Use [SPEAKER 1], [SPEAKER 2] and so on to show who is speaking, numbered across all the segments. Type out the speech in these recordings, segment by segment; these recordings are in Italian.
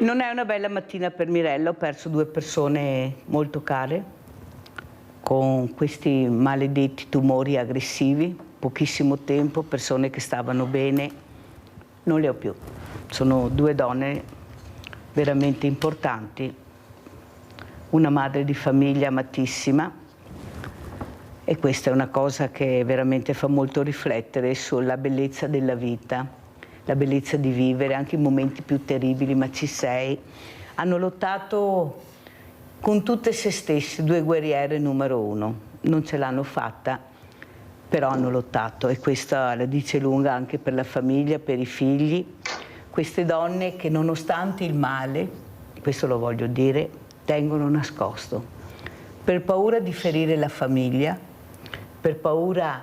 [SPEAKER 1] Non è una bella mattina per Mirella, ho perso 2 persone molto care con questi maledetti tumori aggressivi, pochissimo tempo, persone che stavano bene, non le ho più. Sono 2 donne veramente importanti, una madre di famiglia amatissima, e questa è una cosa che veramente fa molto riflettere sulla bellezza della vita, la bellezza di vivere, anche in momenti più terribili, ma ci sei. Hanno lottato con tutte se stessi, 2 guerriere numero 1. Non ce l'hanno fatta, però hanno lottato, e questa la dice lunga anche per la famiglia, per i figli. Queste donne che nonostante il male, questo lo voglio dire, tengono nascosto, per paura di ferire la famiglia, per paura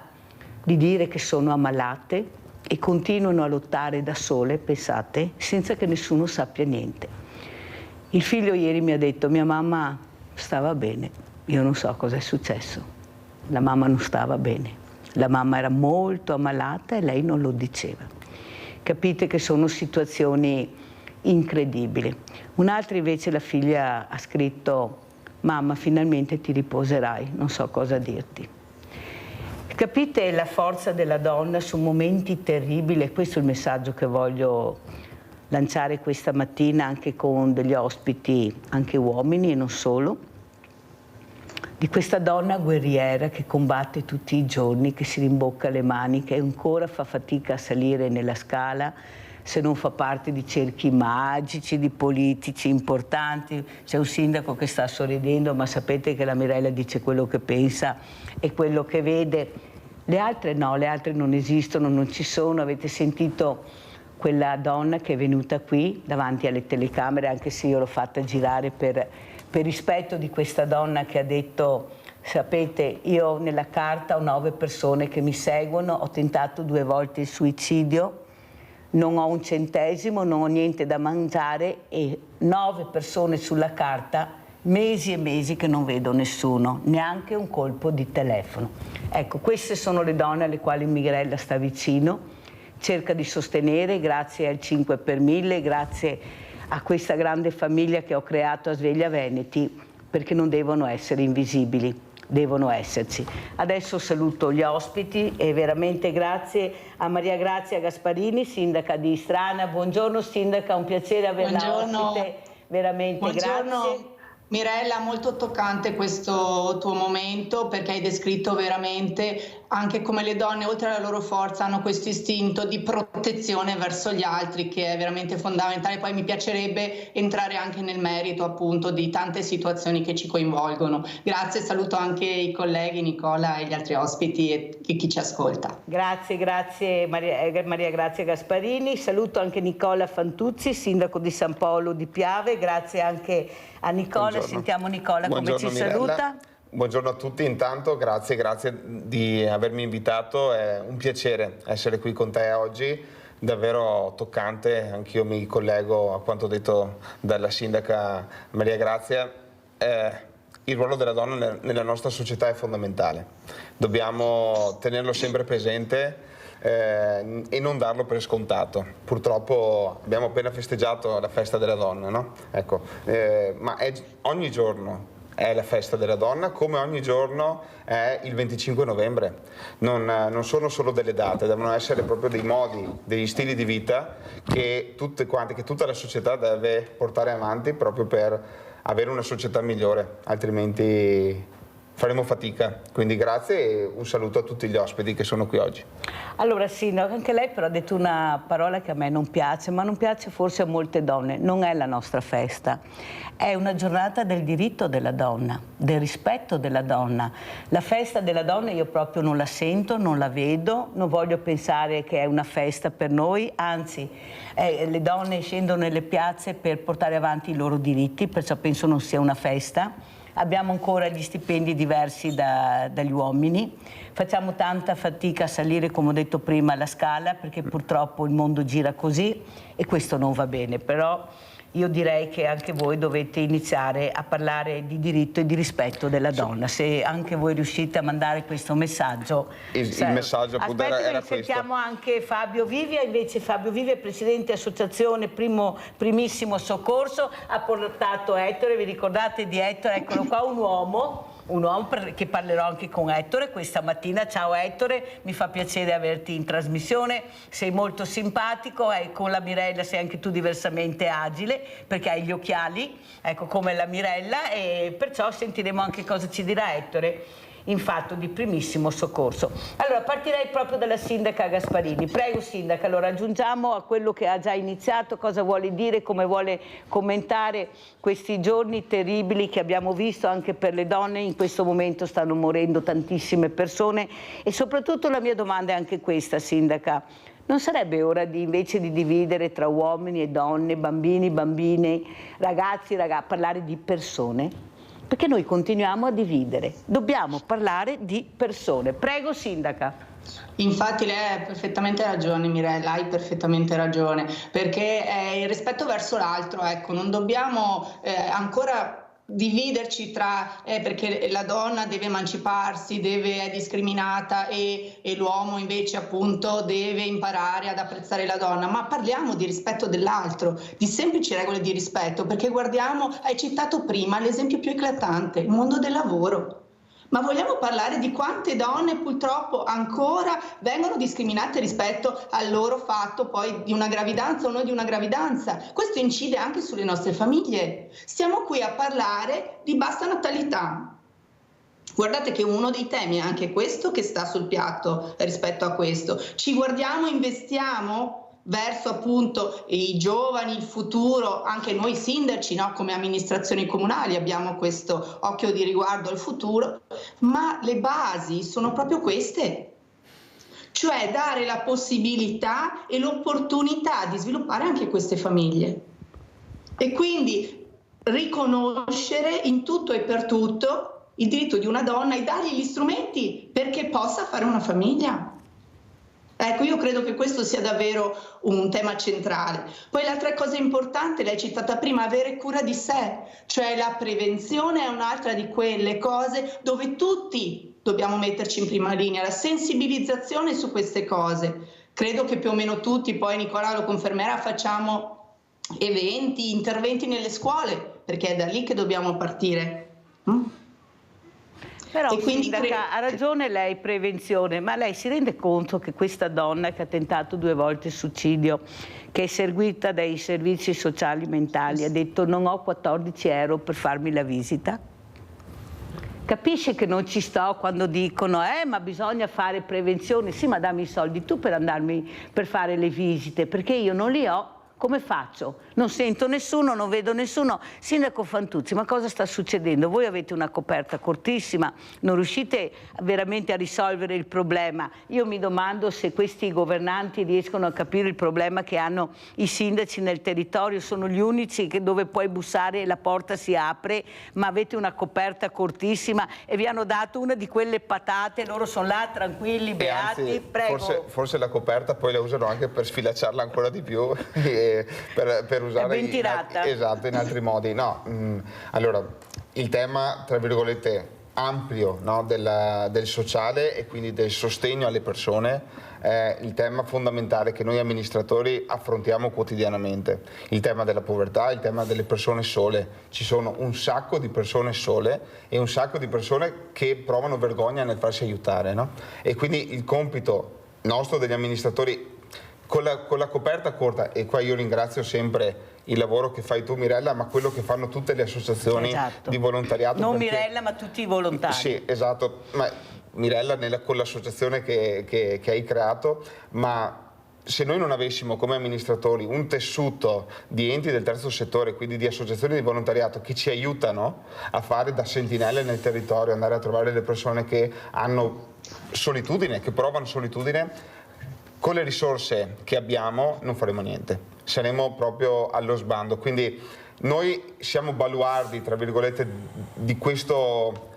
[SPEAKER 1] di dire che sono ammalate, e continuano a lottare da sole, pensate, senza che nessuno sappia niente. Il figlio ieri mi ha detto: mia mamma stava bene, io non so cosa è successo, la mamma non stava bene, la mamma era molto ammalata e lei non lo diceva. Capite che sono situazioni incredibili. Un'altra invece, la figlia ha scritto: mamma, finalmente ti riposerai, non so cosa dirti. Capite la forza della donna su momenti terribili? Questo è il messaggio che voglio lanciare questa mattina, anche con degli ospiti, anche uomini e non solo, di questa donna guerriera che combatte tutti i giorni, che si rimbocca le maniche e ancora fa fatica a salire nella scala, se non fa parte di cerchi magici, di politici importanti. C'è un sindaco che sta sorridendo, ma sapete che la Mirella dice quello che pensa e quello che vede. Le altre no, le altre non esistono, non ci sono. Avete sentito quella donna che è venuta qui davanti alle telecamere, anche se io l'ho fatta girare per rispetto di questa donna che ha detto: sapete, io nella carta ho 9 persone che mi seguono, ho tentato 2 volte il suicidio, non ho un centesimo, non ho niente da mangiare, e 9 persone sulla carta, mesi e mesi che non vedo nessuno, neanche un colpo di telefono. Ecco, queste sono le donne alle quali Mirella sta vicino, cerca di sostenere grazie al 5 per 1000, grazie a questa grande famiglia che ho creato a Sveglia Veneti, perché non devono essere invisibili, devono esserci. Adesso saluto gli ospiti e veramente grazie a Maria Grazia Gasparini, sindaca di Istrana. Buongiorno sindaca, un piacere averla ospite, veramente.
[SPEAKER 2] Buongiorno.
[SPEAKER 1] Grazie.
[SPEAKER 2] Mirella, molto toccante questo tuo momento, perché hai descritto veramente anche come le donne, oltre alla loro forza, hanno questo istinto di protezione verso gli altri che è veramente fondamentale. Poi mi piacerebbe entrare anche nel merito appunto di tante situazioni che ci coinvolgono. Grazie, saluto anche i colleghi Nicola e gli altri ospiti e chi ci ascolta.
[SPEAKER 1] Grazie, grazie Maria Grazia Gasparini. Saluto anche Nicola Fantuzzi, sindaco di San Polo di Piave. Grazie anche a Nicola.
[SPEAKER 3] Buongiorno.
[SPEAKER 1] Sentiamo Nicola come ci
[SPEAKER 3] Mirella.
[SPEAKER 1] saluta.
[SPEAKER 3] Buongiorno a tutti, intanto grazie di avermi invitato, è un piacere essere qui con te oggi, davvero toccante, anch'io mi collego a quanto detto dalla sindaca Maria Grazia. Il ruolo della donna nella nostra società è fondamentale, dobbiamo tenerlo sempre presente e non darlo per scontato. Purtroppo abbiamo appena festeggiato la festa della donna, no? Ecco, ma ogni giorno è la festa della donna, come ogni giorno è il 25 novembre. Non sono solo delle date, devono essere proprio dei modi, degli stili di vita che tutta la società deve portare avanti proprio per avere una società migliore, altrimenti faremo fatica. Quindi grazie e un saluto a tutti gli ospiti che sono qui oggi.
[SPEAKER 1] Allora sì, no, anche lei però ha detto una parola che a me non piace, ma non piace forse a molte donne. Non è la nostra festa, è una giornata del diritto della donna, del rispetto della donna. La festa della donna io proprio non la sento, non la vedo, non voglio pensare che è una festa per noi, anzi le donne scendono nelle piazze per portare avanti i loro diritti, perciò penso non sia una festa. Abbiamo ancora gli stipendi diversi dagli uomini, facciamo tanta fatica a salire, come ho detto prima, la scala, perché purtroppo il mondo gira così e questo non va bene. Però io direi che anche voi dovete iniziare a parlare di diritto e di rispetto della donna. Se anche voi riuscite a mandare questo messaggio.
[SPEAKER 3] Il messaggio appunto era questo.
[SPEAKER 1] Sentiamo anche Fabio Vivia, invece Fabio Vivia è presidente associazione primissimo soccorso, ha portato Ettore, vi ricordate di Ettore? Eccolo qua, un uomo che parlerò anche con Ettore questa mattina. Ciao Ettore, mi fa piacere averti in trasmissione, sei molto simpatico e con la Mirella sei anche tu diversamente agile perché hai gli occhiali, ecco, come la Mirella, e perciò sentiremo anche cosa ci dirà Ettore in fatto di primissimo soccorso. Allora partirei proprio dalla sindaca Gasparini. Prego sindaca, allora aggiungiamo a quello che ha già iniziato, cosa vuole dire, come vuole commentare questi giorni terribili che abbiamo visto anche per le donne. In questo momento stanno morendo tantissime persone e soprattutto la mia domanda è anche questa, sindaca: non sarebbe ora invece di dividere tra uomini e donne, bambini, bambine, ragazzi, parlare di persone? Perché noi continuiamo a dividere, dobbiamo parlare di persone. Prego sindaca.
[SPEAKER 2] Infatti lei ha perfettamente ragione Mirella, hai perfettamente ragione, perché il rispetto verso l'altro, ecco, non dobbiamo ancora dividerci tra perché la donna deve emanciparsi, è discriminata e l'uomo invece appunto deve imparare ad apprezzare la donna, ma parliamo di rispetto dell'altro, di semplici regole di rispetto, perché guardiamo, hai citato prima l'esempio più eclatante, il mondo del lavoro. Ma vogliamo parlare di quante donne purtroppo ancora vengono discriminate rispetto al loro fatto poi di una gravidanza o non di una gravidanza? Questo incide anche sulle nostre famiglie. Stiamo qui a parlare di bassa natalità. Guardate che uno dei temi è anche questo che sta sul piatto rispetto a questo. Ci guardiamo, investiamo verso appunto i giovani, il futuro, anche noi sindaci, no? Come amministrazioni comunali abbiamo questo occhio di riguardo al futuro, ma le basi sono proprio queste, cioè dare la possibilità e l'opportunità di sviluppare anche queste famiglie e quindi riconoscere in tutto e per tutto il diritto di una donna e dargli gli strumenti perché possa fare una famiglia. Ecco, io credo che questo sia davvero un tema centrale. Poi l'altra cosa importante, l'hai citata prima, avere cura di sé, cioè la prevenzione è un'altra di quelle cose dove tutti dobbiamo metterci in prima linea, la sensibilizzazione su queste cose. Credo che più o meno tutti, poi Nicola lo confermerà, facciamo eventi, interventi nelle scuole, perché è da lì che dobbiamo partire.
[SPEAKER 1] Però sindaca, ha ragione lei, prevenzione, ma lei si rende conto che questa donna che ha tentato 2 volte il suicidio, che è seguita dai servizi sociali mentali, ha detto non ho 14 euro per farmi la visita? Capisce che non ci sto quando dicono ma bisogna fare prevenzione, sì ma dammi i soldi tu per fare le visite, perché io non li ho. Come faccio? Non sento nessuno, non vedo nessuno. Sindaco Fantuzzi, ma cosa sta succedendo? Voi avete una coperta cortissima, non riuscite veramente a risolvere il problema. Io mi domando se questi governanti riescono a capire il problema che hanno i sindaci nel territorio. Sono gli unici dove puoi bussare e la porta si apre, ma avete una coperta cortissima e vi hanno dato una di quelle patate, loro sono là tranquilli, beati.
[SPEAKER 3] Anzi,
[SPEAKER 1] prego.
[SPEAKER 3] Forse la coperta poi la usano anche per sfilacciarla ancora di più. Per usare esatto, in altri modi. No, allora il tema tra virgolette ampio, no, del sociale e quindi del sostegno alle persone è il tema fondamentale che noi amministratori affrontiamo quotidianamente. Il tema della povertà, il tema delle persone sole. Ci sono un sacco di persone sole e un sacco di persone che provano vergogna nel farsi aiutare, no? E quindi il compito nostro degli amministratori con la coperta corta, e qua io ringrazio sempre il lavoro che fai tu Mirella, ma quello che fanno tutte le associazioni di volontariato.
[SPEAKER 1] Non perché... Mirella, ma tutti i volontari.
[SPEAKER 3] Sì, esatto, ma Mirella con l'associazione che hai creato, ma se noi non avessimo come amministratori un tessuto di enti del terzo settore, quindi di associazioni di volontariato che ci aiutano a fare da sentinelle nel territorio, andare a trovare le persone che hanno solitudine, che provano solitudine, con le risorse che abbiamo non faremo niente, saremo proprio allo sbando. Quindi noi siamo baluardi, tra virgolette, di questo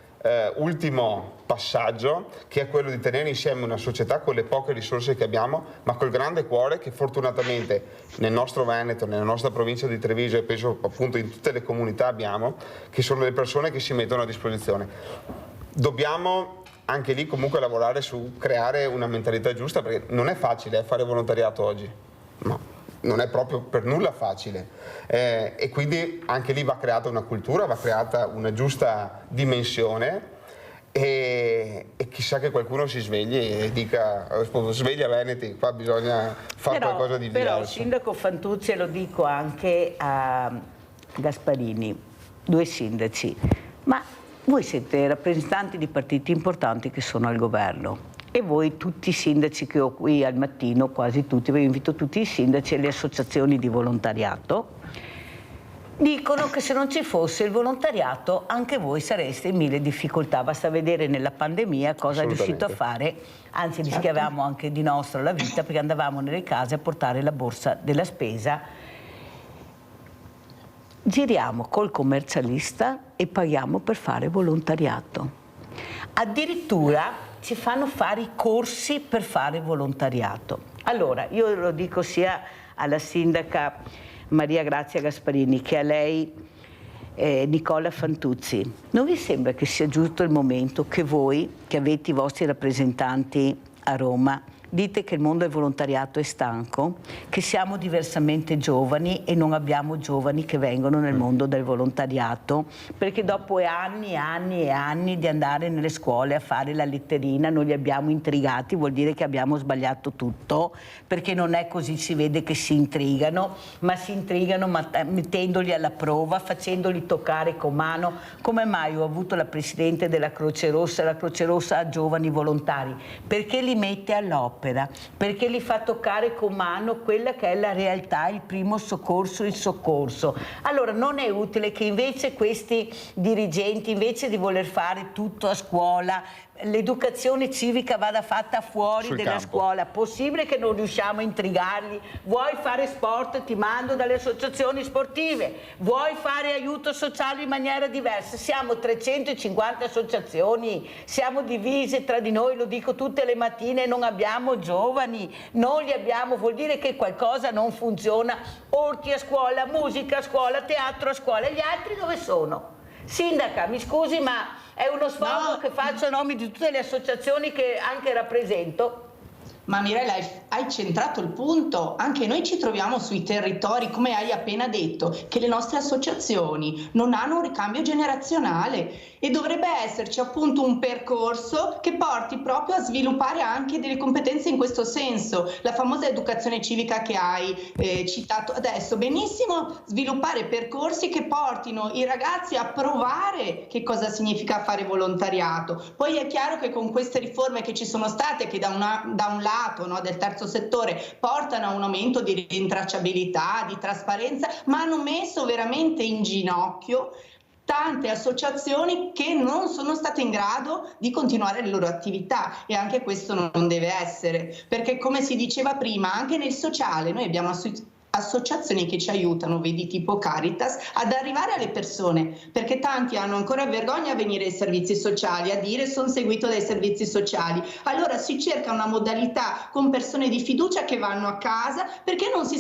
[SPEAKER 3] ultimo passaggio, che è quello di tenere insieme una società con le poche risorse che abbiamo, ma col grande cuore che fortunatamente nel nostro Veneto, nella nostra provincia di Treviso e penso appunto in tutte le comunità abbiamo, che sono le persone che si mettono a disposizione. Dobbiamo anche lì comunque lavorare su creare una mentalità giusta, perché non è facile fare volontariato oggi, no. Non è proprio per nulla facile e quindi anche lì va creata una cultura, va creata una giusta dimensione e chissà che qualcuno si svegli e dica sveglia Veneti, qua bisogna fare qualcosa di diverso.
[SPEAKER 1] Però sindaco Fantuzzi, e lo dico anche a Gasparini, 2 sindaci, ma voi siete rappresentanti di partiti importanti che sono al governo. E voi tutti i sindaci che ho qui al mattino, quasi tutti, vi invito tutti i sindaci e le associazioni di volontariato, dicono che se non ci fosse il volontariato anche voi sareste in 1000 difficoltà. Basta vedere nella pandemia cosa è riuscito a fare, anzi rischiavamo anche di nostro la vita perché andavamo nelle case a portare la borsa della spesa. Giriamo col commercialista e paghiamo per fare volontariato. Addirittura ci fanno fare i corsi per fare volontariato. Allora, io lo dico sia alla sindaca Maria Grazia Gasparini che a lei Nicola Fantuzzi. Non vi sembra che sia giusto il momento che voi, che avete i vostri rappresentanti a Roma, dite che il mondo del volontariato è stanco, che siamo diversamente giovani e non abbiamo giovani che vengono nel mondo del volontariato, perché dopo anni e anni e anni di andare nelle scuole a fare la letterina noi li abbiamo intrigati, vuol dire che abbiamo sbagliato tutto, perché non è così, si vede che si intrigano, ma si intrigano mettendoli alla prova, facendoli toccare con mano. Come mai ho avuto la Presidente della Croce Rossa, la Croce Rossa a giovani volontari? Perché li mette all'opera, perché li fa toccare con mano quella che è la realtà, il primo soccorso, il soccorso. Allora non è utile che invece questi dirigenti, invece di voler fare tutto a scuola, l'educazione civica vada fatta fuori dalla scuola. Possibile che non riusciamo a intrigarli? Vuoi fare sport? Ti mando dalle associazioni sportive. Vuoi fare aiuto sociale in maniera diversa? Siamo 350 associazioni, siamo divise tra di noi, lo dico tutte le mattine, non abbiamo giovani, non li abbiamo, vuol dire che qualcosa non funziona. Orti a scuola, musica a scuola, teatro a scuola, gli altri dove sono? Sindaca, mi scusi, ma è uno sfogo che faccio a nome di tutte le associazioni che anche rappresento.
[SPEAKER 2] Ma Mirella, hai centrato il punto, anche noi ci troviamo sui territori, come hai appena detto, che le nostre associazioni non hanno un ricambio generazionale e dovrebbe esserci appunto un percorso che porti proprio a sviluppare anche delle competenze in questo senso. La famosa educazione civica che hai citato adesso, benissimo sviluppare percorsi che portino i ragazzi a provare che cosa significa fare volontariato. Poi è chiaro che con queste riforme che ci sono state, che da un lato del terzo settore portano a un aumento di rintracciabilità, di trasparenza, ma hanno messo veramente in ginocchio tante associazioni che non sono state in grado di continuare le loro attività e anche questo non deve essere, perché come si diceva prima anche nel sociale noi abbiamo associazioni che ci aiutano, vedi tipo Caritas, ad arrivare alle persone, perché tanti hanno ancora vergogna a venire ai servizi sociali, a dire sono seguito dai servizi sociali. Allora si cerca una modalità con persone di fiducia che vanno a casa perché non si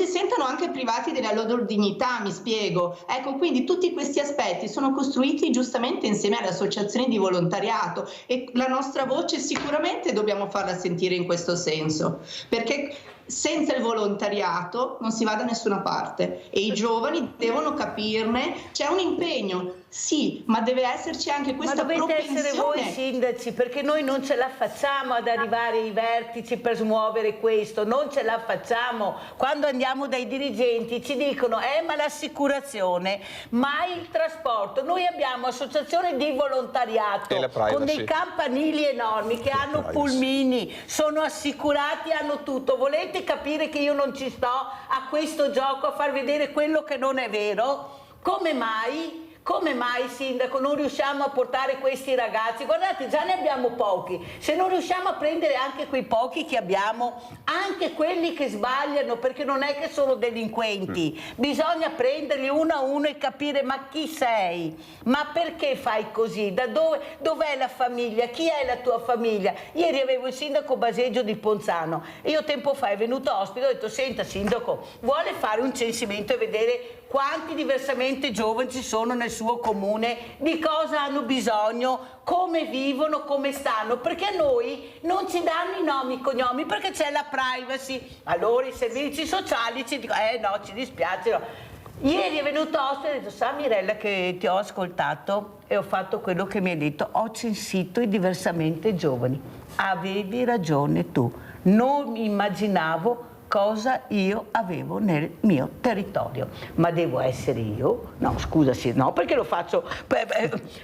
[SPEAKER 2] sentono anche privati della loro dignità, mi spiego. Ecco, quindi tutti questi aspetti sono costruiti giustamente insieme alle associazioni di volontariato e la nostra voce sicuramente dobbiamo farla sentire in questo senso, perché senza il volontariato non si va da nessuna parte e i giovani devono capirne, c'è un impegno, sì, ma deve esserci anche questa propensione.
[SPEAKER 1] Ma dovete essere voi sindaci, perché noi non ce la facciamo ad arrivare ai vertici per smuovere questo, non ce la facciamo. Quando andiamo dai dirigenti ci dicono ma l'assicurazione, ma il trasporto. Noi abbiamo associazioni di volontariato con dei campanili enormi che hanno pulmini, sono assicurati, hanno tutto. Volete capire che io non ci sto a questo gioco a far vedere quello che non è vero? Come mai Come mai, sindaco, non riusciamo a portare questi ragazzi? Guardate, già ne abbiamo pochi. Se non riusciamo a prendere anche quei pochi che abbiamo, anche quelli che sbagliano, perché non è che sono delinquenti, bisogna prenderli uno a uno e capire: ma chi sei? Ma perché fai così? Da dov'è la famiglia? Chi è la tua famiglia? Ieri avevo il sindaco Baseggio di Ponzano e io tempo fa è venuto ospite, ho detto: senta sindaco, vuole fare un censimento e vedere quanti diversamente giovani ci sono nel suo comune, di cosa hanno bisogno, come vivono, come stanno, perché a noi non ci danno i nomi e i cognomi, perché c'è la privacy. Allora i servizi sociali ci dicono: no, ci dispiace, no. Ieri è venuto ospite e ha detto: sa Mirella che ti ho ascoltato e ho fatto quello che mi hai detto, ho censito i diversamente giovani. Avevi ragione tu, non immaginavo cosa io avevo nel mio territorio, ma devo essere io? No, scusa, sì, no, perché lo faccio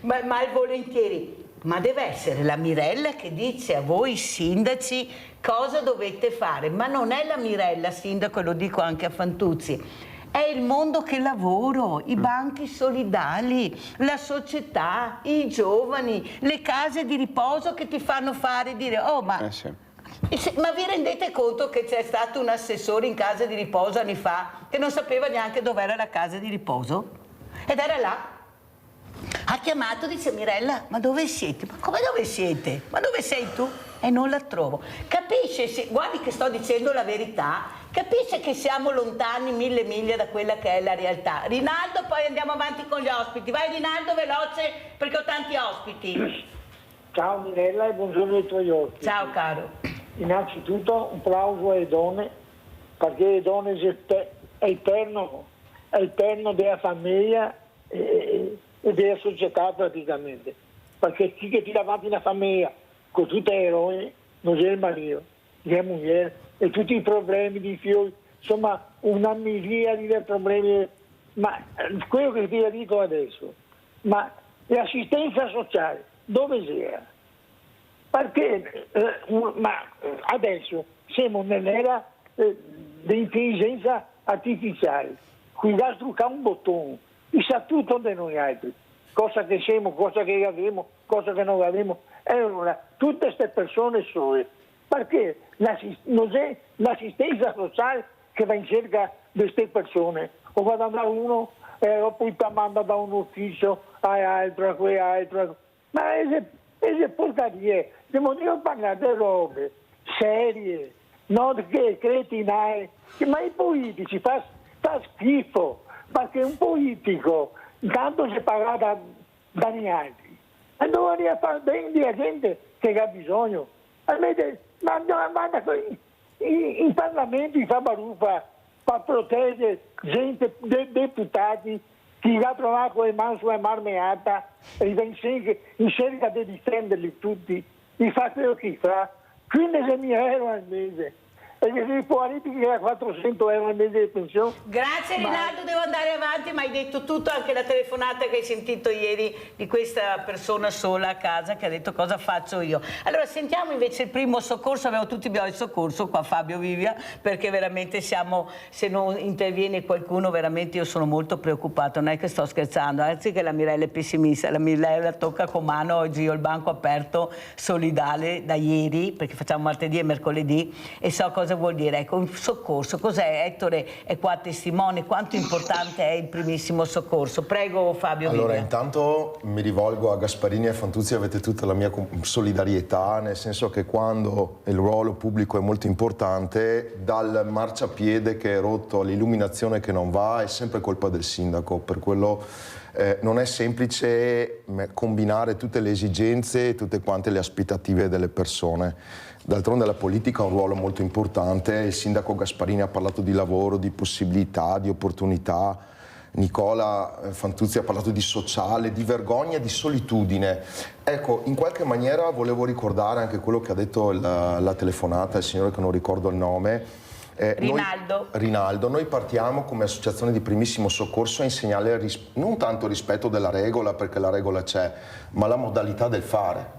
[SPEAKER 1] malvolentieri, ma deve essere la Mirella che dice a voi sindaci cosa dovete fare. Ma non è la Mirella sindaco, e lo dico anche a Fantuzzi, è il mondo che lavoro, i banchi solidali, la società, i giovani, le case di riposo che ti fanno fare dire: oh, ma
[SPEAKER 3] Sì.
[SPEAKER 1] ma vi rendete conto che c'è stato un assessore in casa di riposo anni fa che non sapeva neanche dov'era la casa di riposo? Ed era là. Ha chiamato, dice: Mirella, ma dove siete? Ma come dove siete? Ma dove sei tu? E non la trovo. Capisce, guardi che sto dicendo la verità, capisce che siamo lontani 1000 miglia da quella che è la realtà. Rinaldo, poi andiamo avanti con gli ospiti. Vai Rinaldo, veloce, perché ho tanti ospiti.
[SPEAKER 4] Ciao Mirella e buongiorno ai tuoi ospiti.
[SPEAKER 1] Ciao caro.
[SPEAKER 4] Innanzitutto un plauso alle donne, perché le donne è il perno della famiglia e della società praticamente. Perché chi che tira avanti una famiglia con tutte le eroe non è il marito, è la moglie, e tutti i problemi di figli, insomma una miriade di problemi. Ma quello che ti dico adesso, ma l'assistenza sociale dove c'era? Perché ma adesso siamo nell'era dell'intelligenza artificiale, qui da struccare un bottone, e sa tutto di noi altri, cosa che siamo, cosa che avremo, cosa che non avremo. E allora tutte queste persone sole, perché non c'è l'assistenza sociale che va in cerca di queste persone, o va da uno e poi ti manda da un ufficio all'altro, a quell'altro, ma è porcarie. Dobbiamo parlare di robe serie, non che cretinae, ma i politici fa schifo, perché un politico intanto si parla da altri e dovrebbe fare bene la gente che ha bisogno. Ma in Parlamento fa baruffa per proteggere gente, deputati che ha trovato con le mani sulla marmeata e va in cerca di difenderli tutti, li fa quello che fa, 15.000 euro al mese. E che fuori che ha 400 euro al mese di pensione.
[SPEAKER 1] Grazie Rinaldo, devo andare avanti, ma hai detto tutto, anche la telefonata che hai sentito ieri di questa persona sola a casa che ha detto: cosa faccio io? Allora sentiamo invece il primo soccorso. Abbiamo tutti il soccorso qua, Fabio Vivia, perché veramente siamo, se non interviene qualcuno veramente io sono molto preoccupato, non è che sto scherzando, anzi che la Mirella è pessimista, la Mirella tocca con mano. Oggi ho il banco aperto solidale da ieri, perché facciamo martedì e mercoledì, e so cosa vuol dire. Ecco, un soccorso, cos'è? Ettore è qua testimone, quanto importante è il primissimo soccorso. Prego Fabio.
[SPEAKER 5] Allora,
[SPEAKER 1] Vivia. Intanto
[SPEAKER 5] mi rivolgo a Gasparini e a Fantuzzi, avete tutta la mia solidarietà, nel senso che quando il ruolo pubblico è molto importante, dal marciapiede che è rotto all'illuminazione che non va, è sempre colpa del sindaco. Per quello non è semplice combinare tutte le esigenze e tutte quante le aspettative delle persone. D'altronde la politica ha un ruolo molto importante, il sindaco Gasparini ha parlato di lavoro, di possibilità, di opportunità, Nicola Fantuzzi ha parlato di sociale, di vergogna, di solitudine. Ecco, in qualche maniera volevo ricordare anche quello che ha detto la telefonata, il signore che non ricordo il nome. Rinaldo, noi partiamo come associazione di primissimo soccorso a insegnare non tanto il rispetto della regola, perché la regola c'è, ma la modalità del fare.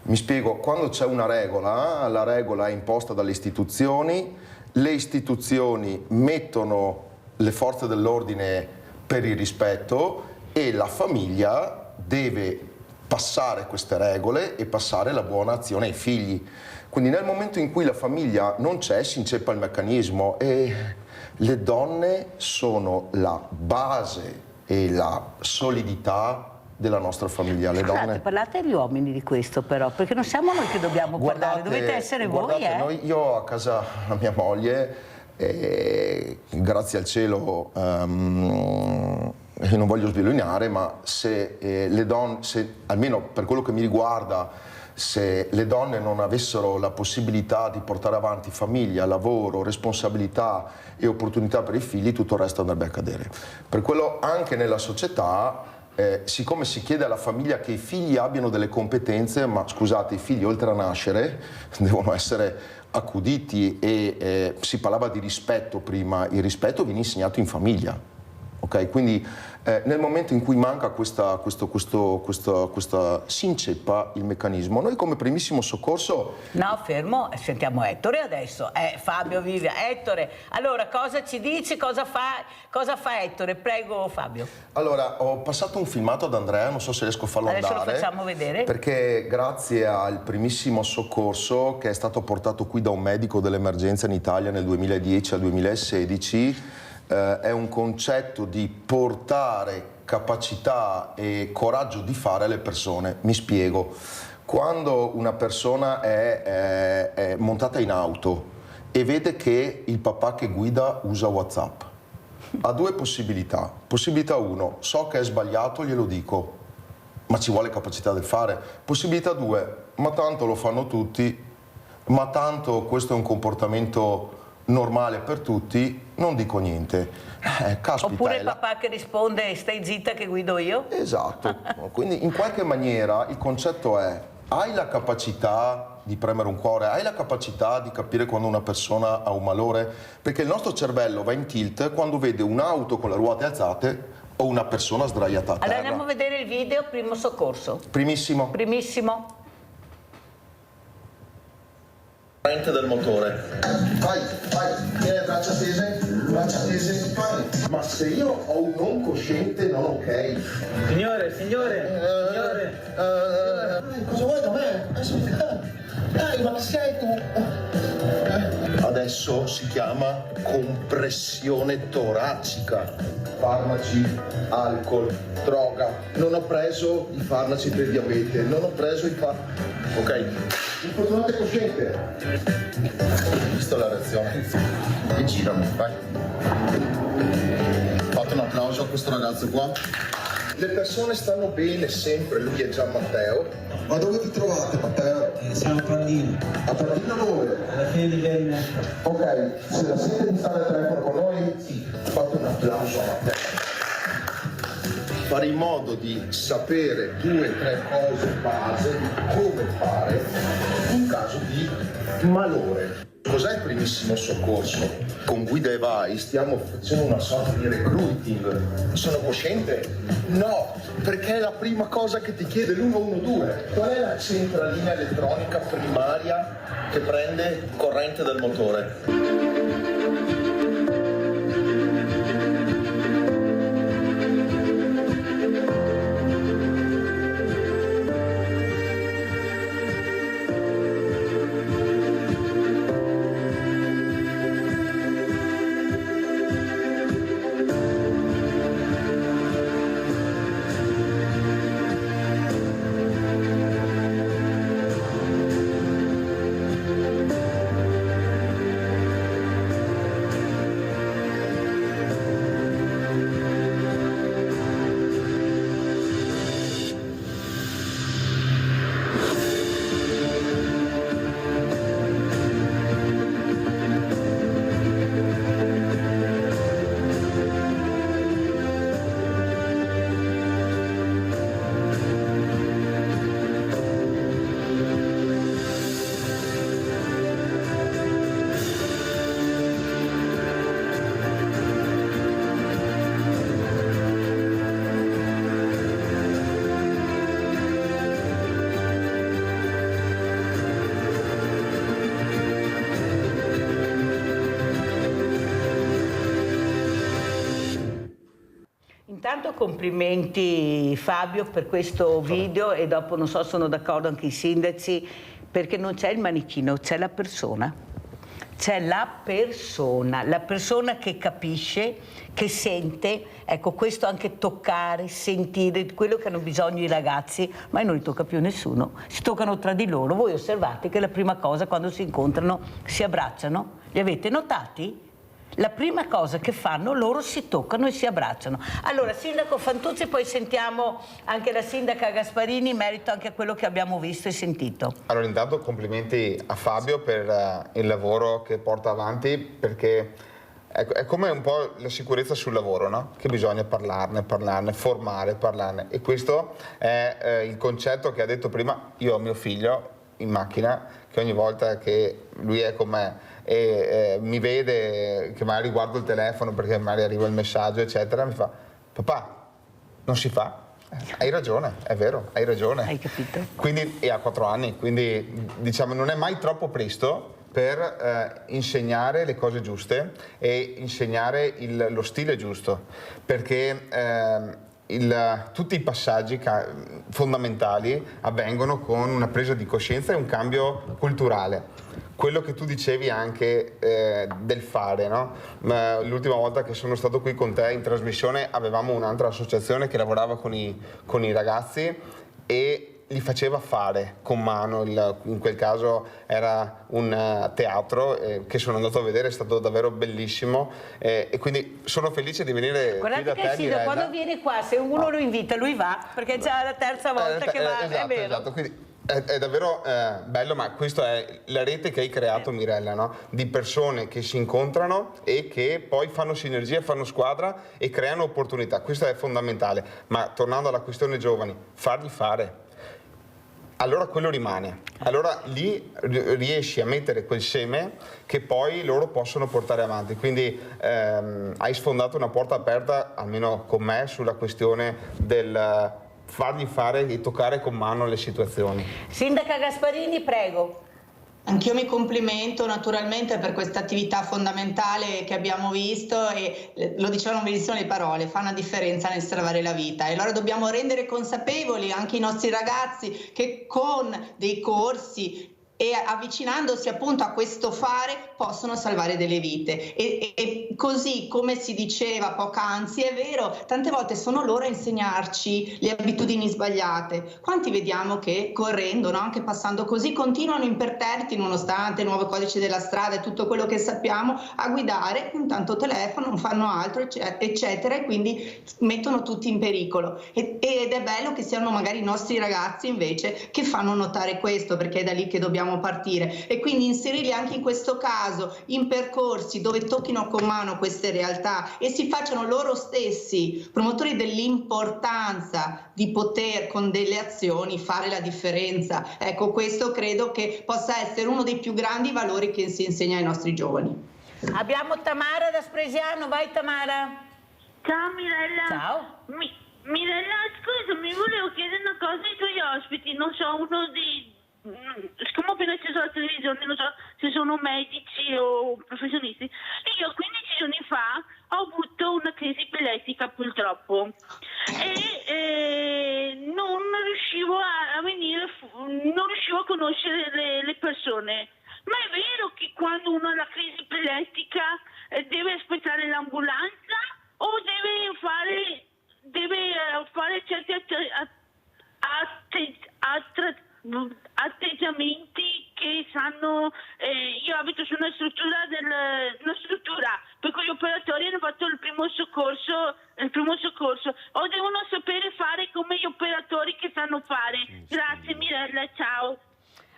[SPEAKER 5] Mi spiego, quando c'è una regola, la regola è imposta dalle istituzioni, le istituzioni mettono le forze dell'ordine per il rispetto e la famiglia deve passare queste regole e passare la buona azione ai figli. Quindi nel momento in cui la famiglia non c'è, si inceppa il meccanismo, e le donne sono la base e la solidità della nostra famiglia. Le
[SPEAKER 1] Scusate,
[SPEAKER 5] donne...
[SPEAKER 1] parlate agli uomini di questo però, perché non siamo noi che dobbiamo parlare, dovete essere voi.
[SPEAKER 5] Io ho a casa la mia moglie, grazie al cielo, non voglio sviolinare, ma se le donne, almeno per quello che mi riguarda, se le donne non avessero la possibilità di portare avanti famiglia, lavoro, responsabilità e opportunità per i figli, tutto il resto andrebbe a cadere. Per quello anche nella società, siccome si chiede alla famiglia che i figli abbiano delle competenze, ma scusate, i figli oltre a nascere devono essere accuditi e si parlava di rispetto prima, il rispetto viene insegnato in famiglia, ok? Quindi nel momento in cui manca questa si inceppa il meccanismo. Noi come primissimo soccorso...
[SPEAKER 1] No, fermo, sentiamo Ettore adesso. Fabio vive. Ettore, allora cosa ci dici, cosa fa Ettore? Prego Fabio.
[SPEAKER 5] Allora, ho passato un filmato ad Andrea, non so se riesco a farlo
[SPEAKER 1] Adesso
[SPEAKER 5] andare.
[SPEAKER 1] lo facciamo vedere.
[SPEAKER 5] Perché grazie al primissimo soccorso che è stato portato qui da un medico dell'emergenza in Italia nel 2010 al 2016, è un concetto di portare capacità e coraggio di fare alle persone. Mi spiego. Quando una persona è montata in auto e vede che il papà che guida usa WhatsApp, ha due possibilità. Possibilità 1, so che è sbagliato, glielo dico, ma ci vuole capacità del fare. Possibilità 2, ma tanto lo fanno tutti, ma tanto questo è un comportamento normale per tutti, non dico niente. Caspita,
[SPEAKER 1] oppure il papà che risponde stai zitta che guido io?
[SPEAKER 5] Esatto. Quindi in qualche maniera il concetto è: hai la capacità di premere un cuore, hai la capacità di capire quando una persona ha un malore? Perché il nostro cervello va in tilt quando vede un'auto con le ruote alzate o una persona sdraiata a terra.
[SPEAKER 1] Allora andiamo a vedere il video, primo soccorso.
[SPEAKER 5] Primissimo.
[SPEAKER 1] Primissimo.
[SPEAKER 6] Corrente del motore.
[SPEAKER 5] Vai, tieni le braccia tese, vai. Ma se io ho un non cosciente non ok.
[SPEAKER 6] Signore.
[SPEAKER 5] Cosa vuoi da me? Dai, ma sei tu? Adesso si chiama compressione toracica. Farmaci, alcol, droga. Non ho preso i farmaci per il diabete, non ho preso i farmaci. Ok. Infortunato è cosciente. Questa è la reazione. E girami, vai. Fate un applauso a questo ragazzo qua. Le persone stanno bene sempre, lui è Gian Matteo. Ma dove vi trovate, Matteo?
[SPEAKER 7] Siamo a Pradino.
[SPEAKER 5] A Pradino dove?
[SPEAKER 7] Alla fine di Venne.
[SPEAKER 5] Ok, se la sente di stare al telefono con noi, sì. Fate un applauso a Matteo. Fare in modo di sapere 2 o 3 cose base di come fare in caso di malore. Cos'è il primissimo soccorso? Con Guida e Vai stiamo facendo una sorta di recruiting. Sono cosciente? No, perché è la prima cosa che ti chiede l'112. Qual è la centralina elettronica primaria che prende
[SPEAKER 6] Corrente del motore.
[SPEAKER 1] intanto complimenti Fabio per questo video e dopo non so, sono d'accordo anche i sindaci, perché non c'è il manichino, c'è la persona. C'è la persona che capisce, che sente, ecco questo anche toccare, sentire, quello che hanno bisogno i ragazzi, ma non li tocca più nessuno, si toccano tra di loro. Voi osservate che la prima cosa quando si incontrano si abbracciano, li avete notati? La prima cosa che fanno, loro si toccano e si abbracciano. Allora, Sindaco Fantuzzi, poi sentiamo anche la Sindaca Gasparini in merito anche a quello che abbiamo visto e sentito.
[SPEAKER 3] Allora, intanto complimenti a Fabio per il lavoro che porta avanti, perché è come un po' la sicurezza sul lavoro, no? Che bisogna parlarne, formare, parlarne. E questo è il concetto che ha detto prima. Io ho mio figlio in macchina, che ogni volta che lui è con me e mi vede che magari guardo il telefono perché magari arriva il messaggio eccetera, mi fa: papà, non si fa. Hai ragione, è vero, hai ragione.
[SPEAKER 1] Hai capito?
[SPEAKER 3] Quindi, e ha 4 anni, quindi diciamo non è mai troppo presto per insegnare le cose giuste e insegnare lo stile giusto, perché tutti i passaggi fondamentali avvengono con una presa di coscienza e un cambio culturale. Quello che tu dicevi anche del fare, no? L'ultima volta che sono stato qui con te in trasmissione avevamo un'altra associazione che lavorava con i ragazzi e li faceva fare con mano, in quel caso era un teatro che sono andato a vedere, è stato davvero bellissimo e quindi sono felice di venire qui da te, Mirella.
[SPEAKER 1] Quando viene qua, se uno lo invita, lui va, perché è già la terza volta che va,
[SPEAKER 3] esatto,
[SPEAKER 1] è vero.
[SPEAKER 3] Esatto. Quindi è davvero bello, ma questa è la rete che hai creato, Mirella, no? Di persone che si incontrano e che poi fanno sinergia, fanno squadra e creano opportunità. Questo è fondamentale. Ma tornando alla questione giovani, fargli fare. Allora quello rimane, allora lì riesci a mettere quel seme che poi loro possono portare avanti, quindi hai sfondato una porta aperta, almeno con me, sulla questione del fargli fare e toccare con mano le situazioni.
[SPEAKER 1] Sindaca Gasparini, prego.
[SPEAKER 2] Anch'io mi complimento naturalmente per questa attività fondamentale che abbiamo visto e lo dicevano benissimo le parole, fa una differenza nel salvare la vita e allora dobbiamo rendere consapevoli anche i nostri ragazzi che con dei corsi e avvicinandosi appunto a questo fare possono salvare delle vite e così come si diceva poc'anzi, è vero, tante volte sono loro a insegnarci le abitudini sbagliate. Quanti vediamo che correndo, no? Anche passando così, continuano imperterriti nonostante il nuovo codice della strada e tutto quello che sappiamo a guidare, intanto telefono, non fanno altro eccetera e quindi mettono tutti in pericolo ed è bello che siano magari i nostri ragazzi invece che fanno notare questo, perché è da lì che dobbiamo partire e quindi inserirli anche in questo caso in percorsi dove tocchino con mano queste realtà e si facciano loro stessi promotori dell'importanza di poter con delle azioni fare la differenza. Ecco, questo credo che possa essere uno dei più grandi valori che si insegna ai nostri giovani.
[SPEAKER 1] Abbiamo Tamara da Spresiano, vai Tamara.
[SPEAKER 8] Ciao Mirella.
[SPEAKER 1] Ciao.
[SPEAKER 8] Mirella, scusa, mi volevo chiedere una cosa ai tuoi ospiti, non so, siccome ho appena acceso la televisione, non so se sono medici o professionisti. Io 15 giorni fa ho avuto una crisi epilettica purtroppo e non riuscivo non riuscivo a conoscere le persone. Ma è vero che quando uno ha la crisi epilettica deve aspettare l'ambulanza o deve fare certi atteggiamenti che sanno. Io abito su una struttura per cui gli operatori hanno fatto il primo soccorso o devono sapere fare come gli operatori che sanno fare. Grazie Mirella, ciao.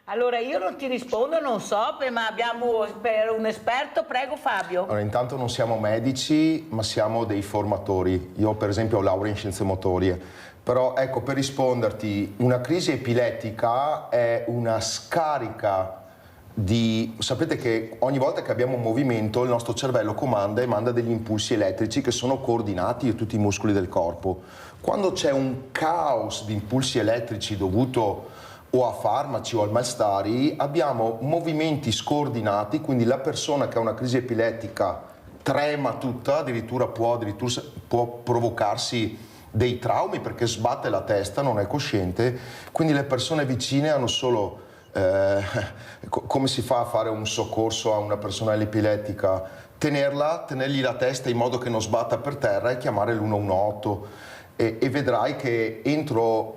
[SPEAKER 1] Allora io non ti rispondo, non so, ma abbiamo per un esperto, prego Fabio.
[SPEAKER 5] Allora, intanto non siamo medici, ma siamo dei formatori. Io per esempio ho laurea in scienze motorie. Però ecco, per risponderti, una crisi epilettica è una scarica di... Sapete che ogni volta che abbiamo un movimento il nostro cervello comanda e manda degli impulsi elettrici che sono coordinati a tutti i muscoli del corpo. Quando c'è un caos di impulsi elettrici dovuto o a farmaci o al malstari, abbiamo movimenti scordinati, quindi la persona che ha una crisi epilettica trema tutta, addirittura può provocarsi dei traumi perché sbatte la testa, non è cosciente, quindi le persone vicine hanno solo come si fa a fare un soccorso a una persona epilettica? Tenergli la testa in modo che non sbatta per terra e chiamare l'118 e vedrai che entro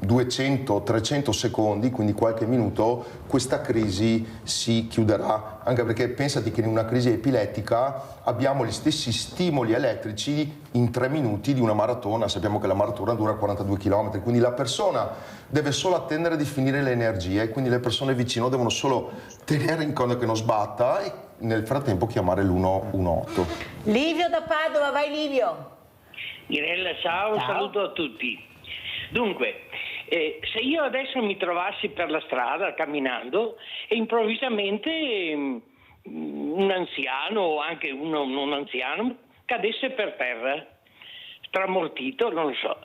[SPEAKER 5] 200-300 secondi, quindi qualche minuto, questa crisi si chiuderà, anche perché pensati che in una crisi epilettica abbiamo gli stessi stimoli elettrici in 3 minuti di una maratona. Sappiamo che la maratona dura 42 km, quindi la persona deve solo attendere di finire l'energia e quindi le persone vicino devono solo tenere in conto che non sbatta e nel frattempo chiamare l'118.
[SPEAKER 1] Livio da Padova, vai Livio!
[SPEAKER 9] Irella, ciao, un saluto a tutti. Dunque, se io adesso mi trovassi per la strada camminando e improvvisamente un anziano o anche un non anziano cadesse per terra, stramortito, non lo so,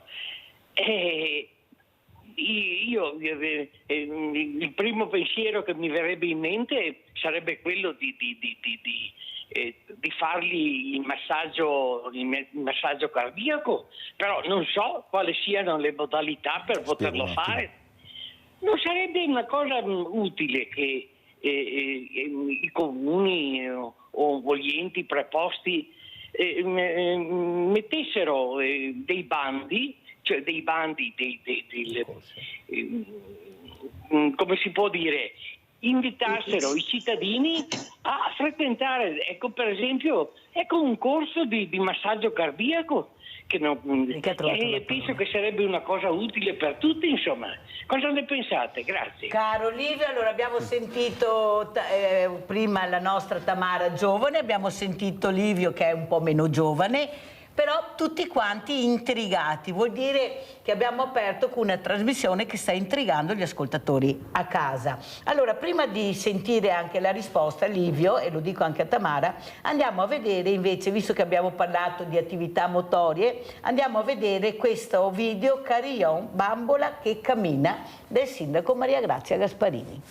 [SPEAKER 9] il primo pensiero che mi verrebbe in mente sarebbe quello di fargli il massaggio cardiaco, però non so quali siano le modalità per poterlo fare. Non sarebbe una cosa utile che i comuni o gli enti preposti mettessero dei bandi, cioè dei bandi come si può dire, invitassero i cittadini a frequentare, per esempio, un corso di massaggio cardiaco che penso che sarebbe una cosa utile per tutti, insomma. Cosa ne pensate? Grazie.
[SPEAKER 1] Caro Livio, allora abbiamo sentito prima la nostra Tamara giovane, abbiamo sentito Livio che è un po' meno giovane, però tutti quanti intrigati, vuol dire che abbiamo aperto con una trasmissione che sta intrigando gli ascoltatori a casa. Allora, prima di sentire anche la risposta, Livio, e lo dico anche a Tamara, andiamo a vedere invece, visto che abbiamo parlato di attività motorie, andiamo a vedere questo video Carillon, bambola che cammina, del sindaco Maria Grazia Gasparini.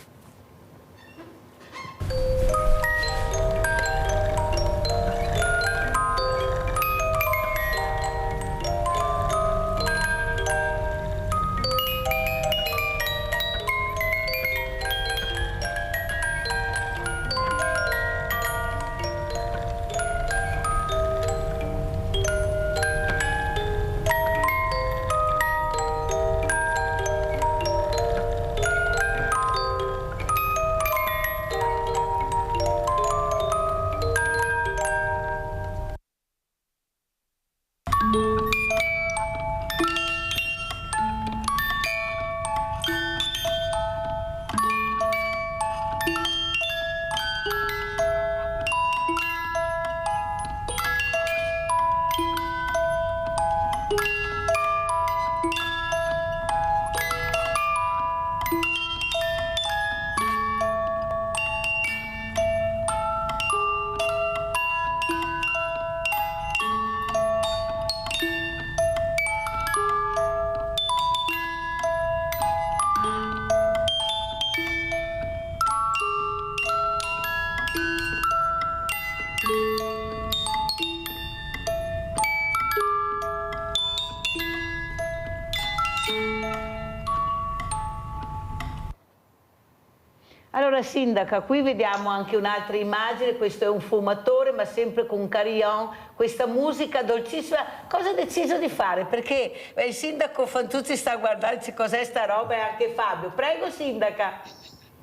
[SPEAKER 1] Allora Sindaca, qui vediamo anche un'altra immagine, questo è un fumatore ma sempre con un carillon, questa musica dolcissima. Cosa ha deciso di fare? Perché il Sindaco Fantuzzi sta a guardare, dice cos'è sta roba, e anche Fabio. Prego Sindaca.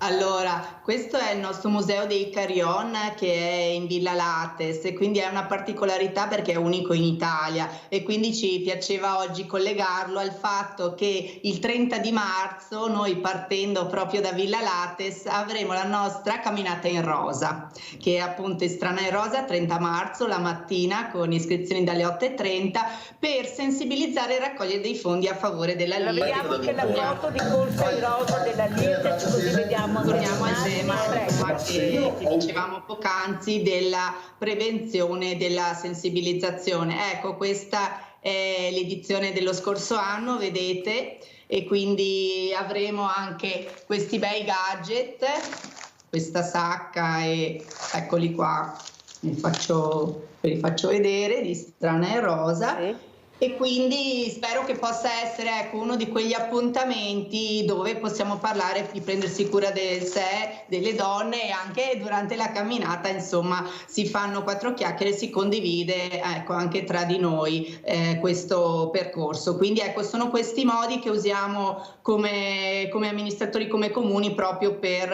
[SPEAKER 2] Allora, questo è il nostro museo dei Carillon che è in Villa Lattes e quindi è una particolarità perché è unico in Italia e quindi ci piaceva oggi collegarlo al fatto che il 30 di marzo noi partendo proprio da Villa Lattes avremo la nostra camminata in rosa che è appunto in Strana in Rosa 30 marzo la mattina con iscrizioni dalle 8:30 per sensibilizzare e raccogliere dei fondi a favore della Liete.
[SPEAKER 1] Vediamo anche la foto di corsa in rosa della Liete, così vediamo.
[SPEAKER 2] Torniamo al tema che dicevamo poc'anzi della prevenzione e della sensibilizzazione. Ecco, questa è l'edizione dello scorso anno, vedete, e quindi avremo anche questi bei gadget, questa sacca e eccoli qua, ve li faccio vedere, di Strana e Rosa. E quindi spero che possa essere, ecco, uno di quegli appuntamenti dove possiamo parlare di prendersi cura del sé, delle donne, e anche durante la camminata, insomma, si fanno 4 chiacchiere, si condivide, ecco, anche tra di noi questo percorso. Quindi ecco, sono questi modi che usiamo come amministratori, come comuni, proprio per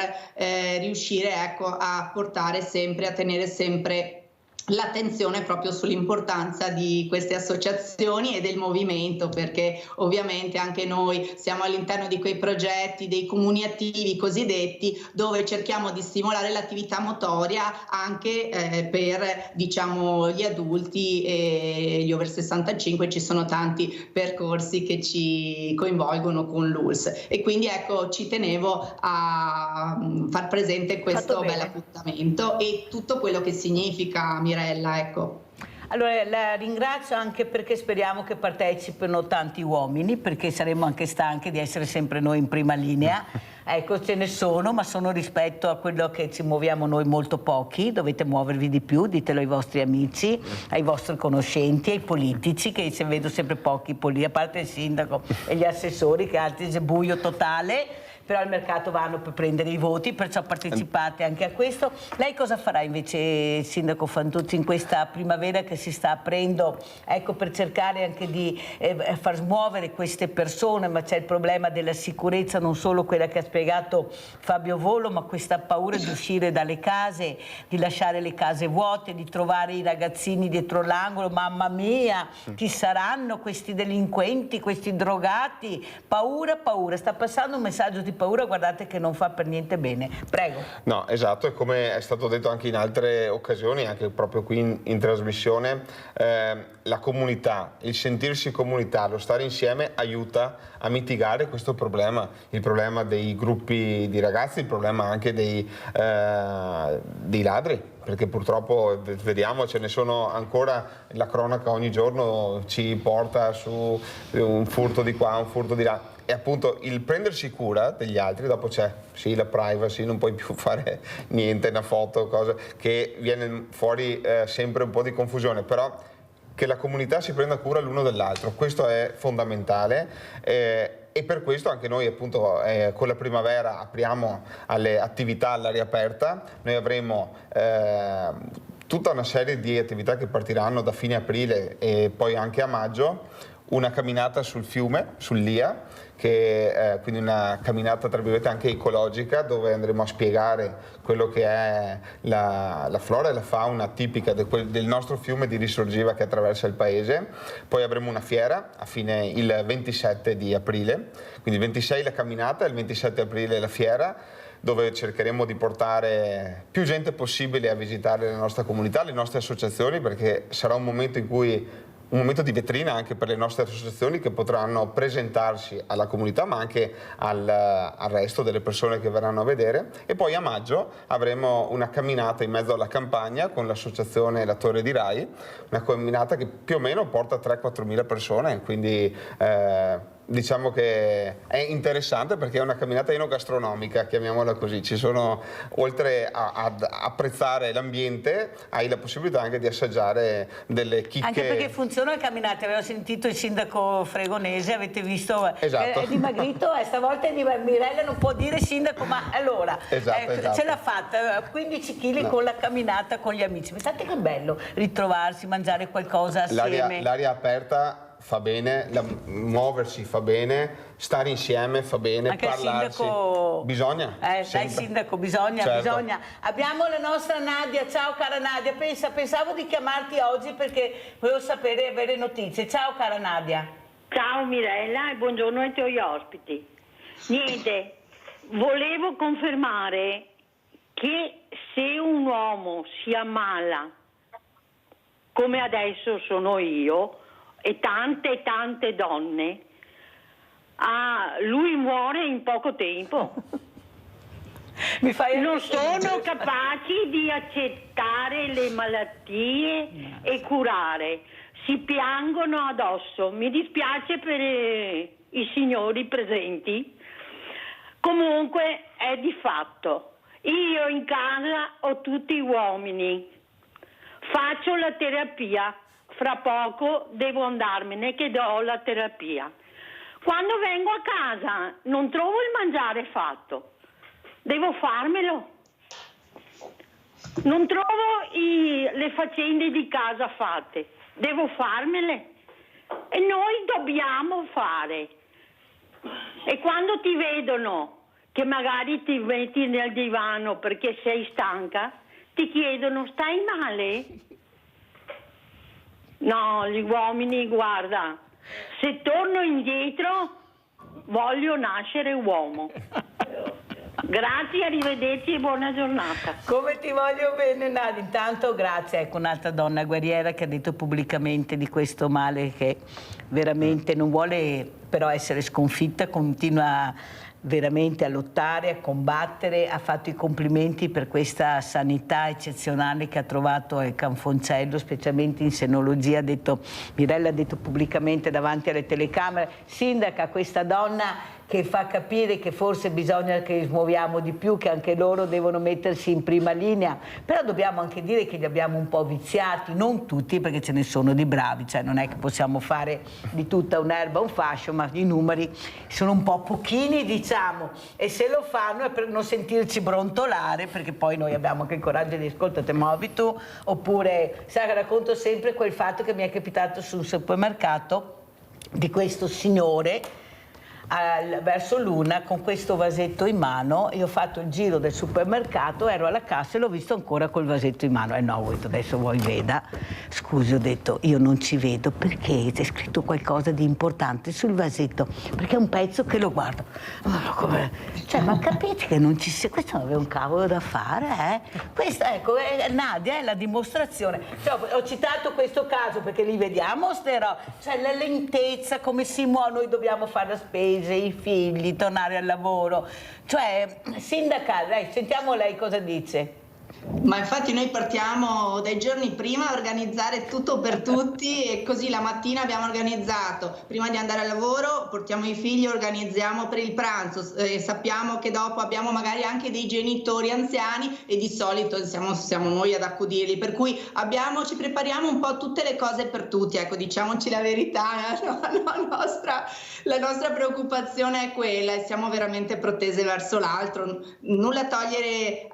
[SPEAKER 2] riuscire, ecco, a portare sempre, a tenere sempre l'attenzione proprio sull'importanza di queste associazioni e del movimento, perché ovviamente anche noi siamo all'interno di quei progetti dei comuni attivi cosiddetti, dove cerchiamo di stimolare l'attività motoria anche per, diciamo, gli adulti e gli over 65. Ci sono tanti percorsi che ci coinvolgono con l'ULSS, e quindi ecco, ci tenevo a far presente questo bel appuntamento e tutto quello che significa, Mirella, ecco.
[SPEAKER 1] Allora la ringrazio anche perché speriamo che partecipino tanti uomini, perché saremo anche stanchi di essere sempre noi in prima linea. Ecco, ce ne sono, ma sono rispetto a quello che ci muoviamo noi molto pochi. Dovete muovervi di più, ditelo ai vostri amici, ai vostri conoscenti, ai politici, che se vedo sempre pochi a parte il sindaco e gli assessori, che altri è buio totale. Però al mercato vanno per prendere i voti, perciò partecipate anche a questo. Lei cosa farà invece, Sindaco Fantuzzi, in questa primavera che si sta aprendo, ecco, per cercare anche di far smuovere queste persone? Ma c'è il problema della sicurezza, non solo quella che ha spiegato Fabio Volo, ma questa paura di uscire dalle case, di lasciare le case vuote, di trovare i ragazzini dietro l'angolo. Mamma mia, chi saranno questi delinquenti, questi drogati? Paura, paura. Sta passando un messaggio di paura, guardate, che non fa per niente bene. Prego.
[SPEAKER 3] No, esatto, e come è stato detto anche in altre occasioni, anche proprio qui in trasmissione, la comunità, il sentirsi comunità, lo stare insieme aiuta a mitigare questo problema, il problema dei gruppi di ragazzi, il problema anche dei ladri, perché purtroppo vediamo ce ne sono ancora, la cronaca ogni giorno ci porta su un furto di qua, un furto di là. E appunto il prendersi cura degli altri, dopo c'è sì la privacy, non puoi più fare niente, una foto, cosa che viene fuori sempre un po' di confusione, però che la comunità si prenda cura l'uno dell'altro, questo è fondamentale. E per questo anche noi appunto con la primavera apriamo alle attività all'aria aperta. Noi avremo tutta una serie di attività che partiranno da fine aprile e poi anche a maggio. Una camminata sul fiume, sul-Lia, che è quindi una camminata tra virgolette anche ecologica, dove andremo a spiegare quello che è la flora e la fauna tipica del nostro fiume di Risorgiva che attraversa il paese. Poi avremo una fiera il 27 di aprile, quindi il 26 la camminata e il 27 aprile la fiera, dove cercheremo di portare più gente possibile a visitare la nostra comunità, le nostre associazioni, perché sarà un momento di vetrina anche per le nostre associazioni, che potranno presentarsi alla comunità ma anche al resto delle persone che verranno a vedere. E poi a maggio avremo una camminata in mezzo alla campagna con l'associazione La Torre di Rai, una camminata che più o meno porta 3-4 mila persone, quindi diciamo che è interessante perché è una camminata enogastronomica, chiamiamola così. Ci sono, oltre ad apprezzare l'ambiente, hai la possibilità anche di assaggiare delle chicche.
[SPEAKER 1] Anche perché funzionano le camminate, avevo sentito il sindaco Fregonese, avete visto,
[SPEAKER 3] esatto.
[SPEAKER 1] È dimagrito, stavolta Mirella non può dire sindaco, ma allora
[SPEAKER 3] esatto.
[SPEAKER 1] Ce l'ha fatta, 15 kg con la camminata con gli amici. Pensate che bello ritrovarsi, mangiare qualcosa assieme.
[SPEAKER 3] L'aria aperta fa bene, muoversi fa bene, stare insieme fa bene,
[SPEAKER 1] anche
[SPEAKER 3] parlarsi.
[SPEAKER 1] Il sindaco
[SPEAKER 3] bisogna.
[SPEAKER 1] Dai sindaco, bisogna,
[SPEAKER 3] certo.
[SPEAKER 1] Bisogna. Abbiamo la nostra Nadia, ciao cara Nadia, pensavo di chiamarti oggi perché volevo sapere, avere notizie. Ciao cara Nadia.
[SPEAKER 10] Ciao Mirella e buongiorno ai tuoi ospiti. Niente, volevo confermare che se un uomo si ammala, come adesso sono io, e tante donne, lui muore in poco tempo. Non sono capaci di accettare le malattie e curare, si piangono addosso. Mi dispiace per i signori presenti, comunque è di fatto. Io in casa ho tutti uomini, faccio la terapia, fra poco devo andarmene che do la terapia. Quando vengo a casa non trovo il mangiare fatto, devo farmelo. Non trovo le faccende di casa fatte, devo farmele. E noi dobbiamo fare. E quando ti vedono che magari ti metti nel divano perché sei stanca, ti chiedono: stai male? No, gli uomini, guarda, se torno indietro voglio nascere uomo. Grazie, arrivederci e buona giornata.
[SPEAKER 1] Come ti voglio bene, Nadia. Intanto grazie, ecco un'altra donna guerriera che ha detto pubblicamente di questo male, che veramente non vuole però essere sconfitta, continua veramente a lottare, a combattere, ha fatto i complimenti per questa sanità eccezionale che ha trovato al Canfoncello, specialmente in senologia. Mirella ha detto pubblicamente davanti alle telecamere: sindaca, questa donna che fa capire che forse bisogna che smuoviamo di più, che anche loro devono mettersi in prima linea, però dobbiamo anche dire che li abbiamo un po' viziati, non tutti, perché ce ne sono di bravi, cioè non è che possiamo fare di tutta un'erba un fascio, ma i numeri sono un po' pochini, diciamo, e se lo fanno è per non sentirci brontolare, perché poi noi abbiamo anche il coraggio di ascoltare: te muovi tu, oppure, sai, racconto sempre quel fatto che mi è capitato sul supermercato di questo signore verso l'una con questo vasetto in mano. Io ho fatto il giro del supermercato, ero alla cassa e l'ho visto ancora col vasetto in mano. No, ho detto: adesso vuoi veda? Scusi, ho detto, io non ci vedo, perché c'è scritto qualcosa di importante sul vasetto, perché è un pezzo che lo guardo. Cioè, ma capite che non ci sia, questo non aveva un cavolo da fare, eh? Questa, ecco, Nadia è la dimostrazione. Cioè, ho citato questo caso perché li vediamo, cioè la lentezza, come si muove, noi dobbiamo fare la spesa, i figli, tornare al lavoro. Cioè, sindaca, dai, sentiamo lei cosa dice.
[SPEAKER 2] Ma infatti noi partiamo dai giorni prima a organizzare tutto per tutti, e così la mattina abbiamo organizzato, prima di andare al lavoro portiamo i figli, organizziamo per il pranzo, sappiamo che dopo abbiamo magari anche dei genitori anziani e di solito siamo noi ad accudirli, per cui ci prepariamo un po' tutte le cose per tutti, ecco, diciamoci la verità, la nostra preoccupazione è quella, e siamo veramente protese verso l'altro, nulla togliere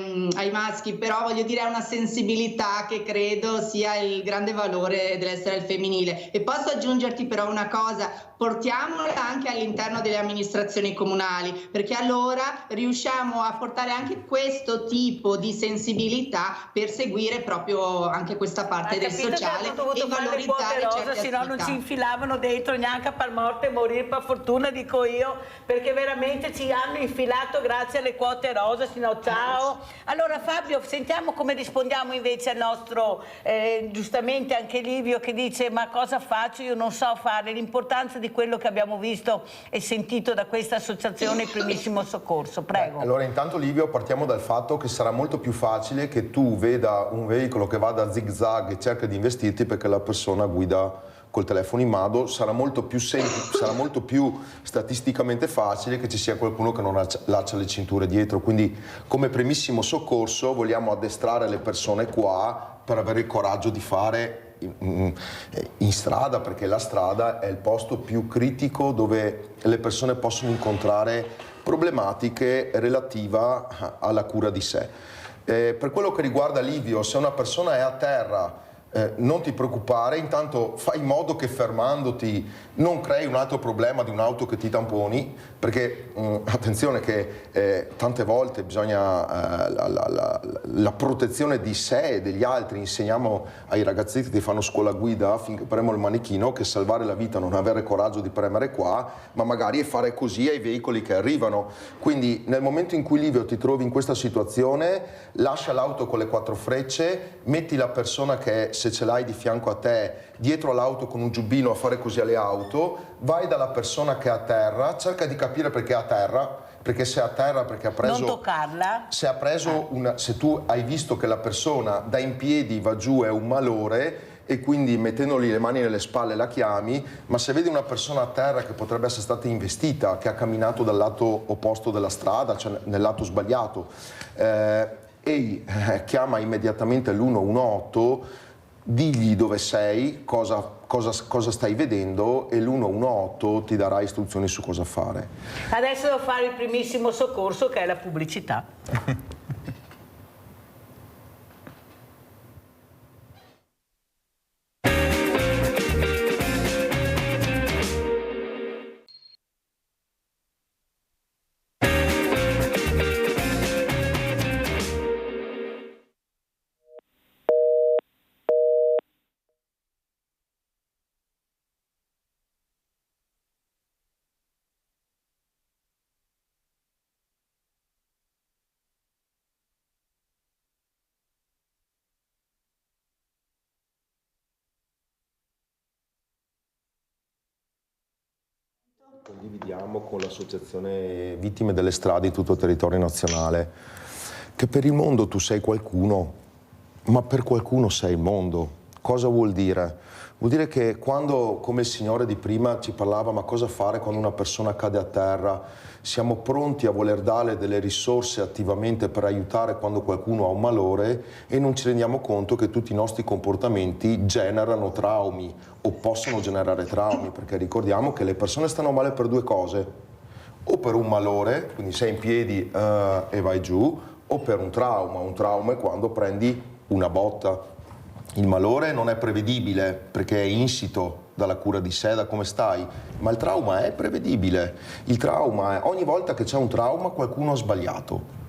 [SPEAKER 2] ai maschi, però voglio dire, è una sensibilità che credo sia il grande valore dell'essere il femminile. E posso aggiungerti però una cosa: portiamola anche all'interno delle amministrazioni comunali, perché allora riusciamo a portare anche questo tipo di sensibilità per seguire proprio anche questa parte del sociale e valorizzare certe attività.
[SPEAKER 1] Se no non ci infilavano dentro neanche a par morte morire per fortuna, dico io, perché veramente ci hanno infilato grazie alle quote rosa, sino ciao. Allora Fabio, sentiamo come rispondiamo invece al nostro, giustamente anche Livio che dice: ma cosa faccio? Io non so fare. L'importanza di quello che abbiamo visto e sentito da questa associazione Primissimo Soccorso. Prego.
[SPEAKER 5] Allora intanto Livio, partiamo dal fatto che sarà molto più facile che tu veda un veicolo che vada a zig zag e cerca di investirti perché la persona guida col telefono in mano. Sarà molto più semplice, sarà molto più statisticamente facile che ci sia qualcuno che non allaccia le cinture dietro. Quindi come Primissimo Soccorso vogliamo addestrare le persone qua per avere il coraggio di fare in strada, perché la strada è il posto più critico dove le persone possono incontrare problematiche relative alla cura di sé. Per quello che riguarda Livio, se una persona è a terra, non ti preoccupare, intanto fai in modo che fermandoti non crei un altro problema di un'auto che ti tamponi, perché attenzione che tante volte bisogna la protezione di sé e degli altri. Insegniamo ai ragazzetti che fanno scuola guida finché premo il manichino che salvare la vita non è avere coraggio di premere qua, ma magari è fare così ai veicoli che arrivano. Quindi nel momento in cui Livio ti trovi in questa situazione, lascia l'auto con le 4 frecce, metti la persona che se ce l'hai di fianco a te dietro all'auto con un giubbino a fare così alle auto, vai dalla persona che è a terra, cerca di capire perché è a terra, perché se è a terra perché ha preso,
[SPEAKER 1] non toccarla,
[SPEAKER 5] se tu hai visto che la persona da in piedi va giù è un malore e quindi mettendogli le mani nelle spalle la chiami, ma se vedi una persona a terra che potrebbe essere stata investita, che ha camminato dal lato opposto della strada, cioè nel lato sbagliato, chiama immediatamente l'118. digli dove sei, cosa stai vedendo e l'118 ti darà istruzioni su cosa fare.
[SPEAKER 1] Adesso devo fare il primissimo soccorso, che è la pubblicità.
[SPEAKER 5] Condividiamo con l'associazione Vittime delle Strade di tutto il territorio nazionale che per il mondo tu sei qualcuno, ma per qualcuno sei il mondo. Cosa vuol dire? Vuol dire che quando, come il signore di prima ci parlava, ma cosa fare quando una persona cade a terra, siamo pronti a voler dare delle risorse attivamente per aiutare quando qualcuno ha un malore e non ci rendiamo conto che tutti i nostri comportamenti generano traumi o possono generare traumi, perché ricordiamo che le persone stanno male per due cose: o per un malore, quindi sei in piedi e vai giù, o per un trauma. Un trauma è quando prendi una botta. Il malore non è prevedibile perché è insito dalla cura di sé, da come stai, ma il trauma è prevedibile. Il trauma è, ogni volta che c'è un trauma qualcuno ha sbagliato.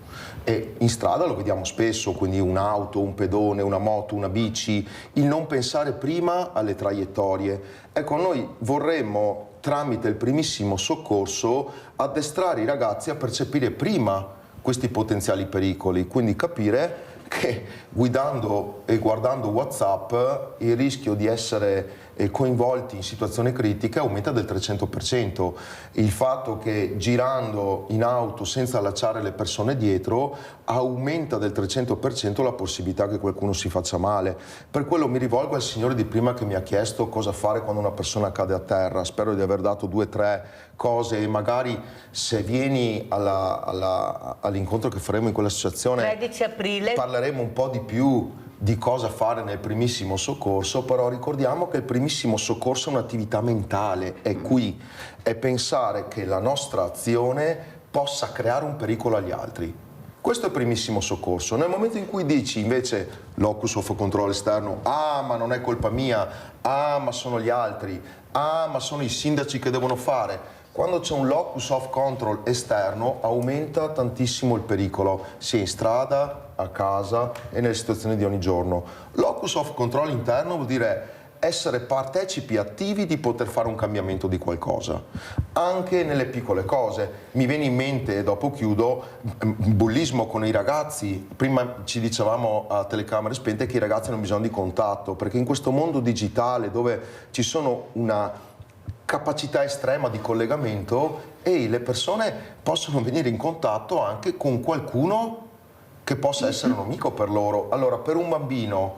[SPEAKER 5] E in strada lo vediamo spesso, quindi un'auto, un pedone, una moto, una bici, il non pensare prima alle traiettorie. Ecco, noi vorremmo, tramite il primissimo soccorso, addestrare i ragazzi a percepire prima questi potenziali pericoli, quindi capire che guidando e guardando WhatsApp il rischio di essere coinvolti in situazioni critiche aumenta del 300%. Il fatto che girando in auto senza lasciare le persone dietro aumenta del 300% la possibilità che qualcuno si faccia male. Per quello mi rivolgo al signore di prima che mi ha chiesto cosa fare quando una persona cade a terra. Spero di aver dato 2 o 3 cose e magari se vieni all'incontro che faremo in quell'associazione
[SPEAKER 1] 13 aprile
[SPEAKER 5] parleremo un po' di più di cosa fare nel primissimo soccorso, però ricordiamo che il primissimo soccorso è un'attività mentale, è qui, è pensare che la nostra azione possa creare un pericolo agli altri. Questo è il primissimo soccorso. Nel momento in cui dici invece locus of control esterno, ah ma non è colpa mia, ah ma sono gli altri, ah ma sono i sindaci che devono fare, quando c'è un locus of control esterno aumenta tantissimo il pericolo, sia in strada, a casa e nelle situazioni di ogni giorno. Locus of control interno vuol dire essere partecipi attivi di poter fare un cambiamento di qualcosa, anche nelle piccole cose. Mi viene in mente, e dopo chiudo, bullismo con i ragazzi. Prima ci dicevamo a telecamere spente che i ragazzi hanno bisogno di contatto, perché in questo mondo digitale dove ci sono una capacità estrema di collegamento e le persone possono venire in contatto anche con qualcuno che possa essere un amico per loro. Allora, per un bambino,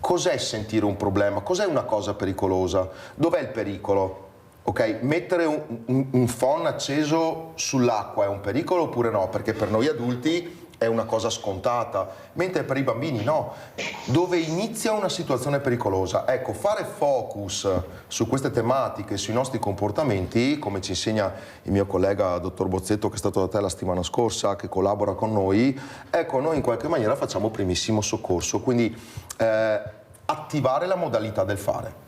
[SPEAKER 5] cos'è sentire un problema? Cos'è una cosa pericolosa? Dov'è il pericolo? Ok, mettere un phon acceso sull'acqua è un pericolo oppure no? Perché per noi adulti è una cosa scontata, mentre per i bambini no. Dove inizia una situazione pericolosa? Ecco, fare focus su queste tematiche, sui nostri comportamenti, come ci insegna il mio collega dottor Bozzetto, che è stato da te la settimana scorsa, che collabora con noi, ecco, noi in qualche maniera facciamo primissimo soccorso, quindi attivare la modalità del fare.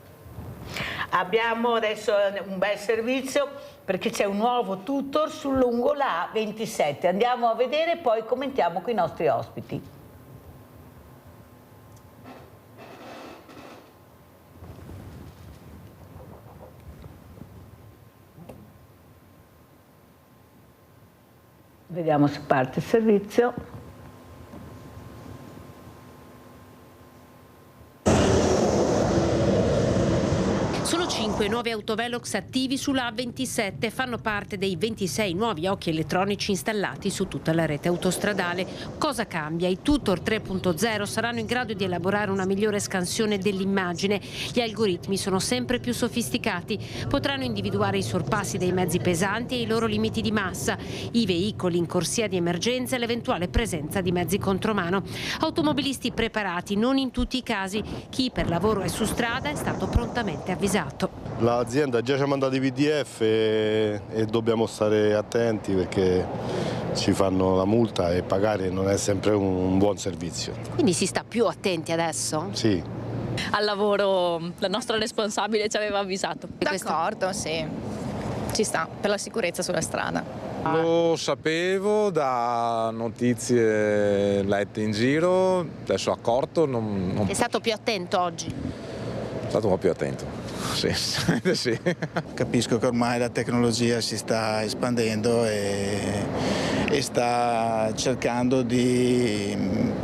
[SPEAKER 1] Abbiamo adesso un bel servizio perché c'è un nuovo tutor sul lungo la 27. Andiamo a vedere e poi commentiamo con i nostri ospiti. Vediamo se parte il servizio.
[SPEAKER 11] Sono 5 nuovi autovelox attivi sulla A27, fanno parte dei 26 nuovi occhi elettronici installati su tutta la rete autostradale. Cosa cambia? I Tutor 3.0 saranno in grado di elaborare una migliore scansione dell'immagine. Gli algoritmi sono sempre più sofisticati, potranno individuare i sorpassi dei mezzi pesanti e i loro limiti di massa, i veicoli in corsia di emergenza e l'eventuale presenza di mezzi contromano. Automobilisti preparati, non in tutti i casi. Chi per lavoro è su strada è stato prontamente avvisato.
[SPEAKER 12] L'azienda già ci ha mandato i PDF e dobbiamo stare attenti perché ci fanno la multa e pagare non è sempre un buon servizio.
[SPEAKER 11] Quindi si sta più attenti adesso?
[SPEAKER 12] Sì.
[SPEAKER 13] Al lavoro la nostra responsabile ci aveva avvisato.
[SPEAKER 14] D'accordo, sì. Ci sta, per la sicurezza sulla strada.
[SPEAKER 15] Lo sapevo da notizie lette in giro, adesso accorto non...
[SPEAKER 11] È stato più attento oggi?
[SPEAKER 15] È stato un po' più attento. Sì, sì.
[SPEAKER 16] Capisco che ormai la tecnologia si sta espandendo e sta cercando di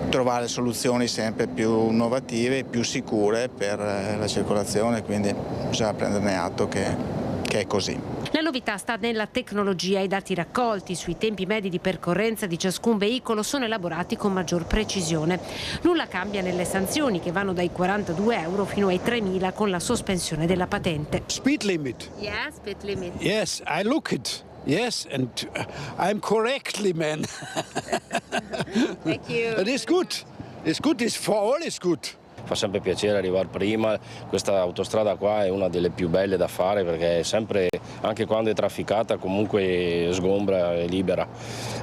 [SPEAKER 16] trovare soluzioni sempre più innovative e più sicure per la circolazione, quindi bisogna prenderne atto che è così.
[SPEAKER 11] La novità sta nella tecnologia. I dati raccolti sui tempi medi di percorrenza di ciascun veicolo sono elaborati con maggior precisione. Nulla cambia nelle sanzioni, che vanno dai 42 euro fino ai 3.000 con la sospensione della patente.
[SPEAKER 17] Speed limit.
[SPEAKER 11] Yes, speed limit.
[SPEAKER 17] Yes, I look it. Yes, and I'm correctly, man.
[SPEAKER 11] Thank you.
[SPEAKER 17] It is good. It's good. It's for all. It's good.
[SPEAKER 18] Fa sempre piacere arrivare prima, questa autostrada qua è una delle più belle da fare perché è sempre, anche quando è trafficata, comunque sgombra e libera,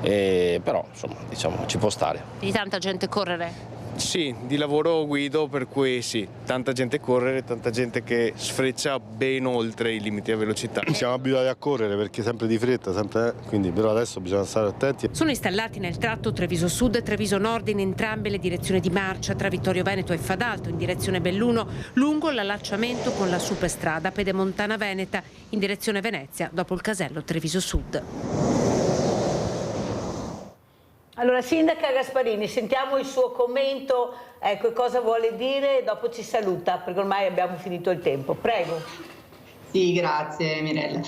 [SPEAKER 18] però insomma diciamo ci può stare.
[SPEAKER 11] Di tanta gente correre?
[SPEAKER 19] Sì, di lavoro guido, per cui sì, tanta gente correre, tanta gente che sfreccia ben oltre i limiti a velocità.
[SPEAKER 12] Siamo abituati a correre perché sempre di fretta, quindi però adesso bisogna stare attenti.
[SPEAKER 11] Sono installati nel tratto Treviso Sud e Treviso Nord in entrambe le direzioni di marcia, tra Vittorio Veneto e Fadalto in direzione Belluno, lungo l'allacciamento con la superstrada Pedemontana Veneta in direzione Venezia dopo il casello Treviso Sud.
[SPEAKER 1] Allora, Sindaca Gasparini, sentiamo il suo commento, ecco, cosa vuole dire e dopo ci saluta, perché ormai abbiamo finito il tempo. Prego.
[SPEAKER 2] Sì, grazie Mirella.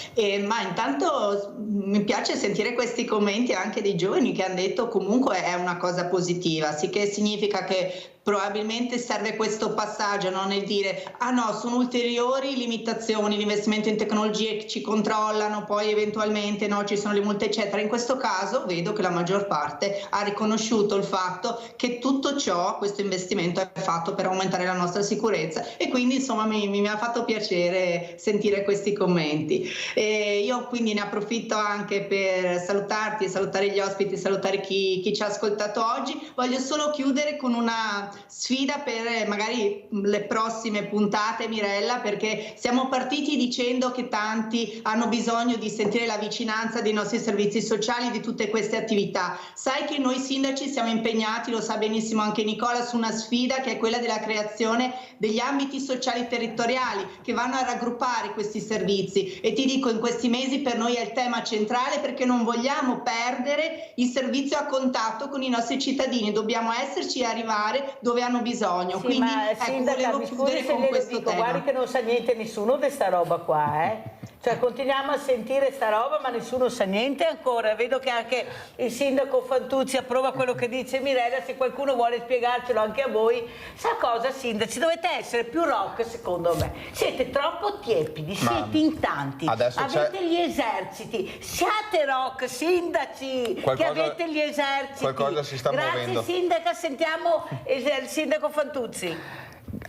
[SPEAKER 2] Ma intanto mi piace sentire questi commenti anche dei giovani che hanno detto comunque è una cosa positiva, sì, che significa che probabilmente serve questo passaggio, no? Nel dire ah no, sono ulteriori limitazioni, l'investimento in tecnologie che ci controllano, poi eventualmente no, ci sono le multe eccetera. In questo caso vedo che la maggior parte ha riconosciuto il fatto che tutto ciò, questo investimento è fatto per aumentare la nostra sicurezza e quindi insomma mi ha fatto piacere sentire questi commenti. Io quindi ne approfitto anche per salutarti e salutare gli ospiti, salutare chi ci ha ascoltato oggi. Voglio solo chiudere con una sfida per magari le prossime puntate, Mirella, perché siamo partiti dicendo che tanti hanno bisogno di sentire la vicinanza dei nostri servizi sociali, di tutte queste attività. Sai che noi sindaci siamo impegnati, lo sa benissimo anche Nicola, su una sfida che è quella della creazione degli ambiti sociali territoriali che vanno a raggruppare questi servizi e ti dico in questi mesi per noi è il tema centrale perché non vogliamo perdere il servizio a contatto con i nostri cittadini, dobbiamo esserci e arrivare dove hanno bisogno.
[SPEAKER 1] Sì,
[SPEAKER 2] quindi
[SPEAKER 1] ma,
[SPEAKER 2] ecco,
[SPEAKER 1] Sindaca,
[SPEAKER 2] volevo
[SPEAKER 1] mi
[SPEAKER 2] chiudere
[SPEAKER 1] scusi se
[SPEAKER 2] con
[SPEAKER 1] glielo
[SPEAKER 2] questo
[SPEAKER 1] dico,
[SPEAKER 2] tema.
[SPEAKER 1] guardi che non sa niente nessuno di sta roba qua, Cioè continuiamo a sentire sta roba ma nessuno sa niente ancora. Vedo che anche il sindaco Fantuzzi approva quello che dice Mirella, se qualcuno vuole spiegarcelo anche a voi. Sa cosa, sindaci? Dovete essere più rock secondo me. Siete troppo tiepidi, siete in tanti, avete gli eserciti, siate rock, sindaci, che avete gli eserciti.
[SPEAKER 3] Qualcosa si sta muovendo.
[SPEAKER 1] Grazie sindaca, sentiamo il sindaco Fantuzzi.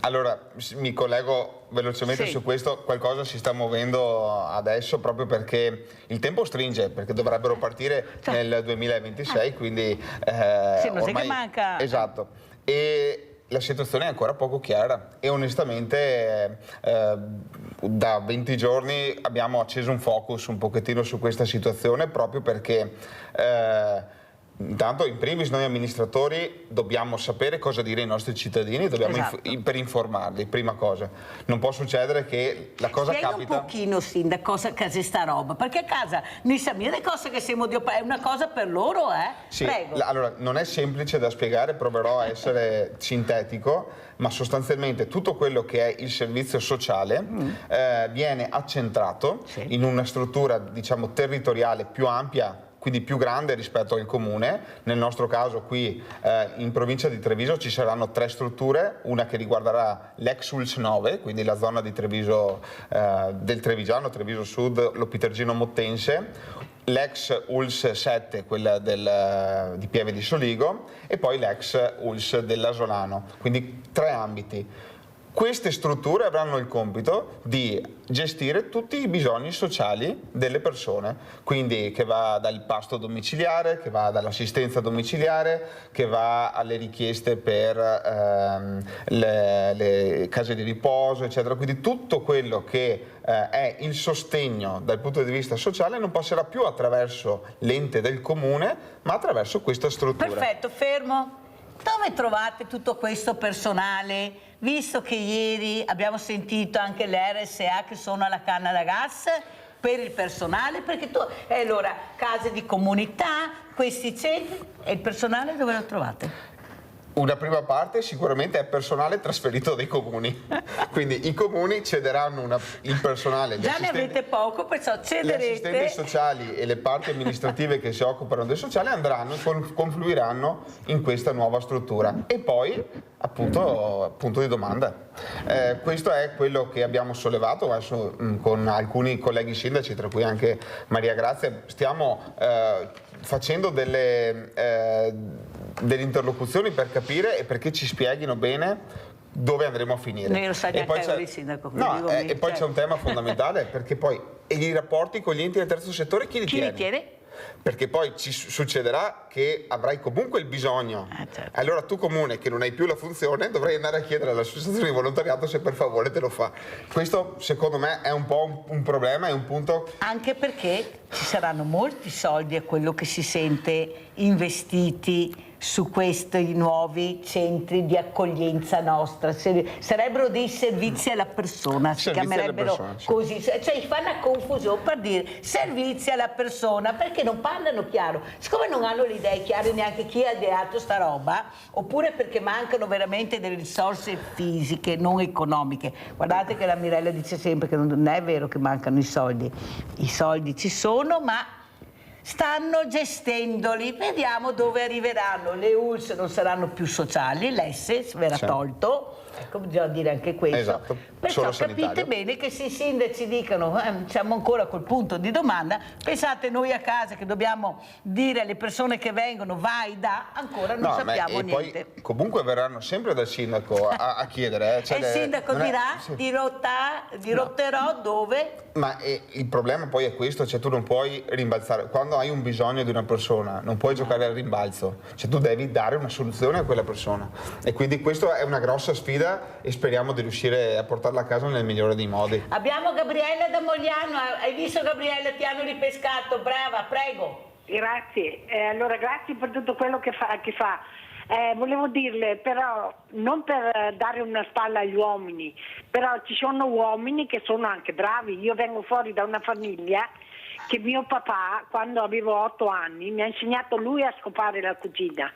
[SPEAKER 3] Allora, mi collego velocemente su questo, qualcosa si sta muovendo adesso proprio perché il tempo stringe, perché dovrebbero partire nel 2026, quindi
[SPEAKER 1] sì, non
[SPEAKER 3] ormai...
[SPEAKER 1] sai che manca.
[SPEAKER 3] Esatto, e la situazione è ancora poco chiara e onestamente da 20 giorni abbiamo acceso un focus un pochettino su questa situazione proprio perché Intanto, in primis, noi amministratori dobbiamo sapere cosa dire ai nostri cittadini, dobbiamo per informarli, prima cosa. Non può succedere che la cosa
[SPEAKER 1] Spiega
[SPEAKER 3] capita...
[SPEAKER 1] un pochino, Sindaco, cosa è sta roba, perché a casa noi sappiamo le cose che siamo di è una cosa per loro,
[SPEAKER 3] Sì,
[SPEAKER 1] prego.
[SPEAKER 3] Allora, non è semplice da spiegare, proverò a essere sintetico, ma sostanzialmente tutto quello che è il servizio sociale viene accentrato in una struttura, diciamo, territoriale più ampia, quindi più grande rispetto al comune. Nel nostro caso qui in provincia di Treviso ci saranno 3 strutture, una che riguarderà l'ex ULS 9, quindi la zona di Treviso, del Trevigiano, Treviso Sud, lo Pitergino Mottense, l'ex ULS 7, quella di Pieve di Soligo, e poi l'ex ULS dell'Asolano, quindi 3 ambiti. Queste strutture avranno il compito di gestire tutti i bisogni sociali delle persone, quindi che va dal pasto domiciliare, che va dall'assistenza domiciliare, che va alle richieste per le case di riposo, eccetera. Quindi tutto quello che è il sostegno dal punto di vista sociale non passerà più attraverso l'ente del comune, ma attraverso questa struttura.
[SPEAKER 1] Perfetto, fermo. Dove trovate tutto questo personale? Visto che ieri abbiamo sentito anche le RSA che sono alla canna da gas per il personale, perché tu, allora, case di comunità, questi centri, e il personale dove lo trovate?
[SPEAKER 3] Una prima parte sicuramente è personale trasferito dai comuni, quindi i comuni cederanno il personale.
[SPEAKER 1] Già ne avete poco, perciò cederete.
[SPEAKER 3] Gli assistenti sociali e le parti amministrative che si occupano del sociale andranno e confluiranno in questa nuova struttura. E poi, appunto, punto di domanda. Questo è quello che abbiamo sollevato adesso con alcuni colleghi sindaci, tra cui anche Maria Grazia. Stiamo facendo delle interlocuzioni per capire e perché ci spieghino bene dove andremo a finire.
[SPEAKER 1] Noi lo sai
[SPEAKER 3] e poi
[SPEAKER 1] neanche sindaco.
[SPEAKER 3] E poi c'è un tema fondamentale, perché poi i rapporti con gli enti del terzo settore chi li tiene? Perché poi ci succederà che avrai comunque il bisogno.
[SPEAKER 1] Certo.
[SPEAKER 3] Allora tu comune che non hai più la funzione dovrai andare a chiedere all'associazione di volontariato se per favore te lo fa. Questo secondo me è un po' un problema, è un punto...
[SPEAKER 1] Anche perché ci saranno molti soldi, a quello che si sente, investiti su questi nuovi centri di accoglienza nostra. Sarebbero dei servizi alla persona, si chiamerebbero così, cioè fanno una confusione per dire servizi alla persona, perché non parlano chiaro, siccome non hanno le idee chiare neanche chi ha ideato sta roba, oppure perché mancano veramente delle risorse fisiche, non economiche. Guardate che la Mirella dice sempre che non è vero che mancano i soldi ci sono, ma stanno gestendoli, vediamo dove arriveranno. Le ULS non saranno più sociali, l'ESSE verrà tolto, ecco, bisogna dire anche questo.
[SPEAKER 3] Esatto.
[SPEAKER 1] Perciò capite bene che se i sindaci dicono siamo ancora col punto di domanda, pensate noi a casa che dobbiamo dire alle persone che vengono vai da, ancora non sappiamo niente.
[SPEAKER 3] Poi comunque verranno sempre dal sindaco a chiedere.
[SPEAKER 1] Cioè il sindaco dirà dirotterò dove?
[SPEAKER 3] Ma il problema poi è questo, cioè tu non puoi rimbalzare, quando hai un bisogno di una persona non puoi giocare al rimbalzo, cioè tu devi dare una soluzione a quella persona, e quindi questa è una grossa sfida e speriamo di riuscire a portarla a casa nel migliore dei modi.
[SPEAKER 1] Abbiamo Gabriella da Mogliano, hai visto Gabriella, ti hanno ripescato, brava, prego.
[SPEAKER 20] Grazie, allora grazie per tutto quello che fa. Volevo dirle, però, non per dare una spalla agli uomini, però ci sono uomini che sono anche bravi. Io vengo fuori da una famiglia che mio papà, quando avevo 8 anni, mi ha insegnato lui a scopare la cucina.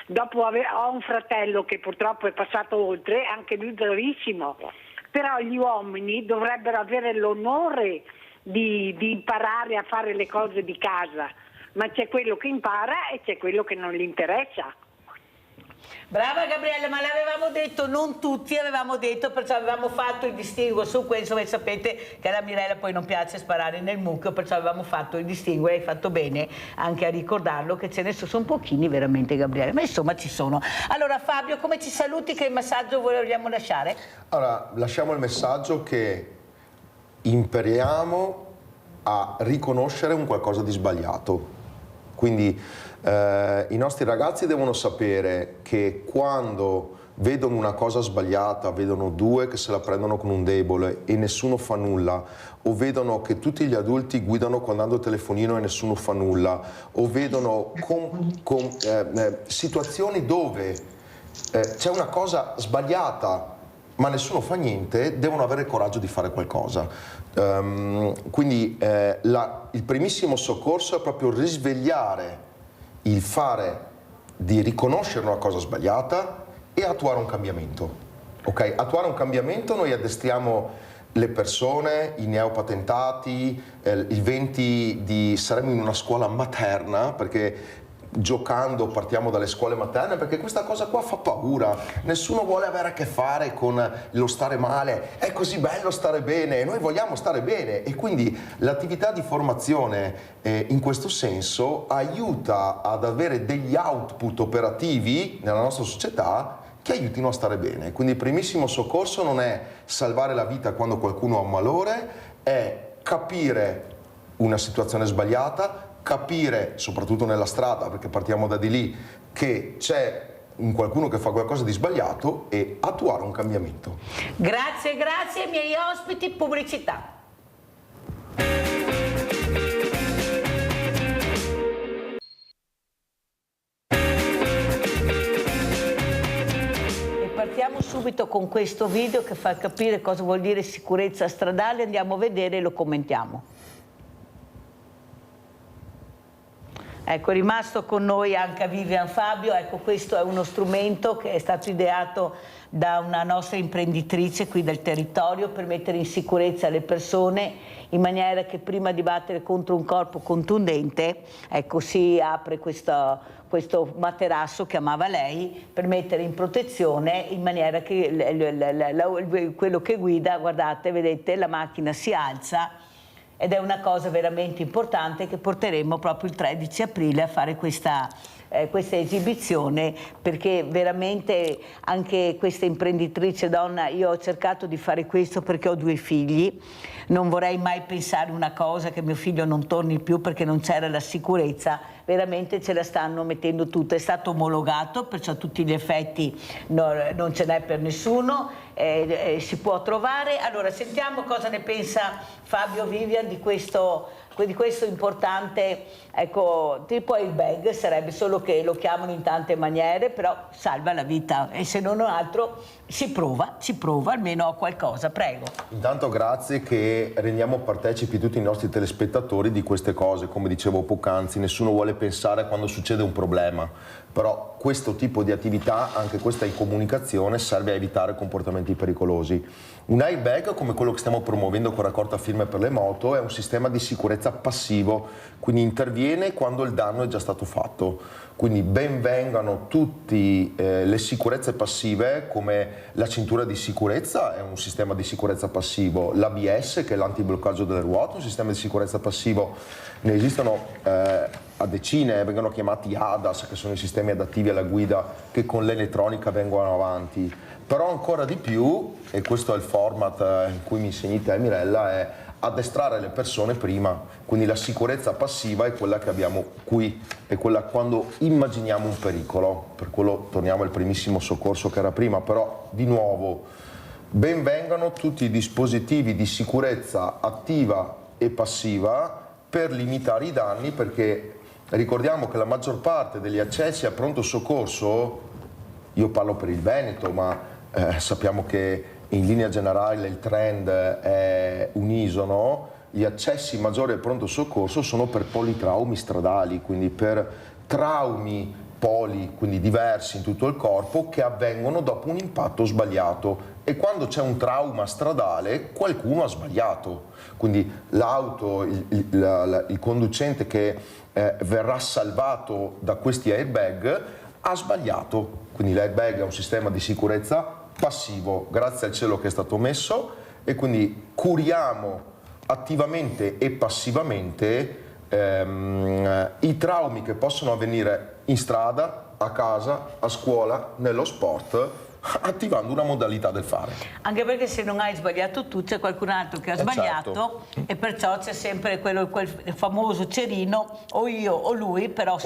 [SPEAKER 20] Dopo ho un fratello che purtroppo è passato oltre, anche lui bravissimo, però gli uomini dovrebbero avere l'onore di imparare a fare le cose di casa, ma c'è quello che impara e c'è quello che non gli interessa.
[SPEAKER 1] Brava Gabriella, ma l'avevamo detto, non tutti avevamo detto, perciò avevamo fatto il distinguo su questo, e sapete che alla Mirella poi non piace sparare nel mucchio, perciò avevamo fatto il distinguo, e hai fatto bene anche a ricordarlo che ce ne sono pochini veramente, Gabriella, ma insomma ci sono. Allora Fabio, come ci saluti, che messaggio vogliamo lasciare?
[SPEAKER 5] Allora, lasciamo il messaggio che impariamo a riconoscere un qualcosa di sbagliato, quindi i nostri ragazzi devono sapere che quando vedono una cosa sbagliata, vedono due che se la prendono con un debole e nessuno fa nulla, o vedono che tutti gli adulti guidano quando hanno il telefonino e nessuno fa nulla, o vedono situazioni dove c'è una cosa sbagliata ma nessuno fa niente, devono avere il coraggio di fare qualcosa. Quindi il primissimo soccorso è proprio risvegliare il fare di riconoscere una cosa sbagliata e attuare un cambiamento. Ok? Attuare un cambiamento, noi addestriamo le persone, i neopatentati, il 20 saremo in una scuola materna, perché giocando partiamo dalle scuole materne, perché questa cosa qua fa paura, nessuno vuole avere a che fare con lo stare male, è così bello stare bene, noi vogliamo stare bene, e quindi l'attività di formazione in questo senso aiuta ad avere degli output operativi nella nostra società che aiutino a stare bene. Quindi il primissimo soccorso non è salvare la vita quando qualcuno ha un malore, è capire una situazione sbagliata, capire, soprattutto nella strada, perché partiamo da di lì, che c'è un qualcuno che fa qualcosa di sbagliato e attuare un cambiamento.
[SPEAKER 1] Grazie, grazie ai miei ospiti, pubblicità. E partiamo subito con questo video che fa capire cosa vuol dire sicurezza stradale, andiamo a vedere e lo commentiamo. Ecco, è rimasto con noi anche Vivian Fabio. Ecco, questo è uno strumento che è stato ideato da una nostra imprenditrice qui del territorio per mettere in sicurezza le persone, in maniera che prima di battere contro un corpo contundente, ecco, si apre questo materasso, chiamava lei, per mettere in protezione, in maniera che quello che guida, guardate, vedete, la macchina si alza. Ed è una cosa veramente importante che porteremo proprio il 13 aprile a fare questa esibizione, perché veramente anche questa imprenditrice donna, io ho cercato di fare questo perché ho 2 figli, non vorrei mai pensare una cosa, che mio figlio non torni più perché non c'era la sicurezza, veramente ce la stanno mettendo tutta, è stato omologato, perciò a tutti gli effetti non ce n'è per nessuno, si può trovare. Allora sentiamo cosa ne pensa Fabio Vivian di questo importante, ecco, tipo airbag, sarebbe solo che lo chiamano in tante maniere, però salva la vita e se non altro si prova, almeno ho qualcosa, prego.
[SPEAKER 5] Intanto grazie che rendiamo partecipi tutti i nostri telespettatori di queste cose, come dicevo poc'anzi, nessuno vuole pensare quando succede un problema, però questo tipo di attività, anche questa in comunicazione, serve a evitare comportamenti pericolosi. Un airbag, come quello che stiamo promuovendo con raccolta firme per le moto, è un sistema di sicurezza passivo, quindi interviene quando il danno è già stato fatto. Quindi ben vengano tutte le sicurezze passive, come la cintura di sicurezza è un sistema di sicurezza passivo, l'ABS che è l'antibloccaggio delle ruote, un sistema di sicurezza passivo, ne esistono a decine, vengono chiamati ADAS, che sono i sistemi adattivi alla guida che con l'elettronica vengono avanti. Però ancora di più, e questo è il format in cui mi insegni te Mirella, è addestrare le persone prima, quindi la sicurezza passiva è quella che abbiamo qui, è quella quando immaginiamo un pericolo, per quello torniamo al primissimo soccorso che era prima, però di nuovo ben vengano tutti i dispositivi di sicurezza attiva e passiva per limitare i danni, perché ricordiamo che la maggior parte degli accessi a pronto soccorso, io parlo per il Veneto, ma sappiamo che in linea generale il trend è unisono, gli accessi maggiori al pronto soccorso sono per politraumi stradali, quindi per traumi quindi diversi in tutto il corpo, che avvengono dopo un impatto sbagliato. E quando c'è un trauma stradale qualcuno ha sbagliato, quindi l'auto, il conducente che verrà salvato da questi airbag ha sbagliato. Quindi l'airbag è un sistema di sicurezza passivo, grazie al cielo che è stato messo, e quindi curiamo attivamente e passivamente i traumi che possono avvenire in strada, a casa, a scuola, nello sport, attivando una modalità del fare.
[SPEAKER 1] Anche perché se non hai sbagliato tu c'è qualcun altro che ha sbagliato,
[SPEAKER 5] certo.
[SPEAKER 1] E perciò c'è sempre quel famoso cerino, o io o lui, però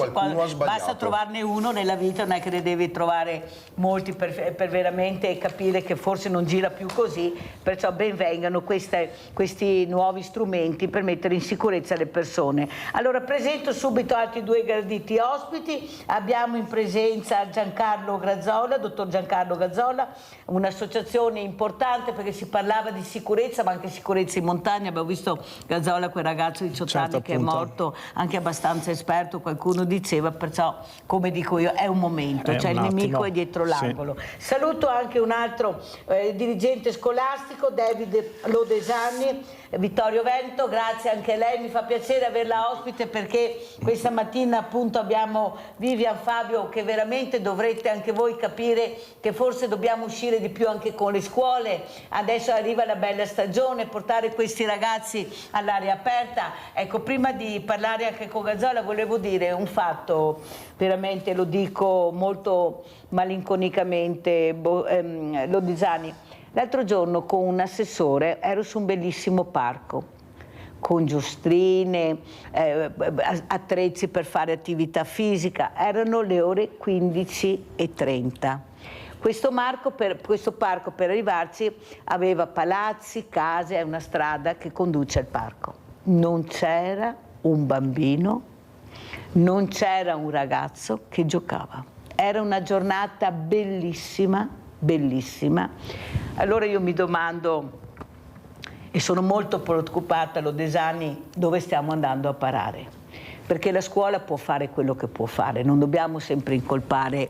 [SPEAKER 1] basta trovarne uno nella vita, non è che ne devi trovare molti per veramente capire che forse non gira più così, perciò ben vengano questi nuovi strumenti per mettere in sicurezza le persone. Allora presento subito altri due graditi ospiti. Abbiamo in presenza Giancarlo Grazzola, dottor Giancarlo Grazzola, un'associazione importante perché si parlava di sicurezza, ma anche sicurezza in montagna. Abbiamo visto Grazzola, quel ragazzo di 18 anni che è morto, anche abbastanza esperto, qualcuno diceva, perciò come dico io è un momento, cioè il nemico è dietro l'angolo. Saluto anche un altro dirigente scolastico, David Lodesani, Vittorio Veneto, grazie anche a lei, mi fa piacere averla ospite perché questa mattina appunto abbiamo Vivian Fabio che veramente dovrete anche voi capire che forse dobbiamo uscire di più anche con le scuole, adesso arriva la bella stagione, portare questi ragazzi all'aria aperta. Ecco, prima di parlare anche con Grazzola volevo dire un fatto, veramente lo dico molto malinconicamente, Lodesani. L'altro giorno con un assessore ero su un bellissimo parco con giostrine, attrezzi per fare attività fisica, erano le ore 15:30. Questo parco per arrivarci aveva palazzi, case e una strada che conduce al parco. Non c'era un bambino, non c'era un ragazzo che giocava. Era una giornata bellissima, bellissima. Allora io mi domando, e sono molto preoccupata, Lodesani, dove stiamo andando a parare? Perché la scuola può fare quello che può fare, non dobbiamo sempre incolpare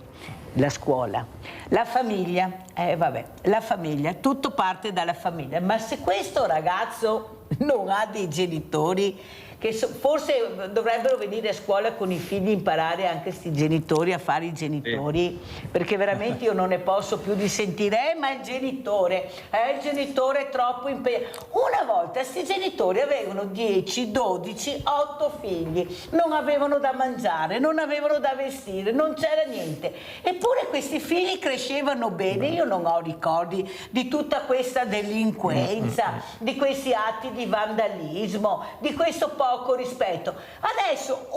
[SPEAKER 1] la scuola. La famiglia, la famiglia, tutto parte dalla famiglia, ma se questo ragazzo non ha dei genitori che forse dovrebbero venire a scuola con i figli, imparare anche questi genitori a fare i genitori, perché veramente io non ne posso più di sentire ma il genitore è troppo impegnato. Una volta questi genitori avevano 10, 12, 8 figli, non avevano da mangiare, non avevano da vestire, non c'era niente, eppure questi figli crescevano bene. Io non ho ricordi di tutta questa delinquenza, di questi atti di vandalismo, di questo poco rispetto. Adesso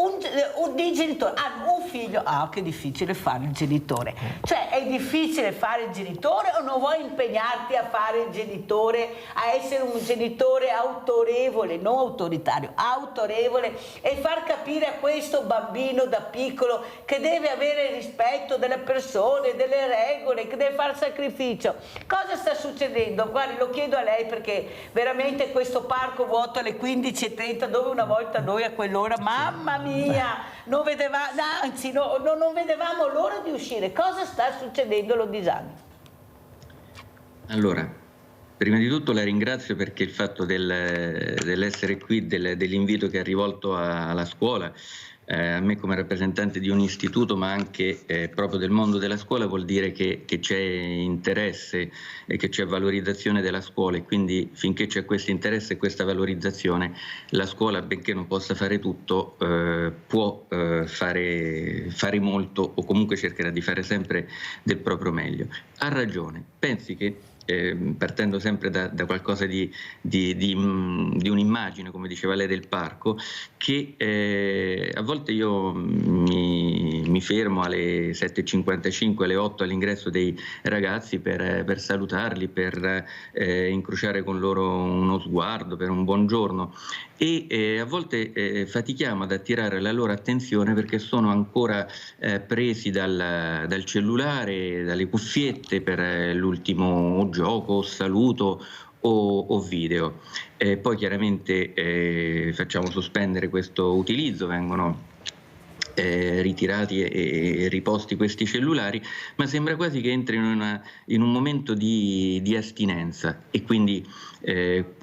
[SPEAKER 1] dei genitori hanno un figlio, che difficile fare il genitore, cioè è difficile fare il genitore o non vuoi impegnarti a fare il genitore, a essere un genitore autorevole, non autoritario, autorevole, e far capire a questo bambino da piccolo che deve avere rispetto delle persone, delle regole, che deve fare sacrificio. Cosa sta succedendo? Guardi, lo chiedo a lei perché veramente questo parco vuoto alle 15:30, dove una volta noi a quell'ora, mamma mia, non vedevamo l'ora di uscire. Cosa sta succedendo, Lodesani?
[SPEAKER 21] Allora, prima di tutto la ringrazio perché il fatto dell'essere qui, dell'invito che ha rivolto alla scuola, a me come rappresentante di un istituto ma anche proprio del mondo della scuola, vuol dire che c'è interesse e che c'è valorizzazione della scuola, e quindi finché c'è questo interesse e questa valorizzazione la scuola, benché non possa fare tutto, può fare molto, o comunque cercherà di fare sempre del proprio meglio. Ha ragione, pensi che partendo sempre da qualcosa di un'immagine, come diceva lei, del parco, che a volte io mi fermo alle 7:55, alle 8 all'ingresso dei ragazzi per salutarli, per incrociare con loro uno sguardo, per un buongiorno, e a volte fatichiamo ad attirare la loro attenzione perché sono ancora presi dal cellulare, dalle cuffiette per l'ultimo gioco, saluto o video. Poi chiaramente facciamo sospendere questo utilizzo, vengono ritirati e riposti questi cellulari, ma sembra quasi che entrino in un momento di astinenza, e quindi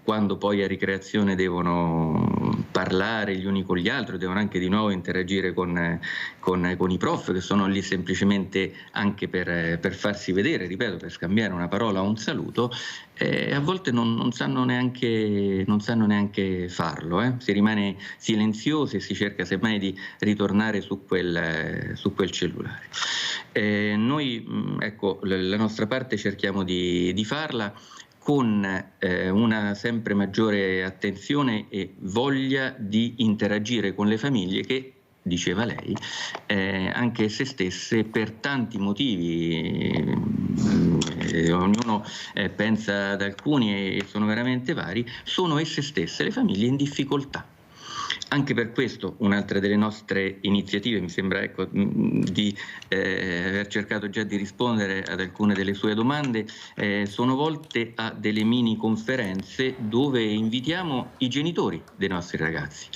[SPEAKER 21] quando poi a ricreazione devono parlare gli uni con gli altri, devono anche di nuovo interagire con i prof, che sono lì semplicemente anche per farsi vedere, ripeto, per scambiare una parola o un saluto, a volte non sanno neanche farlo, si rimane silenziosi e si cerca semmai di ritornare su quel cellulare. Noi, ecco, la nostra parte cerchiamo di farla con una sempre maggiore attenzione e voglia di interagire con le famiglie che, diceva lei, anche se stesse per tanti motivi, ognuno pensa ad alcuni e sono veramente vari, sono esse stesse, le famiglie in difficoltà. Anche per questo un'altra delle nostre iniziative, mi sembra, ecco, di aver cercato già di rispondere ad alcune delle sue domande, sono volte a delle mini conferenze dove invitiamo i genitori dei nostri ragazzi.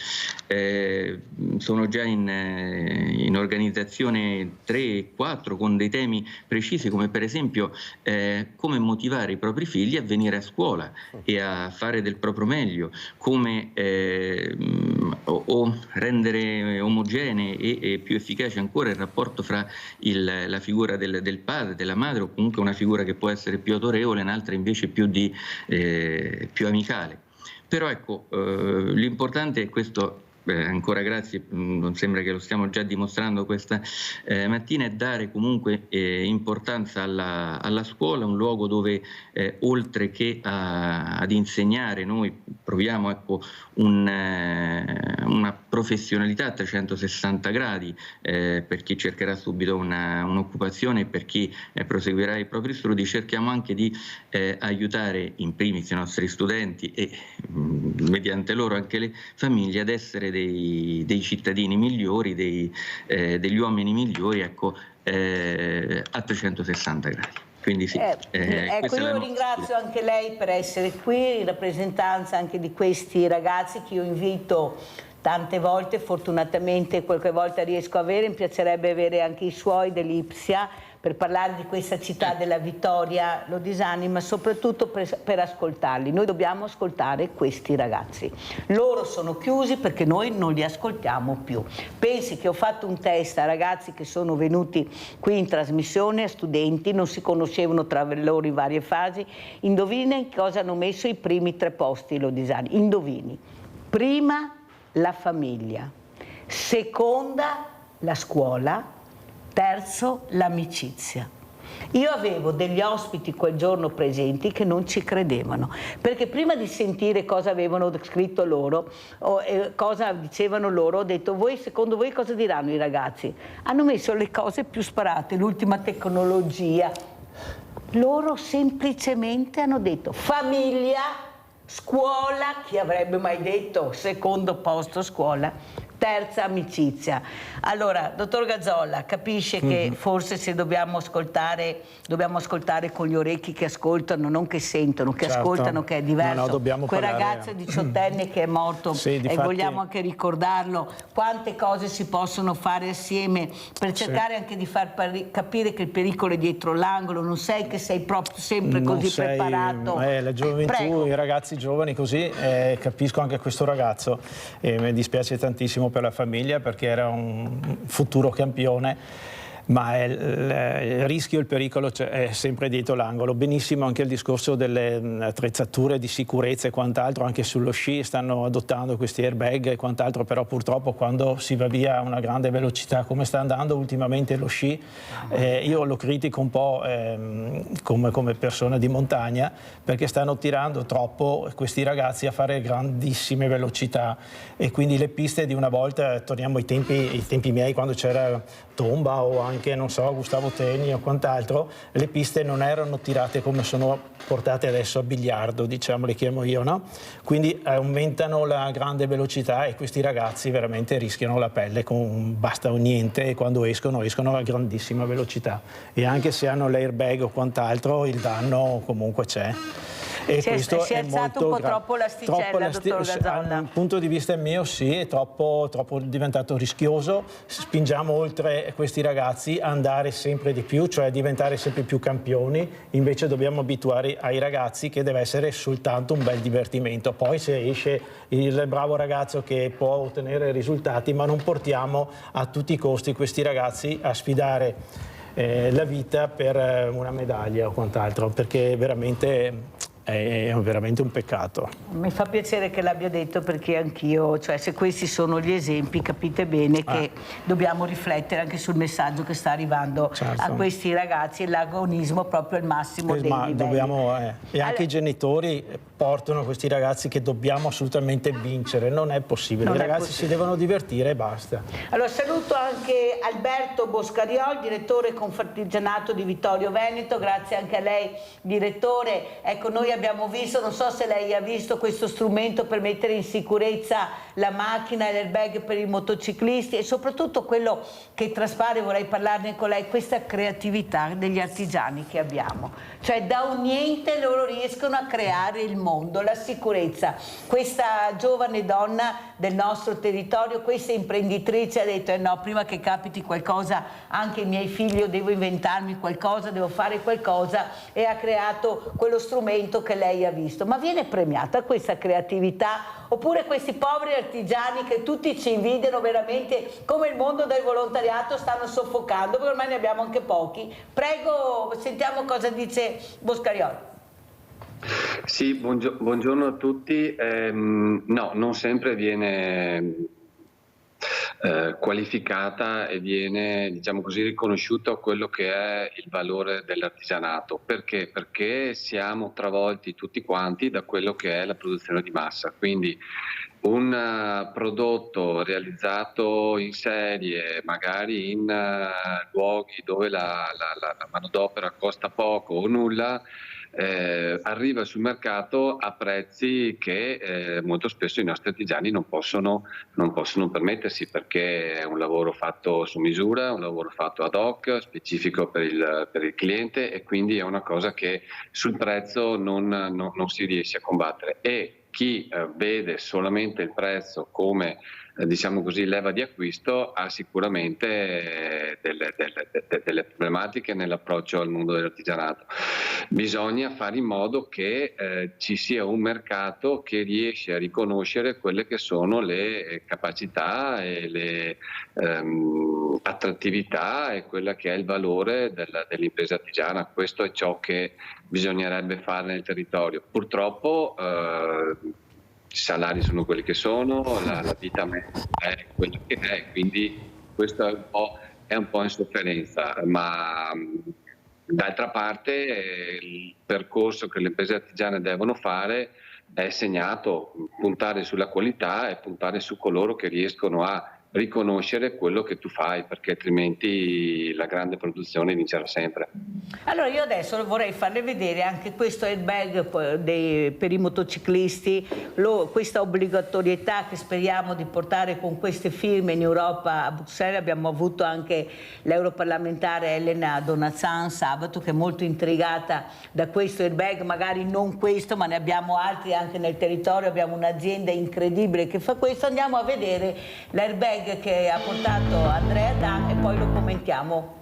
[SPEAKER 21] Sono già in organizzazione 3, 4 con dei temi precisi, come per esempio come motivare i propri figli a venire a scuola e a fare del proprio meglio, come o rendere omogenee e più efficace ancora il rapporto fra la figura del padre, della madre, o comunque una figura che può essere più autorevole, un'altra invece più amicale. Però ecco, l'importante è questo. Ancora grazie, non sembra che lo stiamo già dimostrando questa mattina, è dare comunque importanza alla scuola, un luogo dove oltre che ad insegnare noi proviamo, ecco, una professionalità a 360 gradi per chi cercherà subito un'occupazione e per chi proseguirà i propri studi. Cerchiamo anche di aiutare in primis i nostri studenti e mediante loro anche le famiglie ad essere dei cittadini migliori, degli uomini migliori, ecco, a 360 gradi. Quindi sì,
[SPEAKER 1] ecco, io ringrazio anche lei per essere qui in rappresentanza anche di questi ragazzi che io invito tante volte, fortunatamente qualche volta riesco a avere, mi piacerebbe avere anche i suoi dell'Ipsia per parlare di questa città della vittoria lodisani, ma soprattutto per ascoltarli. Noi dobbiamo ascoltare questi ragazzi. Loro sono chiusi perché noi non li ascoltiamo più. Pensi che ho fatto un test a ragazzi che sono venuti qui in trasmissione, a studenti, non si conoscevano tra loro in varie fasi. Indovina in cosa hanno messo i primi 3 posti lodisani. Indovini. Prima la famiglia, seconda la scuola, terzo l'amicizia. Io avevo degli ospiti quel giorno presenti che non ci credevano, perché prima di sentire cosa avevano scritto loro o cosa dicevano loro, ho detto: voi, secondo voi cosa diranno i ragazzi? Hanno messo le cose più sparate, l'ultima tecnologia. Loro semplicemente hanno detto famiglia, scuola, chi avrebbe mai detto secondo posto scuola, terza amicizia. Allora, dottor Gazzolla, capisce che forse se dobbiamo ascoltare con gli orecchi che ascoltano, non che sentono, che ascoltano, che è diverso. Quel ragazzo 18enne che è morto, e vogliamo anche ricordarlo, quante cose si possono fare assieme per cercare anche di far capire che il pericolo è dietro l'angolo, non sei che sei proprio sempre così preparato.
[SPEAKER 4] La gioventù, i ragazzi giovani così, capisco anche questo ragazzo e mi dispiace tantissimo per la famiglia perché era un futuro campione, ma il rischio e il pericolo è sempre dietro l'angolo. Benissimo anche il discorso delle attrezzature di sicurezza e quant'altro, anche sullo sci stanno adottando questi airbag e quant'altro, però purtroppo quando si va via a una grande velocità come sta andando ultimamente lo sci, io lo critico un po' come persona di montagna, perché stanno tirando troppo questi ragazzi a fare grandissime velocità e quindi le piste di una volta, torniamo ai tempi miei quando c'era Tomba o anche, non so, Gustavo Teni o quant'altro, le piste non erano tirate come sono portate adesso a biliardo, diciamo, le chiamo io, no? Quindi aumentano la grande velocità e questi ragazzi veramente rischiano la pelle con basta o niente, e quando escono a grandissima velocità e anche se hanno l'airbag o quant'altro il danno comunque c'è. E
[SPEAKER 1] si
[SPEAKER 4] questo
[SPEAKER 1] è alzato un po' troppo l'asticella, dottor Gazzonna.
[SPEAKER 4] Da un punto di vista mio sì, è troppo diventato rischioso, spingiamo oltre questi ragazzi a andare sempre di più, cioè a diventare sempre più campioni, invece dobbiamo abituare ai ragazzi che deve essere soltanto un bel divertimento, poi se esce il bravo ragazzo che può ottenere risultati, ma non portiamo a tutti i costi questi ragazzi a sfidare la vita per una medaglia o quant'altro, perché è veramente un peccato.
[SPEAKER 1] Mi fa piacere che l'abbia detto, perché anch'io, cioè se questi sono gli esempi, capite bene che dobbiamo riflettere anche sul messaggio che sta arrivando a questi ragazzi, e l'agonismo proprio al massimo dei livelli.
[SPEAKER 4] E anche i genitori portano questi ragazzi che dobbiamo assolutamente vincere, non è possibile, i ragazzi si devono divertire e basta.
[SPEAKER 1] Allora saluto anche Alberto Boscariol, direttore Confartigianato di Vittorio Veneto, grazie anche a lei direttore. Ecco, noi abbiamo visto, non so se lei ha visto questo strumento per mettere in sicurezza la macchina e l'airbag per i motociclisti, e soprattutto quello che traspare, vorrei parlarne con lei, questa creatività degli artigiani che abbiamo, cioè da un niente loro riescono a creare il mondo, la sicurezza. Questa giovane donna del nostro territorio, questa imprenditrice ha detto no, prima che capiti qualcosa anche ai miei figli, io devo inventarmi qualcosa, devo fare qualcosa, e ha creato quello strumento che lei ha visto. Ma viene premiata questa creatività, oppure questi poveri artigiani che tutti ci invidiano veramente, come il mondo del volontariato, stanno soffocando, perché ormai ne abbiamo anche pochi? Prego, sentiamo cosa dice Boscariol.
[SPEAKER 7] Sì, buongiorno a tutti. No, non sempre viene qualificata e viene, diciamo così, riconosciuto quello che è il valore dell'artigianato. Perché? Perché siamo travolti tutti quanti da quello che è la produzione di massa. Quindi un prodotto realizzato in serie, magari in luoghi dove la manodopera costa poco o nulla, arriva sul mercato a prezzi che molto spesso i nostri artigiani non possono permettersi, perché è un lavoro fatto su misura, un lavoro fatto ad hoc, specifico per il cliente, e quindi è una cosa che sul prezzo non si riesce a combattere. E chi vede solamente il prezzo come diciamo così leva di acquisto ha sicuramente delle problematiche nell'approccio al mondo dell'artigianato. Bisogna fare in modo che ci sia un mercato che riesce a riconoscere quelle che sono le capacità e le attrattività e quella che è il valore dell'impresa artigiana. Questo è ciò che bisognerebbe fare nel territorio. Purtroppo i salari sono quelli che sono, la vita è quella che è, quindi questo è un po' in sofferenza, ma d'altra parte il percorso che le imprese artigiane devono fare è segnato, puntare sulla qualità e puntare su coloro che riescono a riconoscere quello che tu fai, perché altrimenti la grande produzione vincerà sempre.
[SPEAKER 1] Allora io adesso vorrei farle vedere anche questo airbag per i motociclisti, questa obbligatorietà che speriamo di portare con queste firme in Europa a Bruxelles. Abbiamo avuto anche l'europarlamentare Elena Donazan sabato, che è molto intrigata da questo airbag, magari non questo ma ne abbiamo altri anche nel territorio, abbiamo un'azienda incredibile che fa questo. Andiamo a vedere l'airbag che ha portato Andrea Dan e poi lo commentiamo.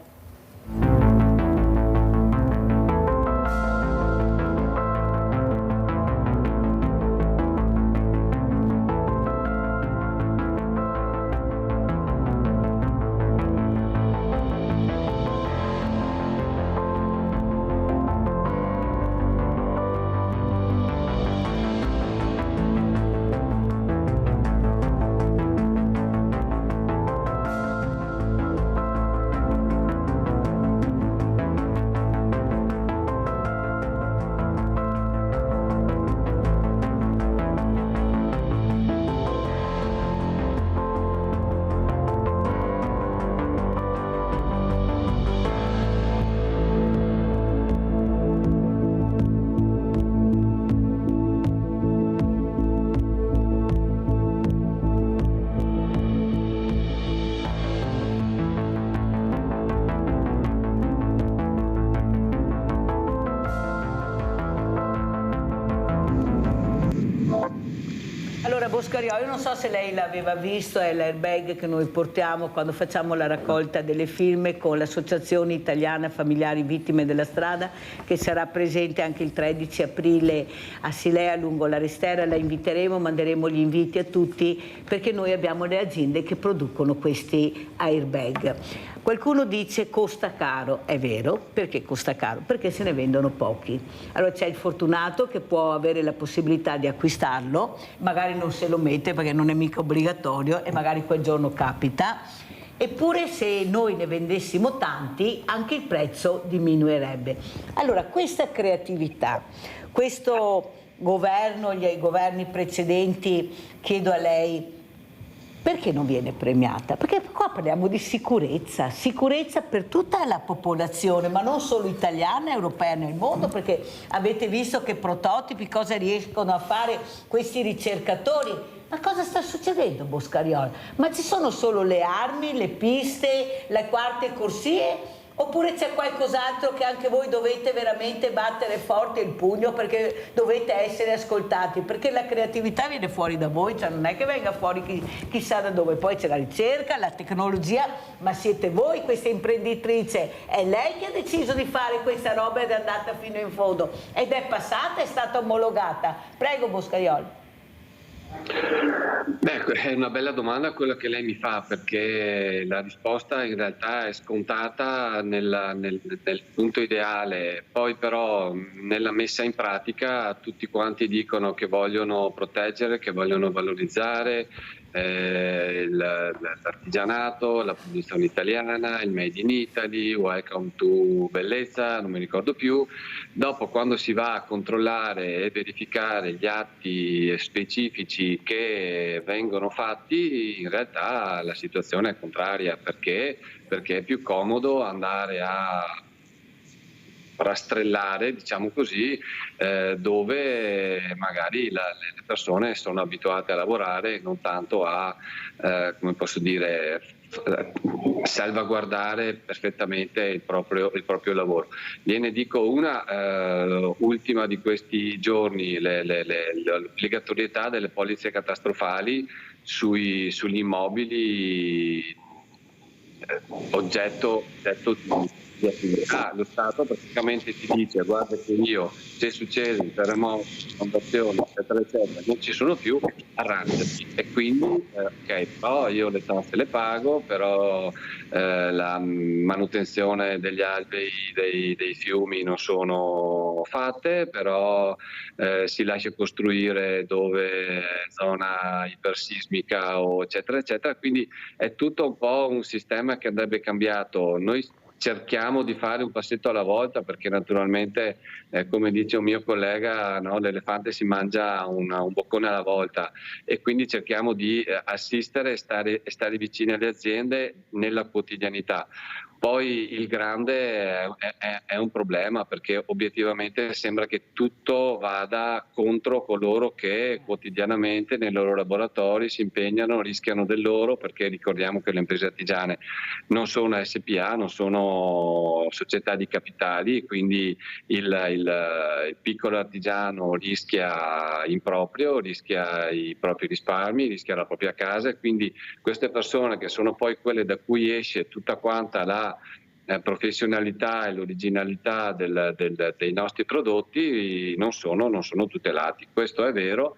[SPEAKER 1] Allora Boscarioli, io non so se lei l'aveva visto, è l'airbag che noi portiamo quando facciamo la raccolta delle firme con l'Associazione Italiana Familiari Vittime della Strada, che sarà presente anche il 13 aprile a Silea lungo la Restera. La inviteremo, manderemo gli inviti a tutti, perché noi abbiamo le aziende che producono questi airbag. Qualcuno dice costa caro, è vero, perché costa caro? Perché se ne vendono pochi. Allora c'è il fortunato che può avere la possibilità di acquistarlo, magari non se lo mette perché non è mica obbligatorio e magari quel giorno capita. Eppure se noi ne vendessimo tanti anche il prezzo diminuirebbe. Allora questa creatività, questo governo, i governi precedenti, chiedo a lei, perché non viene premiata? Perché qua parliamo di sicurezza, sicurezza per tutta la popolazione, ma non solo italiana, europea, nel mondo, perché avete visto che prototipi, cosa riescono a fare questi ricercatori. Ma cosa sta succedendo, Boscarioli? Ma ci sono solo le armi, le piste, le quarte corsie? Oppure c'è qualcos'altro che anche voi dovete veramente battere forte il pugno perché dovete essere ascoltati? Perché la creatività viene fuori da voi, cioè non è che venga fuori chissà da dove. Poi c'è la ricerca, la tecnologia, ma siete voi questa imprenditrice. È lei che ha deciso di fare questa roba ed è andata fino in fondo. Ed è passata, è stata omologata. Prego Boscarioli.
[SPEAKER 7] Beh, è una bella domanda quella che lei mi fa, perché la risposta in realtà è scontata nel punto ideale, poi però nella messa in pratica tutti quanti dicono che vogliono proteggere, che vogliono valorizzare l'artigianato, la produzione italiana, il Made in Italy, Welcome to Bellezza, non mi ricordo più. Dopo, quando si va a controllare e verificare gli atti specifici che vengono fatti, in realtà la situazione è contraria, perché è più comodo andare a rastrellare, diciamo così, dove magari le persone sono abituate a lavorare, non tanto a, come posso dire, salvaguardare perfettamente il proprio lavoro. Gliene dico una ultima di questi giorni, l'obbligatorietà delle polizze catastrofali sugli immobili oggetto di attività. Lo Stato praticamente ti dice: guarda che io, se succede un terremoto, inondazione, eccetera eccetera, non ci sono più, arrangiati. E quindi ok, però io le tasse le pago, però la manutenzione degli alberi, dei fiumi non sono fatte, però si lascia costruire dove è zona ipersismica o eccetera eccetera. Quindi è tutto un po' un sistema che andrebbe cambiato. Noi cerchiamo di fare un passetto alla volta, perché naturalmente, come dice un mio collega, no, l'elefante si mangia un boccone alla volta, e quindi cerchiamo di assistere e stare vicini alle aziende nella quotidianità. Poi il grande è un problema, perché obiettivamente sembra che tutto vada contro coloro che quotidianamente nei loro laboratori si impegnano, rischiano del loro, perché ricordiamo che le imprese artigiane non sono SPA, non sono società di capitali, quindi il piccolo artigiano rischia in proprio, rischia i propri risparmi, rischia la propria casa, e quindi queste persone, che sono poi quelle da cui esce tutta quanta la professionalità e l'originalità dei nostri prodotti, non sono tutelati. Questo è vero.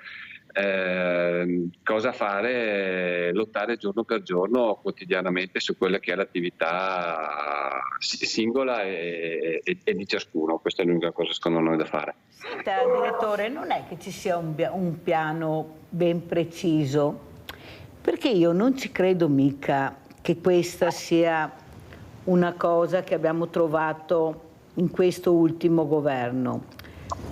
[SPEAKER 7] Cosa fare? Lottare giorno per giorno, quotidianamente, su quella che è l'attività singola e di ciascuno. Questa è l'unica cosa secondo noi da fare.
[SPEAKER 1] Senta, direttore, non è che ci sia un piano ben preciso, perché io non ci credo mica che questa sia una cosa che abbiamo trovato in questo ultimo governo.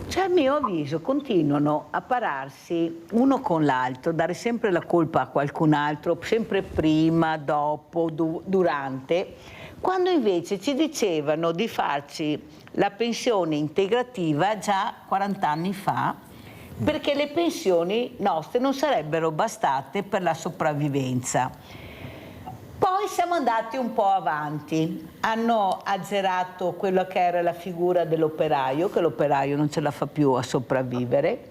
[SPEAKER 1] Cioè, a mio avviso continuano a pararsi uno con l'altro, dare sempre la colpa a qualcun altro, sempre prima, dopo, durante, quando invece ci dicevano di farci la pensione integrativa già 40 anni fa, perché le pensioni nostre non sarebbero bastate per la sopravvivenza. Poi siamo andati un po' avanti, hanno azzerato quella che era la figura dell'operaio, che l'operaio non ce la fa più a sopravvivere,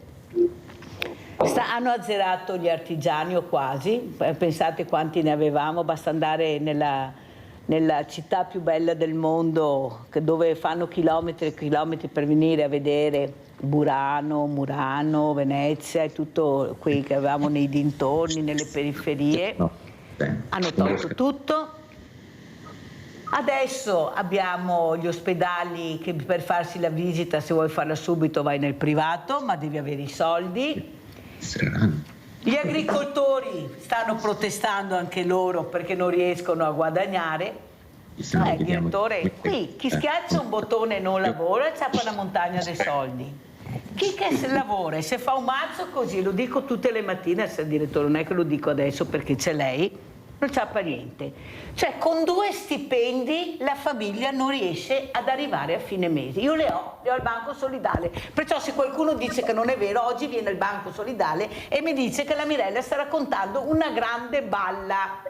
[SPEAKER 1] Hanno azzerato gli artigiani o quasi, pensate quanti ne avevamo, basta andare nella città più bella del mondo, dove fanno chilometri e chilometri per venire a vedere Burano, Murano, Venezia e tutto quei che avevamo nei dintorni, nelle periferie. Hanno tolto tutto. Adesso abbiamo gli ospedali che per farsi la visita, se vuoi farla subito, vai nel privato, ma devi avere i soldi. Gli agricoltori stanno protestando anche loro perché non riescono a guadagnare. Il direttore, qui chi schiaccia un bottone e non lavora c'ha una montagna dei soldi. Chi che se lavora e se fa un mazzo così, lo dico tutte le mattine al direttore, non è che lo dico adesso perché c'è lei, non c'ha per niente. Cioè con 2 stipendi la famiglia non riesce ad arrivare a fine mese. Io le ho al Banco Solidale, perciò se qualcuno dice che non è vero, oggi viene il Banco Solidale e mi dice che la Mirella sta raccontando una grande balla.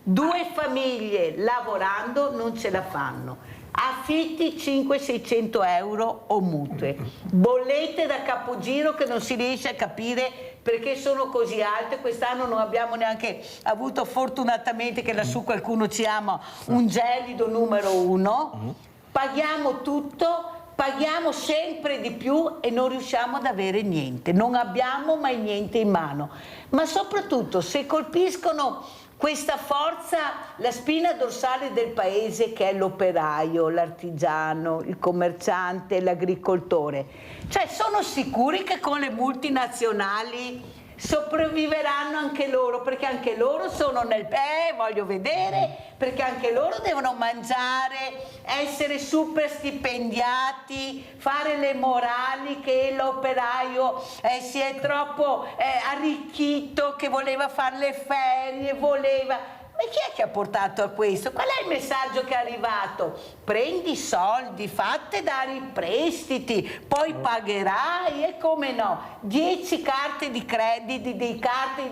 [SPEAKER 1] 2 famiglie lavorando non ce la fanno. Affitti 500-600 euro o mutue, bollette da capogiro che non si riesce a capire perché sono così alte. Quest'anno non abbiamo neanche avuto, fortunatamente che lassù qualcuno ci ama, un gelido numero 1. Paghiamo tutto, paghiamo sempre di più e non riusciamo ad avere niente, non abbiamo mai niente in mano. Ma soprattutto se colpiscono questa forza, la spina dorsale del paese che è l'operaio, l'artigiano, il commerciante, l'agricoltore. Cioè sono sicuri che con le multinazionali sopravviveranno anche loro, perché anche loro sono voglio vedere, perché anche loro devono mangiare, essere super stipendiati, fare le morali che l'operaio si è troppo arricchito, che voleva fare le ferie, Ma chi è che ha portato a questo? Qual è il messaggio che è arrivato? Prendi i soldi, fatte dare i prestiti, poi pagherai e come no. 10 carte di credito, di carte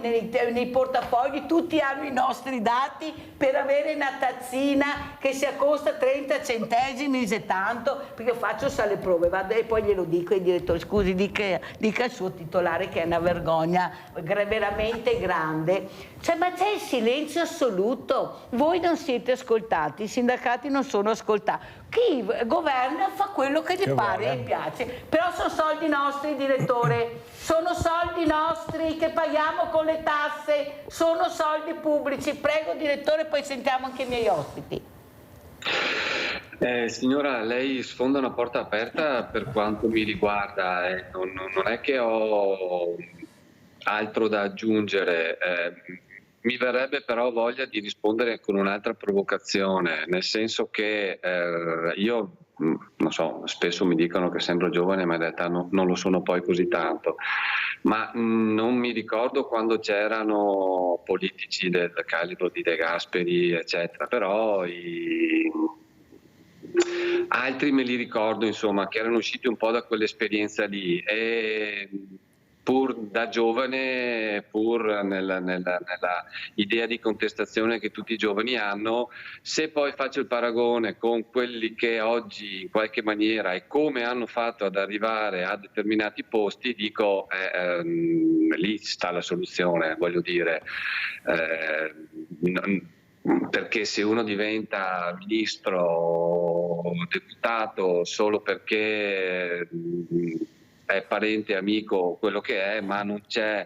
[SPEAKER 1] nei portafogli, tutti hanno i nostri dati per avere una tazzina che si accosta 30 centesimi, se tanto, perché io faccio sale prove, vado e poi glielo dico ai direttori, scusi, dica al suo titolare che è una vergogna veramente grande. Cioè, ma c'è il silenzio assoluto, voi non siete ascoltati, i sindacati non sono ascoltati, chi governa fa quello che gli pare e piace, però sono soldi nostri, direttore, sono soldi nostri che paghiamo con le tasse, sono soldi pubblici. Prego direttore, poi sentiamo anche i miei ospiti.
[SPEAKER 7] Signora, lei sfonda una porta aperta per quanto mi riguarda, non è che ho altro da aggiungere. Mi verrebbe però voglia di rispondere con un'altra provocazione, nel senso che io, non so, spesso mi dicono che sembro giovane, ma in realtà non lo sono poi così tanto, ma non mi ricordo quando c'erano politici del calibro di De Gasperi, eccetera, però altri me li ricordo, insomma, che erano usciti un po' da quell'esperienza lì e pur da giovane, pur nella idea di contestazione che tutti i giovani hanno, se poi faccio il paragone con quelli che oggi in qualche maniera e come hanno fatto ad arrivare a determinati posti, dico lì sta la soluzione, voglio dire. Perché se uno diventa ministro o deputato solo perché è parente, amico, quello che è, ma non c'è,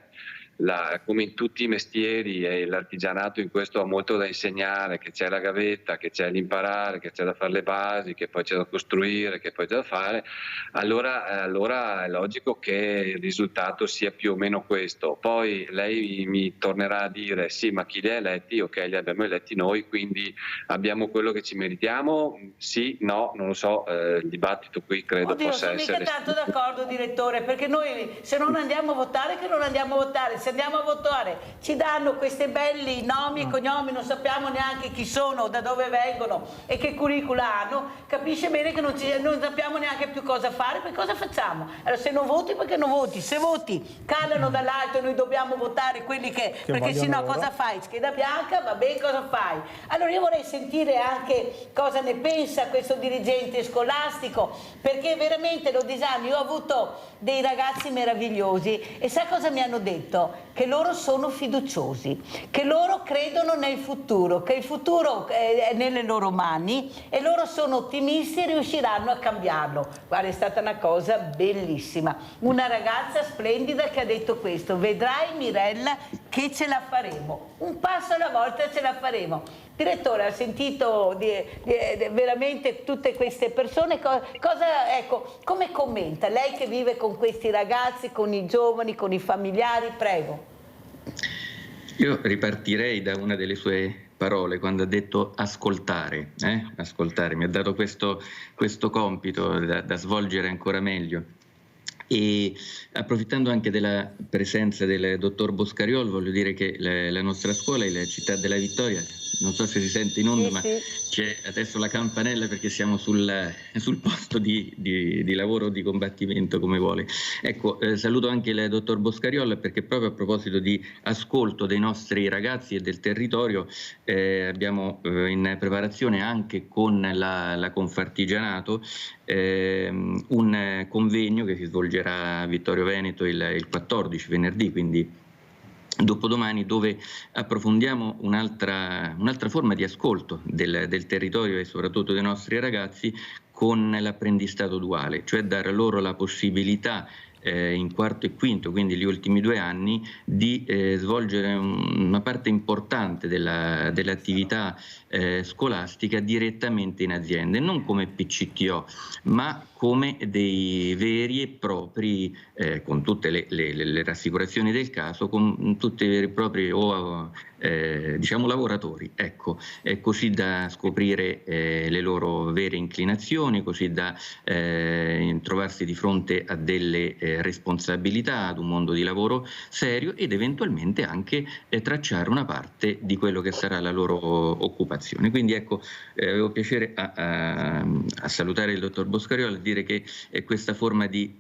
[SPEAKER 7] come in tutti i mestieri, e l'artigianato in questo ha molto da insegnare, che c'è la gavetta, che c'è l'imparare, che c'è da fare le basi, che poi c'è da costruire, che poi c'è da fare, allora è logico che il risultato sia più o meno questo. Poi lei mi tornerà a dire sì, ma chi li ha eletti? Ok, li abbiamo eletti noi, quindi abbiamo quello che ci meritiamo? Sì, no, non lo so, il dibattito qui credo possa essere...
[SPEAKER 1] Sono mica tanto d'accordo, direttore, perché noi se non andiamo a votare, che non andiamo a votare. se andiamo a votare ci danno questi belli nomi e cognomi, non sappiamo neanche chi sono, da dove vengono e che curricula hanno, capisce bene che non sappiamo neanche più cosa fare, poi cosa facciamo? Allora se non voti, perché non voti? Se voti calano dall'alto e noi dobbiamo votare quelli che perché sennò cosa fai? Scheda bianca, va bene, cosa fai? Allora io vorrei sentire anche cosa ne pensa questo dirigente scolastico, perché veramente lo disegno, io ho avuto dei ragazzi meravigliosi e sai cosa mi hanno detto? Che loro sono fiduciosi, che loro credono nel futuro, che il futuro è nelle loro mani e loro sono ottimisti e riusciranno a cambiarlo. Guarda, è stata una cosa bellissima, una ragazza splendida che ha detto questo: vedrai Mirella che ce la faremo, un passo alla volta ce la faremo. Direttore, ha sentito veramente tutte queste persone, ecco, come commenta? Lei che vive con questi ragazzi, con i giovani, con i familiari, prego.
[SPEAKER 21] Io ripartirei da una delle sue parole quando ha detto ascoltare, ascoltare, mi ha dato questo compito da svolgere ancora meglio. E approfittando anche della presenza del dottor Boscariol, voglio dire che la nostra scuola è la Città della Vittoria, non so se si sente in onda, ma c'è adesso la campanella perché siamo sul posto di lavoro, di combattimento, come vuole. Ecco, saluto anche il dottor Boscariol perché proprio a proposito di ascolto dei nostri ragazzi e del territorio abbiamo in preparazione anche con la Confartigianato un convegno che si svolgerà a Vittorio Veneto il 14, venerdì, quindi dopodomani, dove approfondiamo un'altra forma di ascolto del territorio e soprattutto dei nostri ragazzi con l'apprendistato duale, cioè dare loro la possibilità in quarto e quinto, quindi gli ultimi 2 anni, di svolgere una parte importante dell'attività scolastica direttamente in aziende, non come PCTO, ma come dei veri e propri, con tutte le rassicurazioni del caso, con tutti i veri e propri diciamo lavoratori, ecco, così da scoprire le loro vere inclinazioni, così da trovarsi di fronte a delle responsabilità, ad un mondo di lavoro serio ed eventualmente anche tracciare una parte di quello che sarà la loro occupazione. Quindi ecco, avevo piacere a salutare il dottor Boscariol, dire che questa forma di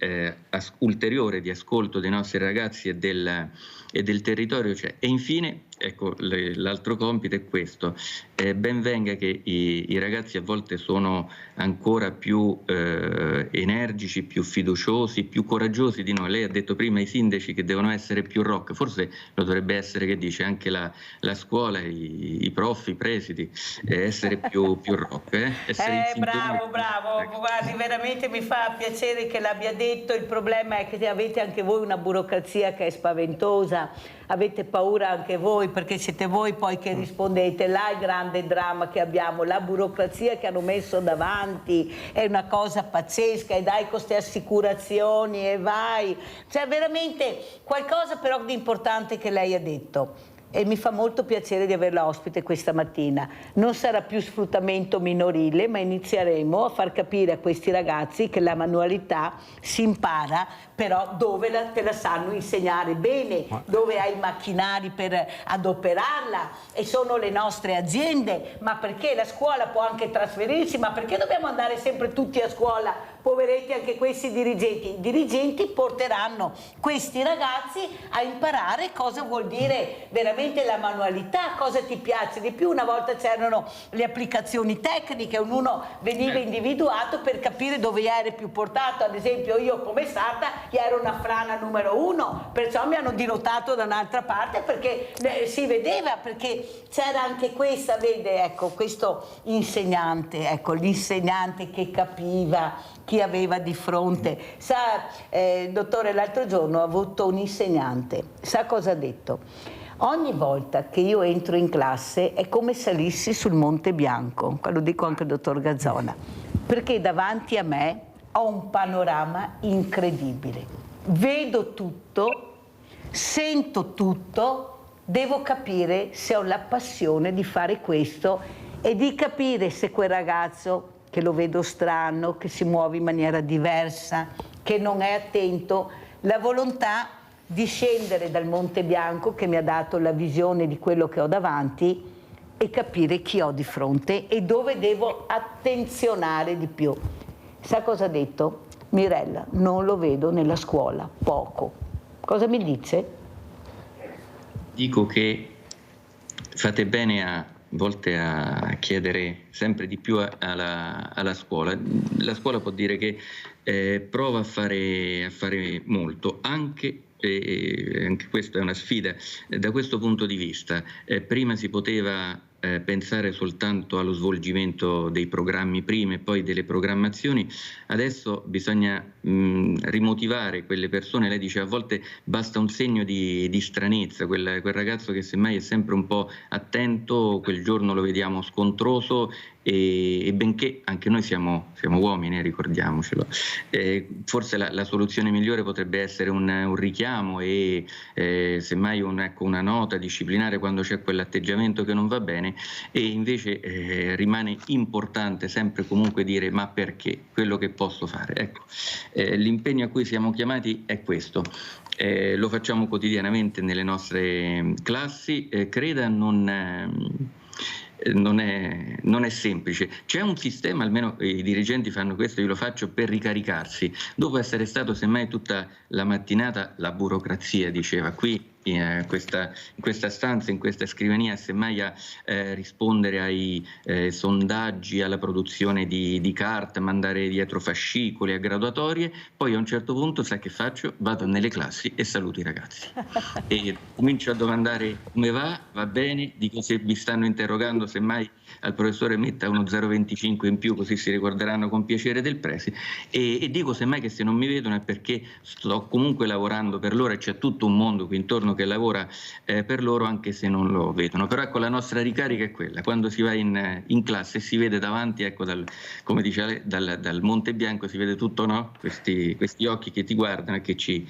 [SPEAKER 21] ulteriore di ascolto dei nostri ragazzi e del territorio c'è. E infine, ecco, l'altro compito è questo: ben venga che i ragazzi a volte sono ancora più energici, più fiduciosi, più coraggiosi di noi. Lei ha detto prima i sindaci che devono essere più rock, forse lo dovrebbe essere, che dice, anche la scuola, i prof, i presidi, essere più rock.
[SPEAKER 1] Bravo, guardi, veramente mi fa piacere che l'abbia detto. Il problema è che avete anche voi una burocrazia che è spaventosa, avete paura anche voi, perché siete voi poi che rispondete. Là il grande dramma che abbiamo, la burocrazia che hanno messo davanti è una cosa pazzesca, e dai con queste assicurazioni e vai, cioè veramente qualcosa però di importante che lei ha detto. E mi fa molto piacere di averla ospite questa mattina. Non sarà più sfruttamento minorile, ma inizieremo a far capire a questi ragazzi che la manualità si impara, però dove te la sanno insegnare bene, dove hai i macchinari per adoperarla, e sono le nostre aziende. Ma perché la scuola può anche trasferirsi, ma perché dobbiamo andare sempre tutti a scuola? Poveretti anche questi dirigenti. I dirigenti porteranno questi ragazzi a imparare cosa vuol dire veramente la manualità, cosa ti piace di più. Una volta c'erano le applicazioni tecniche, ognuno veniva individuato per capire dove eri più portato. Ad esempio io come sarda ero una frana numero 1, perciò mi hanno dirottato da un'altra parte, perché si vedeva, perché c'era anche questa, vede, ecco, questo insegnante, ecco, l'insegnante che capiva chi aveva di fronte. Sa, dottore, l'altro giorno ho avuto un insegnante, sa cosa ha detto? Ogni volta che io entro in classe è come salissi sul Monte Bianco, lo dico anche al dottor Gazzona, perché davanti a me ho un panorama incredibile, vedo tutto, sento tutto, devo capire se ho la passione di fare questo e di capire se quel ragazzo che lo vedo strano, che si muove in maniera diversa, che non è attento, la volontà di scendere dal Monte Bianco, che mi ha dato la visione di quello che ho davanti, e capire chi ho di fronte e dove devo attenzionare di più. Sa cosa ha detto? Mirella, non lo vedo nella scuola, poco. Cosa mi dice?
[SPEAKER 21] Dico che fate bene a volte a chiedere sempre di più alla scuola. La scuola può dire che prova a fare molto, anche questa è una sfida da questo punto di vista. Prima si poteva pensare soltanto allo svolgimento dei programmi prima e poi delle programmazioni, adesso bisogna rimotivare quelle persone. Lei dice a volte basta un segno di stranezza, quel ragazzo che semmai è sempre un po' attento, quel giorno lo vediamo scontroso, e benché anche noi siamo uomini, ricordiamocelo, forse la soluzione migliore potrebbe essere un richiamo e semmai una nota disciplinare quando c'è quell'atteggiamento che non va bene, e invece rimane importante sempre comunque dire ma perché, quello che posso fare. Ecco, l'impegno a cui siamo chiamati è questo. Lo facciamo quotidianamente nelle nostre classi, creda, non è semplice. C'è un sistema, almeno i dirigenti fanno questo, io lo faccio per ricaricarsi. Dopo essere stato semmai tutta la mattinata, la burocrazia diceva, qui in questa stanza, in questa scrivania, semmai a rispondere ai sondaggi, alla produzione di carte, mandare dietro fascicoli a graduatorie, poi a un certo punto sa che faccio? Vado nelle classi e saluto i ragazzi e comincio a domandare come va bene, dico se vi stanno interrogando, semmai al professore metta uno 0,25 in più, così si ricorderanno con piacere del prese, e dico semmai che se non mi vedono è perché sto comunque lavorando per loro e c'è tutto un mondo qui intorno che lavora per loro anche se non lo vedono. Però ecco, la nostra ricarica è quella, quando si va in classe e si vede davanti, ecco, come dice dal Monte Bianco si vede tutto, no? Questi occhi che ti guardano e che ci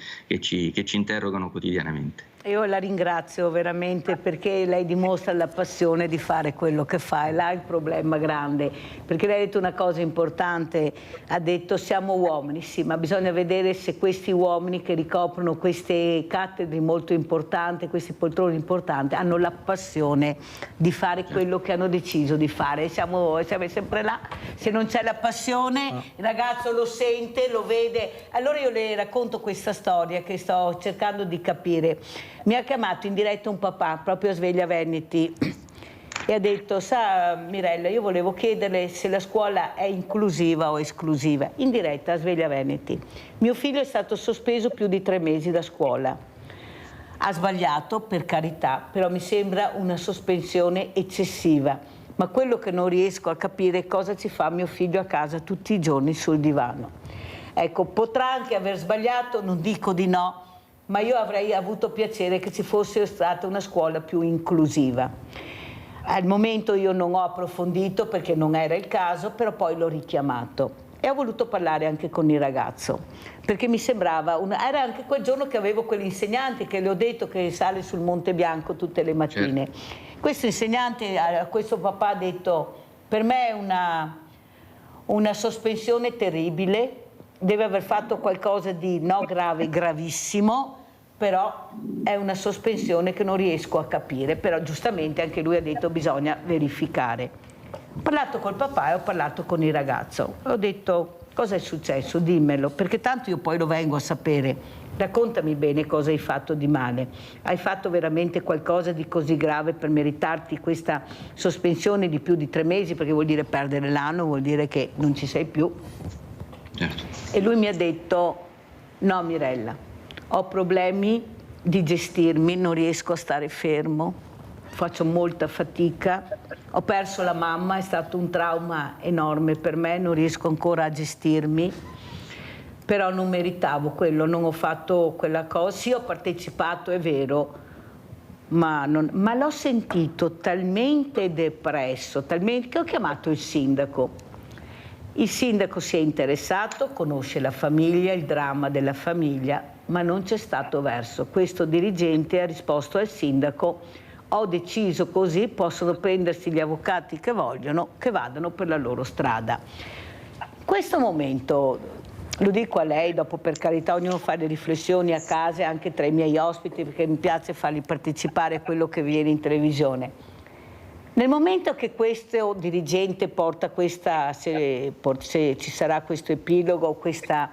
[SPEAKER 21] interrogano quotidianamente.
[SPEAKER 1] Io la ringrazio veramente perché lei dimostra la passione di fare quello che fa, e là è il problema grande, perché lei ha detto una cosa importante, ha detto siamo uomini, sì, ma bisogna vedere se questi uomini che ricoprono queste cattedre molto importanti, questi poltroni importanti, hanno la passione di fare quello che hanno deciso di fare. Siamo sempre là, se non c'è la passione il ragazzo lo sente, lo vede. Allora io le racconto questa storia che sto cercando di capire. Mi ha chiamato in diretta un papà proprio a Sveglia Veneti e ha detto: sa Mirella, io volevo chiederle se la scuola è inclusiva o esclusiva. In diretta a Sveglia Veneti. Mio figlio è stato sospeso più di 3 mesi da scuola. Ha sbagliato, per carità, però mi sembra una sospensione eccessiva. Ma quello che non riesco a capire è cosa ci fa mio figlio a casa tutti i giorni sul divano. Ecco, potrà anche aver sbagliato, non dico di no, ma io avrei avuto piacere che ci fosse stata una scuola più inclusiva. Al momento io non ho approfondito perché non era il caso, però poi l'ho richiamato e ho voluto parlare anche con il ragazzo, perché mi sembrava, era anche quel giorno che avevo quell'insegnante che le ho detto che sale sul Monte Bianco tutte le mattine. Certo. Questo insegnante, a questo papà ha detto: per me è una sospensione terribile, deve aver fatto qualcosa di no grave, gravissimo, però è una sospensione che non riesco a capire. Però giustamente anche lui ha detto bisogna verificare. Ho parlato col papà e ho parlato con il ragazzo. Ho detto: cosa è successo? Dimmelo, perché tanto io poi lo vengo a sapere. Raccontami bene cosa hai fatto di male. Hai fatto veramente qualcosa di così grave per meritarti questa sospensione di più di 3 mesi? Perché vuol dire perdere l'anno, vuol dire che non ci sei più.
[SPEAKER 21] Certo.
[SPEAKER 1] E lui mi ha detto: no Mirella, ho problemi di gestirmi, non riesco a stare fermo, faccio molta fatica, ho perso la mamma, è stato un trauma enorme per me, non riesco ancora a gestirmi, però non meritavo quello, non ho fatto quella cosa. Sì, ho partecipato, è vero, ma l'ho sentito talmente depresso, talmente, che ho chiamato il sindaco. Il sindaco si è interessato, conosce la famiglia, il dramma della famiglia, ma non c'è stato verso. Questo dirigente ha risposto al sindaco: ho deciso così, possono prendersi gli avvocati che vogliono, che vadano per la loro strada. In questo momento Lo dico a lei, dopo per carità ognuno fa le riflessioni a casa, anche tra i miei ospiti, perché mi piace farli partecipare a quello che viene in televisione. Nel momento che questo dirigente porta questa, se ci sarà questo epilogo, questa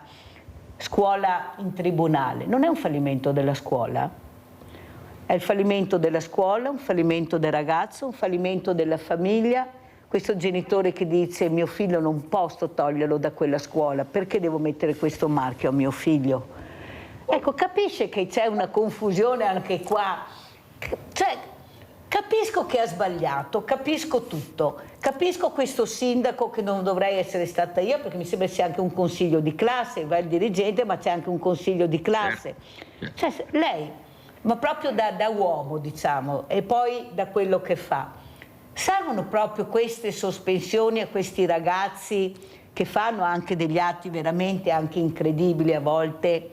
[SPEAKER 1] scuola in tribunale, non è un fallimento della scuola? È il fallimento della scuola, un fallimento del ragazzo, un fallimento della famiglia. Questo genitore che dice mio figlio non posso toglierlo da quella scuola, perché devo mettere questo marchio a mio figlio? Ecco, capisce che c'è una confusione anche qua. Cioè, capisco che ha sbagliato, capisco tutto, capisco questo sindaco che non dovrei essere stata io, perché mi sembra sia anche un consiglio di classe, va il dirigente ma c'è anche un consiglio di classe. Cioè, lei, ma proprio da uomo diciamo, e poi da quello che fa, servono proprio queste sospensioni a questi ragazzi che fanno anche degli atti veramente anche incredibili a volte?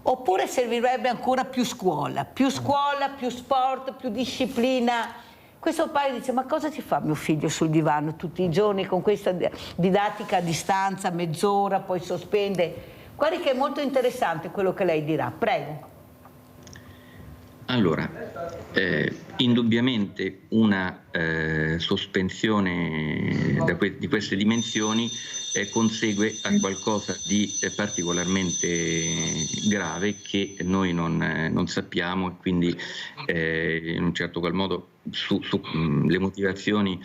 [SPEAKER 1] Oppure servirebbe ancora più scuola, più sport, più disciplina? Questo padre dice, ma cosa ci fa mio figlio sul divano tutti i giorni con questa didattica a distanza, mezz'ora, poi sospende? Guardi che è molto interessante quello che lei dirà, prego.
[SPEAKER 21] Allora, indubbiamente una sospensione di queste dimensioni consegue a qualcosa di particolarmente grave che noi non sappiamo, e quindi in un certo qual modo le motivazioni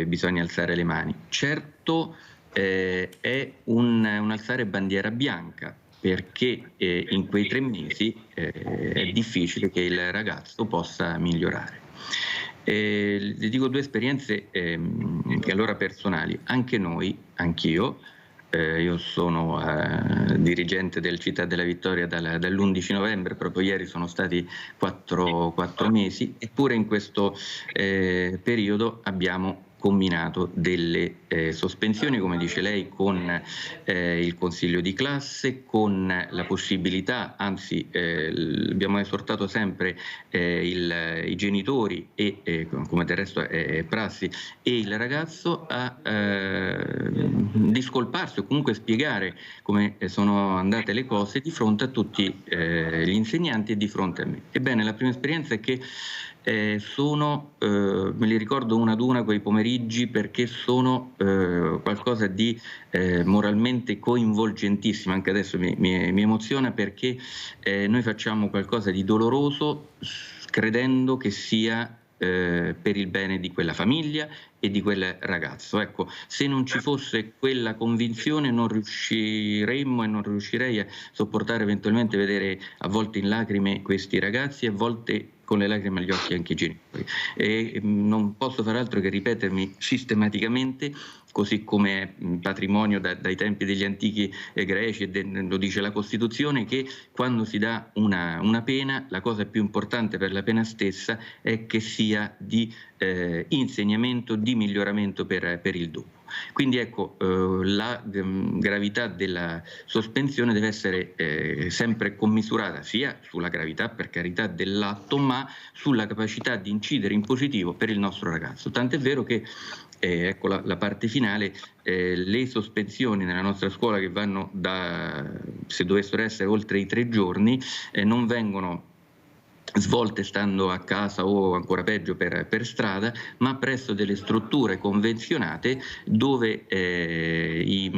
[SPEAKER 21] bisogna alzare le mani. Certo è un alzare bandiera bianca, perché in quei 3 mesi è difficile che il ragazzo possa migliorare. Le dico 2 esperienze che allora personali. Anche noi, anch'io, io sono dirigente del Città della Vittoria dall'11 novembre, proprio ieri sono stati 4 mesi, eppure in questo periodo abbiamo combinato delle sospensioni, come dice lei, con il consiglio di classe, con la possibilità, anzi abbiamo esortato sempre i genitori e come del resto è prassi, e il ragazzo a discolparsi o comunque spiegare come sono andate le cose di fronte a tutti gli insegnanti e di fronte a me. Ebbene, la prima esperienza è che me li ricordo una ad una quei pomeriggi, perché sono qualcosa di moralmente coinvolgentissimo. Anche adesso mi emoziona, perché noi facciamo qualcosa di doloroso credendo che sia per il bene di quella famiglia e di quel ragazzo. Ecco, se non ci fosse quella convinzione non riusciremmo e non riuscirei a sopportare eventualmente vedere a volte in lacrime questi ragazzi, a volte con le lacrime agli occhi anche i genitori. E non posso far altro che ripetermi sistematicamente, così come è patrimonio dai tempi degli antichi greci, e lo dice la Costituzione, che quando si dà una pena, la cosa più importante per la pena stessa è che sia di insegnamento, di miglioramento per il dopo. Quindi ecco, la gravità della sospensione deve essere sempre commisurata sia sulla gravità, per carità, dell'atto, ma sulla capacità di incidere in positivo per il nostro ragazzo. Tant'è vero che ecco la parte finale, le sospensioni nella nostra scuola, che vanno se dovessero essere oltre i 3 giorni, non vengono svolte stando a casa o ancora peggio per strada, ma presso delle strutture convenzionate dove i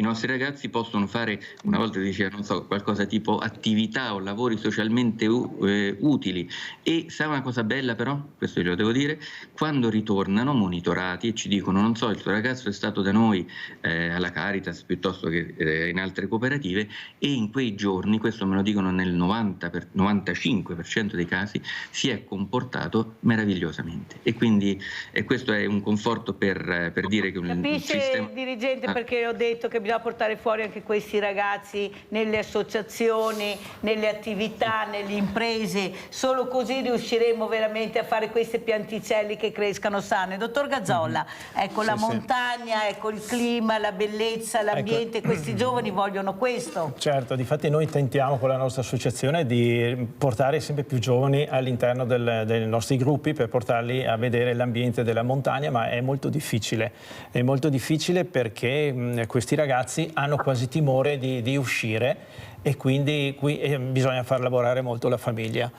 [SPEAKER 21] nostri ragazzi possono fare, una volta diceva, non so, qualcosa tipo attività o lavori socialmente utili. E sa una cosa bella però, questo glielo devo dire, quando ritornano monitorati e ci dicono, non so, il suo ragazzo è stato da noi alla Caritas piuttosto che in altre cooperative, e in quei giorni, questo me lo dicono nel 95% dei casi, si è comportato meravigliosamente. E quindi questo è un conforto per dire che
[SPEAKER 1] capisce
[SPEAKER 21] sistema...
[SPEAKER 1] il dirigente perché ho detto che bisogna portare fuori anche questi ragazzi nelle associazioni, nelle attività, nelle imprese. Solo così riusciremo veramente a fare queste pianticelli che crescano sane. Dottor Gazzolla, ecco, la montagna, ecco il clima, la bellezza, l'ambiente, ecco, questi giovani vogliono questo.
[SPEAKER 4] Certo, difatti noi tentiamo con la nostra associazione di portare sempre sempre più giovani all'interno dei nostri gruppi per portarli a vedere l'ambiente della montagna, ma è molto difficile. È molto difficile perché questi ragazzi hanno quasi timore di uscire e quindi qui bisogna far lavorare molto la famiglia,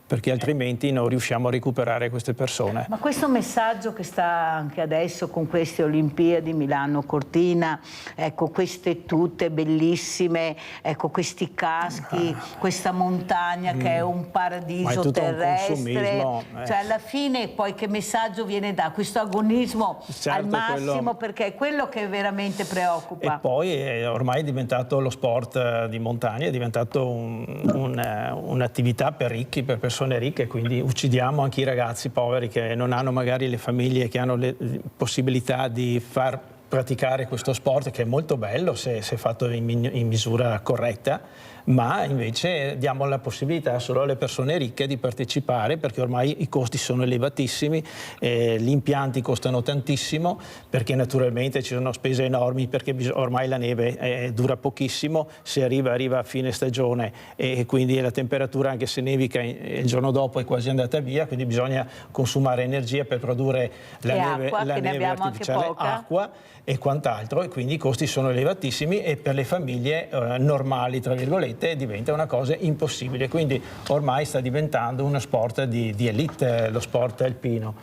[SPEAKER 4] perché altrimenti non riusciamo a recuperare queste persone.
[SPEAKER 1] Ma questo messaggio che sta anche adesso con queste Olimpiadi Milano-Cortina, ecco, queste tute bellissime, ecco, questi caschi, questa montagna che è un paradiso terrestre, cioè alla fine poi che messaggio viene da questo agonismo al massimo, perché è quello che veramente preoccupa.
[SPEAKER 4] E poi ormai è diventato lo sport di montagna, è diventato un'attività per ricchi, per persone ricche, quindi uccidiamo anche i ragazzi poveri che non hanno magari le famiglie che hanno le possibilità di far praticare questo sport, che è molto bello se fatto in misura corretta, ma invece diamo la possibilità solo alle persone ricche di partecipare, perché ormai i costi sono elevatissimi, gli impianti costano tantissimo, perché naturalmente ci sono spese enormi, perché ormai la neve dura pochissimo, se arriva a fine stagione e quindi la temperatura, anche se nevica il giorno dopo, è quasi andata via, quindi bisogna consumare energia per produrre la neve artificiale, acqua e quant'altro, e quindi i costi sono elevatissimi e per le famiglie normali, tra virgolette, diventa una cosa impossibile. Quindi ormai sta diventando uno sport di elite, lo sport alpino.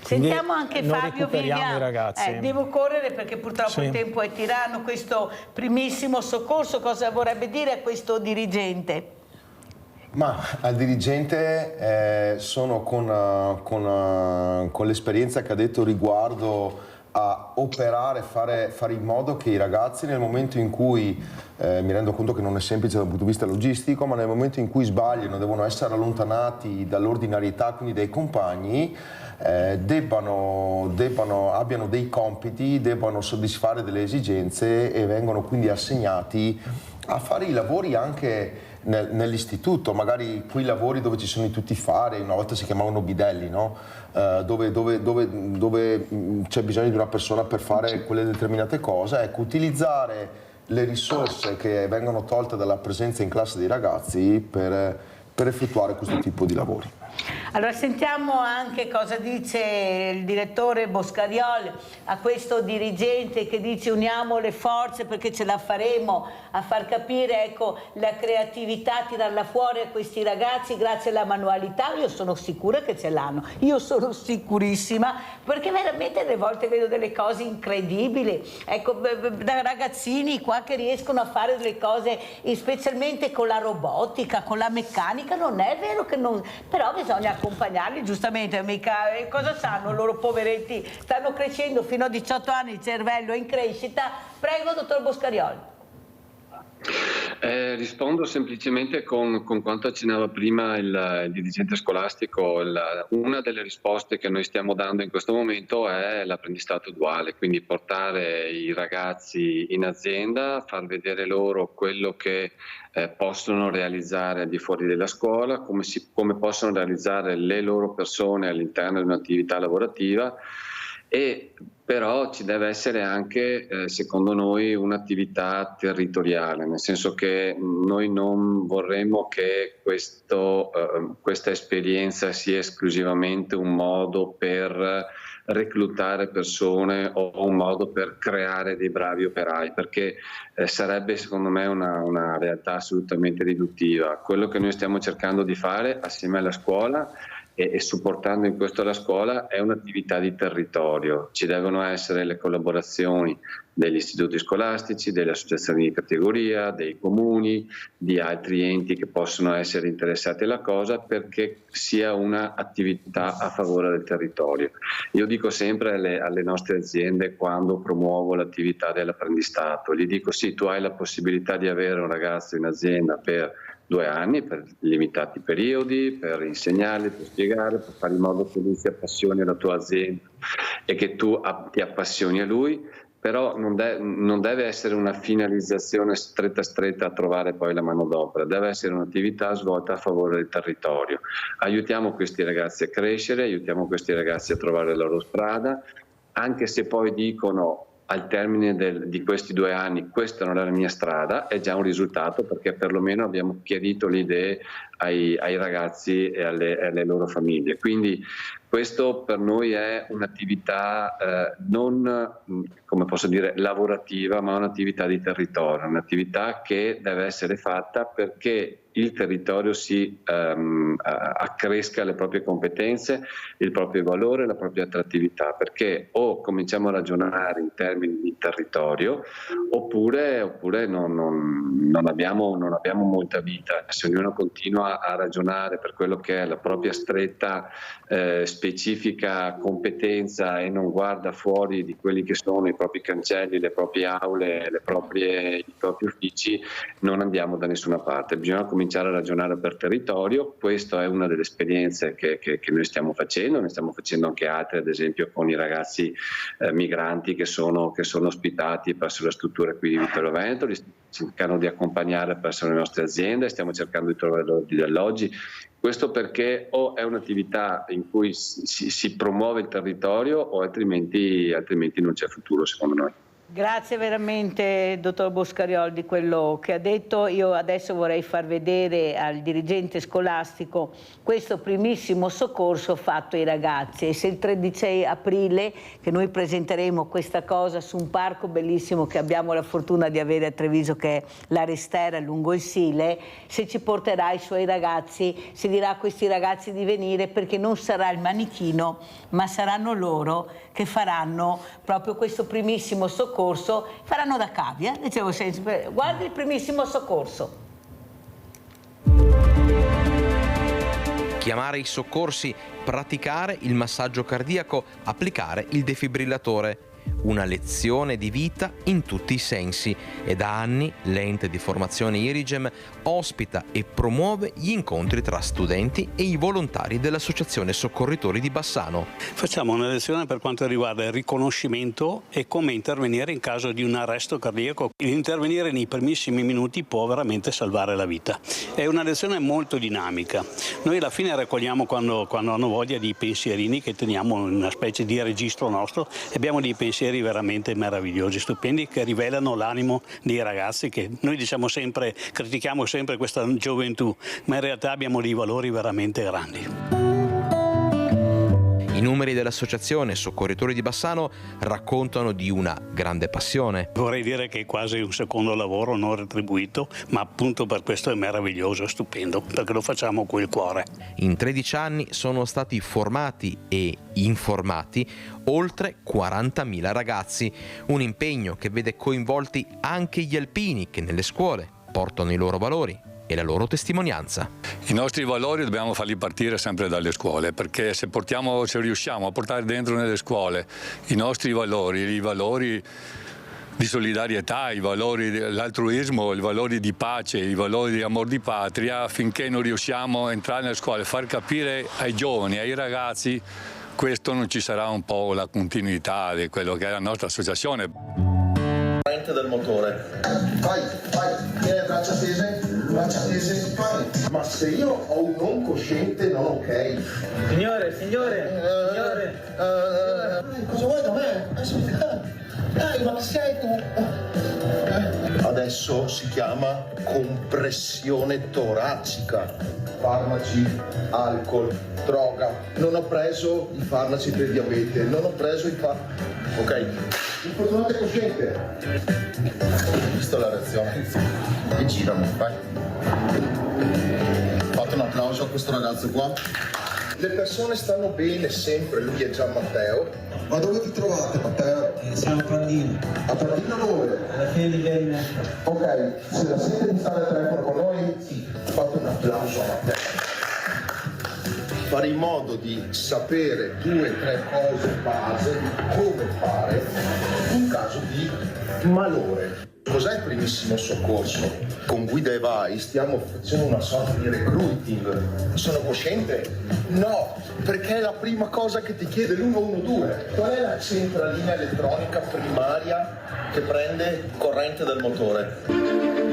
[SPEAKER 1] Sentiamo anche Fabio Vivian.
[SPEAKER 4] I ragazzi.
[SPEAKER 1] Devo correre perché purtroppo il tempo è tiranno. Questo primissimo soccorso cosa vorrebbe dire a questo dirigente?
[SPEAKER 5] Ma al dirigente sono con l'esperienza che ha detto riguardo a operare, fare in modo che i ragazzi, nel momento in cui mi rendo conto che non è semplice dal punto di vista logistico, ma nel momento in cui sbagliano, devono essere allontanati dall'ordinarietà, quindi dai compagni, abbiano dei compiti, debbano soddisfare delle esigenze e vengono quindi assegnati a fare i lavori anche nell'istituto, magari quei lavori dove ci sono i tuttofare, una volta si chiamavano bidelli, no? Dove c'è bisogno di una persona per fare quelle determinate cose. Ecco, utilizzare le risorse che vengono tolte dalla presenza in classe dei ragazzi per effettuare questo tipo di lavori.
[SPEAKER 1] Allora sentiamo anche cosa dice il direttore Boscariol a questo dirigente che dice uniamo le forze perché ce la faremo, a far capire, ecco, la creatività, tirarla fuori a questi ragazzi grazie alla manualità. Io sono sicura che ce l'hanno, io sono sicurissima, perché veramente alle volte vedo delle cose incredibili, ecco, da ragazzini qua che riescono a fare delle cose, specialmente con la robotica, con la meccanica. Non è vero che non, però bisogna accompagnarli, giustamente, mica cosa sanno loro poveretti, stanno crescendo fino a 18 anni, il cervello è in crescita. Prego, dottor Boscariol.
[SPEAKER 7] Rispondo semplicemente con quanto accennava prima il dirigente scolastico. Una delle risposte che noi stiamo dando in questo momento è l'apprendistato duale, quindi portare i ragazzi in azienda, far vedere loro quello che possono realizzare al di fuori della scuola, come possono realizzare le loro persone all'interno di un'attività lavorativa. E però ci deve essere anche, secondo noi, un'attività territoriale, nel senso che noi non vorremmo che questa esperienza sia esclusivamente un modo per reclutare persone o un modo per creare dei bravi operai, perché sarebbe secondo me una realtà assolutamente riduttiva. Quello che noi stiamo cercando di fare assieme alla scuola e supportando in questo la scuola è un'attività di territorio. Ci devono essere le collaborazioni degli istituti scolastici, delle associazioni di categoria, dei comuni, di altri enti che possono essere interessati alla cosa, perché sia un'attività a favore del territorio. Io dico sempre alle nostre aziende, quando promuovo l'attività dell'apprendistato, gli dico sì, tu hai la possibilità di avere un ragazzo in azienda per 2 anni, per limitati periodi, per insegnargli, per spiegare, per fare in modo che lui si appassioni alla tua azienda e che tu ti appassioni a lui, però non deve essere una finalizzazione stretta a trovare poi la manodopera, deve essere un'attività svolta a favore del territorio. Aiutiamo questi ragazzi a crescere, aiutiamo questi ragazzi a trovare la loro strada, anche se poi dicono al termine di questi 2 anni questa non è la mia strada, è già un risultato, perché perlomeno abbiamo chiarito le idee ai ragazzi e alle loro famiglie. Quindi questo per noi è un'attività non, come posso dire, lavorativa, ma un'attività di territorio, un'attività che deve essere fatta perché il territorio si accresca le proprie competenze, il proprio valore, la propria attrattività, perché o cominciamo a ragionare in termini di territorio oppure non abbiamo molta vita. Se ognuno continua a ragionare per quello che è la propria stretta specifica competenza e non guarda fuori di quelli che sono i propri cancelli, le proprie aule, i propri uffici, non andiamo da nessuna parte. Bisogna cominciare a ragionare per territorio. Questa è una delle esperienze che noi stiamo facendo, ne stiamo facendo anche altre, ad esempio con i ragazzi migranti che sono ospitati presso le strutture qui di Vittorio Veneto, li stiamo cercando di accompagnare presso le nostre aziende, stiamo cercando di trovare loro degli alloggi. Questo perché o è un'attività in cui si promuove il territorio o altrimenti non c'è futuro, secondo noi.
[SPEAKER 1] Grazie veramente, dottor Boscariol, di quello che ha detto. Io adesso vorrei far vedere al dirigente scolastico questo primissimo soccorso fatto ai ragazzi. E se il 13 aprile, che noi presenteremo questa cosa su un parco bellissimo che abbiamo la fortuna di avere a Treviso, che è la Restera lungo il Sile, se ci porterà i suoi ragazzi, si dirà a questi ragazzi di venire, perché non sarà il manichino, ma saranno loro che faranno proprio questo primissimo soccorso. Faranno da cavia, dicevo sempre, guardi il primissimo soccorso.
[SPEAKER 6] Chiamare i soccorsi, praticare il massaggio cardiaco, applicare il defibrillatore. Una lezione di vita in tutti i sensi, e da anni l'ente di formazione Irigem ospita e promuove gli incontri tra studenti e i volontari dell'Associazione Soccorritori di Bassano.
[SPEAKER 22] Facciamo una lezione per quanto riguarda il riconoscimento e come intervenire in caso di un arresto cardiaco. Intervenire nei primissimi minuti può veramente salvare la vita. È una lezione molto dinamica. Noi alla fine raccogliamo, quando hanno voglia, di pensierini che teniamo in una specie di registro nostro. Abbiamo dei pensieri veramente meravigliosi, stupendi, che rivelano l'animo dei ragazzi, che noi diciamo sempre, critichiamo sempre questa gioventù, ma in realtà abbiamo dei valori veramente grandi.
[SPEAKER 6] I numeri dell'Associazione Soccorritori di Bassano raccontano di una grande passione.
[SPEAKER 22] Vorrei dire che è quasi un secondo lavoro non retribuito, ma appunto per questo è meraviglioso, stupendo, perché lo facciamo con il cuore.
[SPEAKER 6] In 13 anni sono stati formati e informati oltre 40.000 ragazzi, un impegno che vede coinvolti anche gli alpini che nelle scuole portano i loro valori e la loro testimonianza.
[SPEAKER 23] I nostri valori dobbiamo farli partire sempre dalle scuole, perché se riusciamo a portare dentro nelle scuole i nostri valori, i valori di solidarietà, i valori dell'altruismo, i valori di pace, i valori di amor di patria, finché non riusciamo a entrare nelle scuole e far capire ai giovani, ai ragazzi, questo non ci sarà un po' la continuità di quello che è la nostra associazione.
[SPEAKER 5] Corrente del motore. Vai, tieni le braccia tese, vai. Ma se io ho un non cosciente, non ok.
[SPEAKER 4] Signore.
[SPEAKER 5] Cosa vuoi da me? Dai, ma sei tu? Adesso si chiama compressione toracica. Farmaci, alcol, droga. Non ho preso i farmaci per il diabete, non ho preso i farmaci. Ok. Infortunato è cosciente. Questa è la reazione. E girami, vai. Fate un applauso a questo ragazzo qua. Le persone stanno bene sempre, lui è Gian Matteo. Ma dove ti trovate, Matteo?
[SPEAKER 24] Siamo a Prandino.
[SPEAKER 5] A Prandino dove?
[SPEAKER 24] Alla fine di Benne.
[SPEAKER 5] Ok, se la sente di stare al telefono con noi, sì. Fate un applauso a Matteo. Fare in modo di sapere 2 o 3 cose base di come fare in caso di malore. Cos'è il primissimo soccorso? Con Guida e Vai stiamo facendo una sorta di recruiting. Sono cosciente? No, perché è la prima cosa che ti chiede l'112. Qual è la centralina elettronica primaria che prende corrente del motore?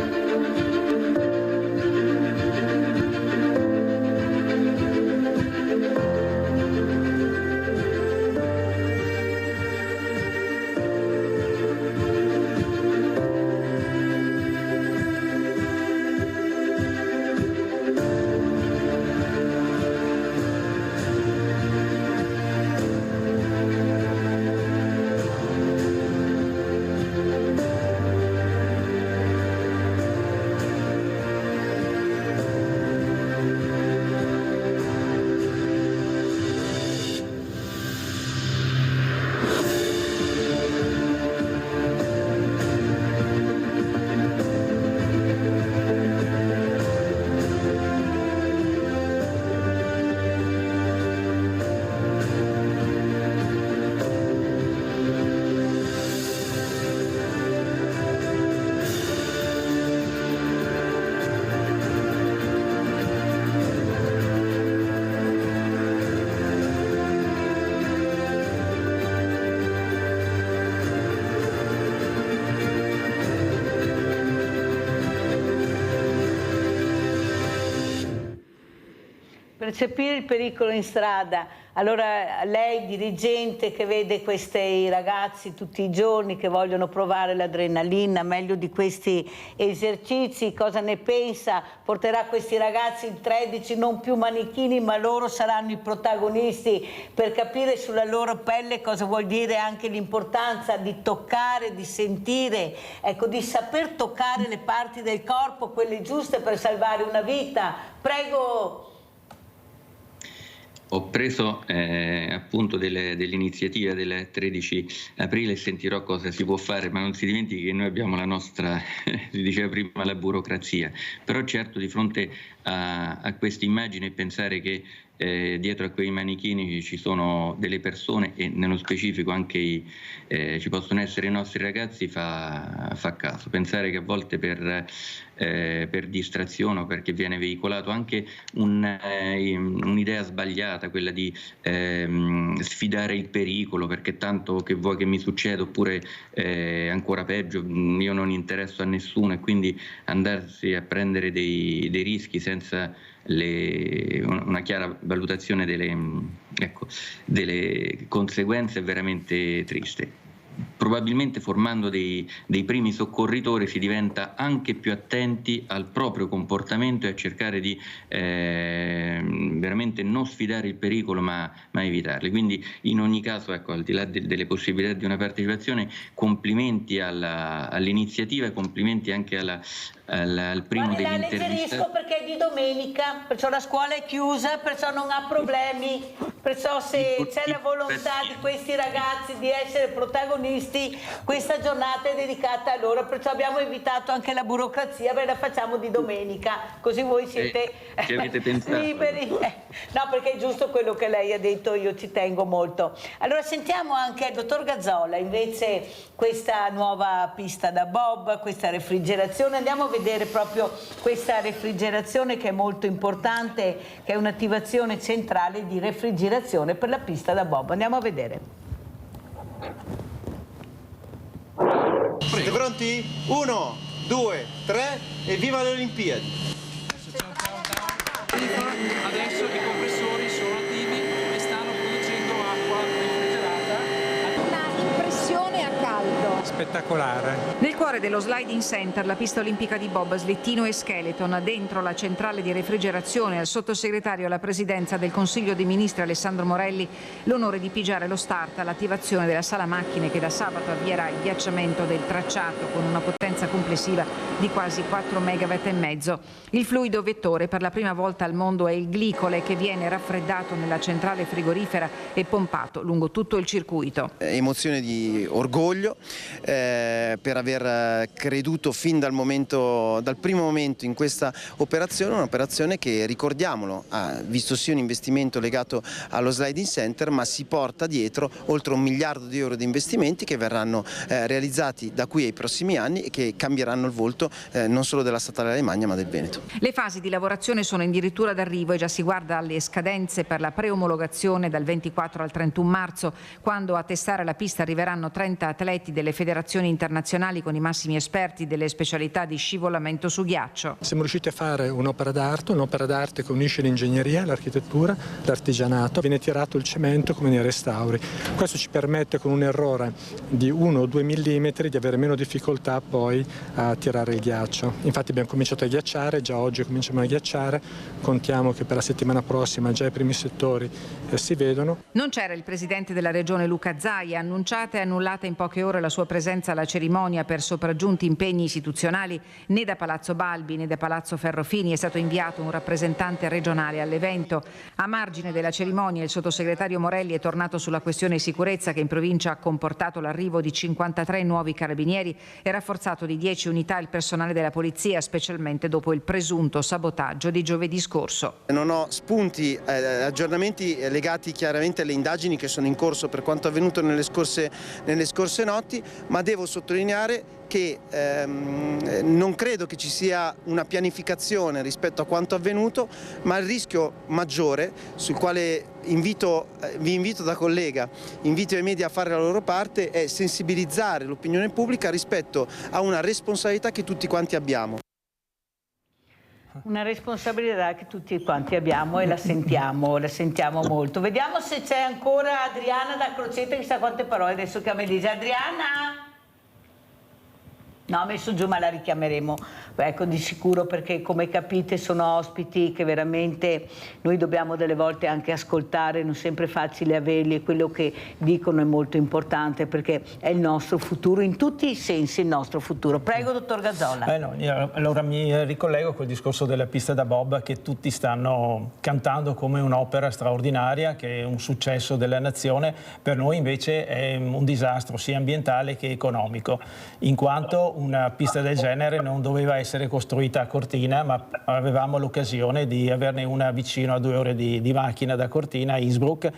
[SPEAKER 1] percepire il pericolo in strada. Allora lei, dirigente che vede questi ragazzi tutti i giorni che vogliono provare l'adrenalina, meglio di questi esercizi, cosa ne pensa? Porterà questi ragazzi in 13 non più manichini, ma loro saranno i protagonisti, per capire sulla loro pelle cosa vuol dire anche l'importanza di toccare, di sentire, ecco, di saper toccare le parti del corpo, quelle giuste per salvare una vita. Prego.
[SPEAKER 21] Ho preso appunto dell'iniziativa del 13 aprile e sentirò cosa si può fare, ma non si dimentichi che noi abbiamo la nostra, si diceva prima, la burocrazia. Però certo, di fronte a questa immagine, pensare che dietro a quei manichini ci sono delle persone, e nello specifico anche ci possono essere i nostri ragazzi, fa caso. Pensare che a volte per distrazione o perché viene veicolato anche un'idea sbagliata, quella di sfidare il pericolo, perché tanto che vuoi che mi succeda, oppure ancora peggio, io non interesso a nessuno, e quindi andarsi a prendere dei rischi senza una chiara valutazione delle conseguenze è veramente triste. Probabilmente formando dei primi soccorritori si diventa anche più attenti al proprio comportamento e a cercare di veramente non sfidare il pericolo, ma evitarli. Quindi in ogni caso, ecco, al di là delle possibilità di una partecipazione, complimenti all'iniziativa e complimenti anche al primo degli intervistati.
[SPEAKER 1] Alleggerisco perché è di domenica, perciò la scuola è chiusa, perciò non ha problemi, perciò se c'è la volontà di questi ragazzi di essere protagonisti, questa giornata è dedicata a loro, perciò abbiamo evitato anche la burocrazia, ve la facciamo di domenica, così voi siete
[SPEAKER 21] ci avete pensato.
[SPEAKER 1] liberi. No, perché è giusto quello che lei ha detto, io ci tengo molto. Allora sentiamo anche il dottor Gazzola, invece, questa nuova pista da bob, questa refrigerazione. Andiamo a vedere proprio questa refrigerazione, che è molto importante, che è un'attivazione centrale di refrigerazione per la pista da bob. Andiamo a vedere.
[SPEAKER 8] Siete pronti? 1, 2, 3 e viva le Olimpiadi!
[SPEAKER 9] Adesso i compressori sono attivi e stanno producendo acqua refrigerata.
[SPEAKER 10] Una impressione a caldo.
[SPEAKER 9] Spettacolare.
[SPEAKER 10] Nel cuore dello Sliding Center, la pista olimpica di bob, slittino e skeleton, dentro la centrale di refrigerazione, al sottosegretario alla presidenza del Consiglio dei Ministri Alessandro Morelli l'onore di pigiare lo start all'attivazione della sala macchine, che da sabato avvierà il ghiacciamento del tracciato con una potenza complessiva di quasi 4 megawatt e mezzo. Il fluido vettore per la prima volta al mondo è il glicole, che viene raffreddato nella centrale frigorifera e pompato lungo tutto il circuito.
[SPEAKER 8] Emozione di orgoglio per aver creduto fin dal primo momento in questa operazione, un'operazione che, ricordiamolo, ha visto sì un investimento legato allo Sliding Center, ma si porta dietro oltre 1 miliardo di euro di investimenti che verranno realizzati da qui ai prossimi anni e che cambieranno il volto non solo della statale Alemagna ma del Veneto.
[SPEAKER 10] Le fasi di lavorazione sono addirittura d'arrivo e già si guarda alle scadenze per la preomologazione dal 24 al 31 marzo, quando a testare la pista arriveranno 30 atleti delle federazioni internazionali con i massimi esperti delle specialità di scivolamento su ghiaccio.
[SPEAKER 9] Siamo riusciti a fare un'opera d'arte che unisce l'ingegneria, l'architettura, l'artigianato. Viene tirato il cemento come nei restauri. Questo ci permette, con un errore di 1 o 2 millimetri, di avere meno difficoltà poi a tirare il ghiaccio. Infatti abbiamo cominciato a ghiacciare, già oggi cominciamo a ghiacciare, contiamo che per la settimana prossima già i primi settori si vedono.
[SPEAKER 10] Non c'era il presidente della regione Luca Zaia, annunciata e annullata in poche ore la sua presenza alla cerimonia per sopraggiunti impegni istituzionali. Né da Palazzo Balbi né da Palazzo Ferrofini è stato inviato un rappresentante regionale all'evento. A margine della cerimonia il sottosegretario Morelli è tornato sulla questione sicurezza, che in provincia ha comportato l'arrivo di 53 nuovi carabinieri e rafforzato di 10 unità il personale della polizia, specialmente dopo il presunto sabotaggio di giovedì scorso.
[SPEAKER 8] Non ho spunti, aggiornamenti legati chiaramente alle indagini che sono in corso per quanto avvenuto nelle scorse notti, ma devo sottolineare che non credo che ci sia una pianificazione rispetto a quanto avvenuto, ma il rischio maggiore, sul quale vi invito da collega, invito i media a fare la loro parte, è sensibilizzare l'opinione pubblica rispetto a una responsabilità che tutti quanti abbiamo.
[SPEAKER 1] Una responsabilità che tutti quanti abbiamo e la sentiamo molto. Vediamo se c'è ancora Adriana da Crocetta, chissà quante parole adesso che mi dice. Adriana? No, ha messo giù, ma la richiameremo, ecco, di sicuro, perché come capite sono ospiti che veramente noi dobbiamo delle volte anche ascoltare, non sempre è facile averli, e quello che dicono è molto importante perché è il nostro futuro, in tutti i sensi il nostro futuro. Prego, dottor Gazzola.
[SPEAKER 4] Allora mi ricollego col discorso della pista da bob che tutti stanno cantando come un'opera straordinaria, che è un successo della nazione. Per noi invece è un disastro sia ambientale che economico, in quanto una pista del genere non doveva essere costruita a Cortina, ma avevamo l'occasione di averne una vicino a 2 ore di macchina da Cortina, a Innsbruck,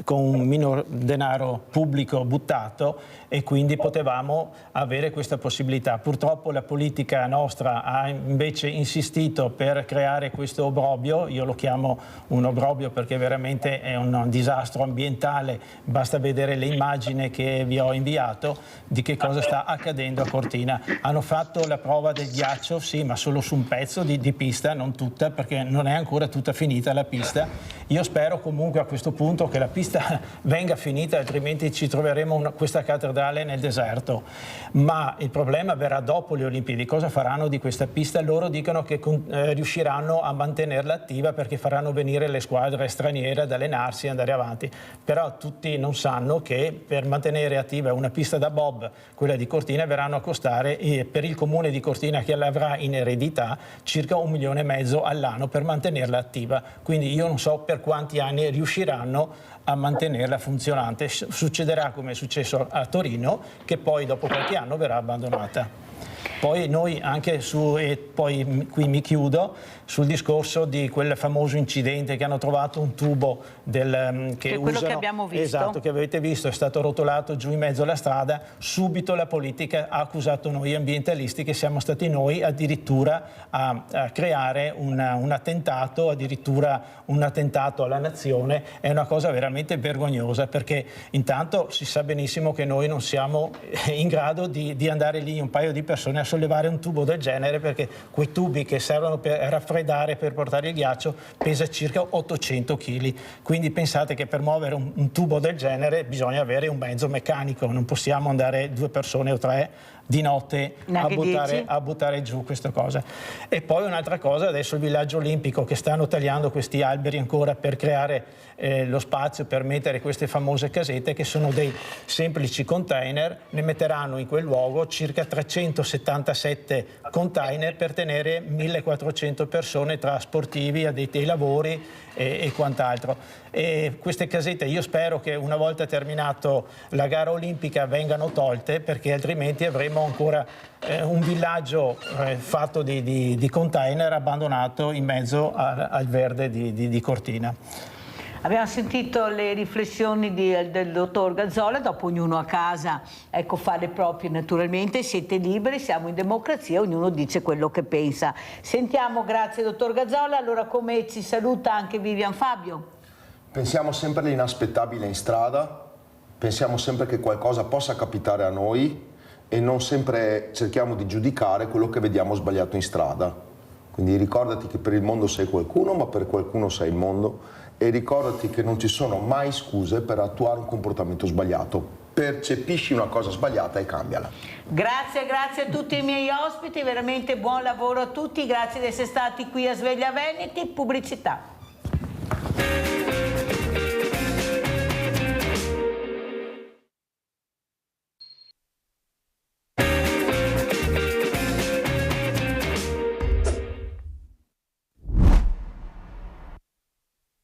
[SPEAKER 4] con un minor denaro pubblico buttato, e quindi potevamo avere questa possibilità. Purtroppo la politica nostra ha invece insistito per creare questo obbrobrio. Io lo chiamo un obbrobrio perché veramente è un disastro ambientale, basta vedere le immagini che vi ho inviato di che cosa sta accadendo a Cortina. Hanno fatto la prova del ghiaccio, sì, ma solo su un pezzo di pista, non tutta, perché non è ancora tutta finita la pista. Io spero comunque a questo punto che la pista venga finita, altrimenti ci troveremo questa cattedrale nel deserto. Ma il problema verrà dopo le Olimpiadi. Cosa faranno di questa pista? Loro dicono che riusciranno a mantenerla attiva perché faranno venire le squadre straniere ad allenarsi e andare avanti. Però tutti non sanno che per mantenere attiva una pista da bob, quella di Cortina, verranno a costare, per il comune di Cortina, che l'avrà in eredità, circa 1,5 milioni all'anno per mantenerla attiva. Quindi io non so per quanti anni riusciranno a mantenerla funzionante. Succederà come è successo a Torino, che poi dopo qualche anno verrà abbandonata. Poi noi anche e poi qui mi chiudo, sul discorso di quel famoso incidente che hanno trovato un tubo che
[SPEAKER 1] quello che abbiamo visto.
[SPEAKER 4] Esatto, che avete visto, è stato rotolato giù in mezzo alla strada. Subito la politica ha accusato noi ambientalisti che siamo stati noi addirittura a creare un attentato, addirittura un attentato alla nazione. È una cosa veramente vergognosa, perché intanto si sa benissimo che noi non siamo in grado di andare lì un paio di persone a sollevare un tubo del genere, perché quei tubi che servono per raffreddare, per portare il ghiaccio, pesa circa 800 kg. Quindi pensate che per muovere un tubo del genere bisogna avere un mezzo meccanico, non possiamo andare 2 persone o 3 di notte a buttare giù questa cosa. E poi un'altra cosa, adesso il villaggio olimpico, che stanno tagliando questi alberi ancora per creare lo spazio per mettere queste famose casette, che sono dei semplici container. Ne metteranno in quel luogo circa 377 container per tenere 1400 persone tra sportivi, addetti ai lavori e quant'altro. E queste casette io spero che una volta terminato la gara olimpica vengano tolte, perché altrimenti avremo ancora un villaggio fatto di container abbandonato in mezzo al verde di Cortina.
[SPEAKER 1] Abbiamo sentito le riflessioni del dottor Gazzola, dopo ognuno a casa fa le proprie naturalmente, siete liberi, siamo in democrazia, ognuno dice quello che pensa. Sentiamo, grazie dottor Gazzola, allora come ci saluta anche Vivian Fabio?
[SPEAKER 5] Pensiamo sempre all'inaspettabile in strada, pensiamo sempre che qualcosa possa capitare a noi e non sempre cerchiamo di giudicare quello che vediamo sbagliato in strada. Quindi ricordati che per il mondo sei qualcuno, ma per qualcuno sei il mondo. E ricordati che non ci sono mai scuse per attuare un comportamento sbagliato. Percepisci una cosa sbagliata e cambiala.
[SPEAKER 1] Grazie a tutti i miei ospiti, veramente buon lavoro a tutti, grazie di essere stati qui a Sveglia Veneti. Pubblicità.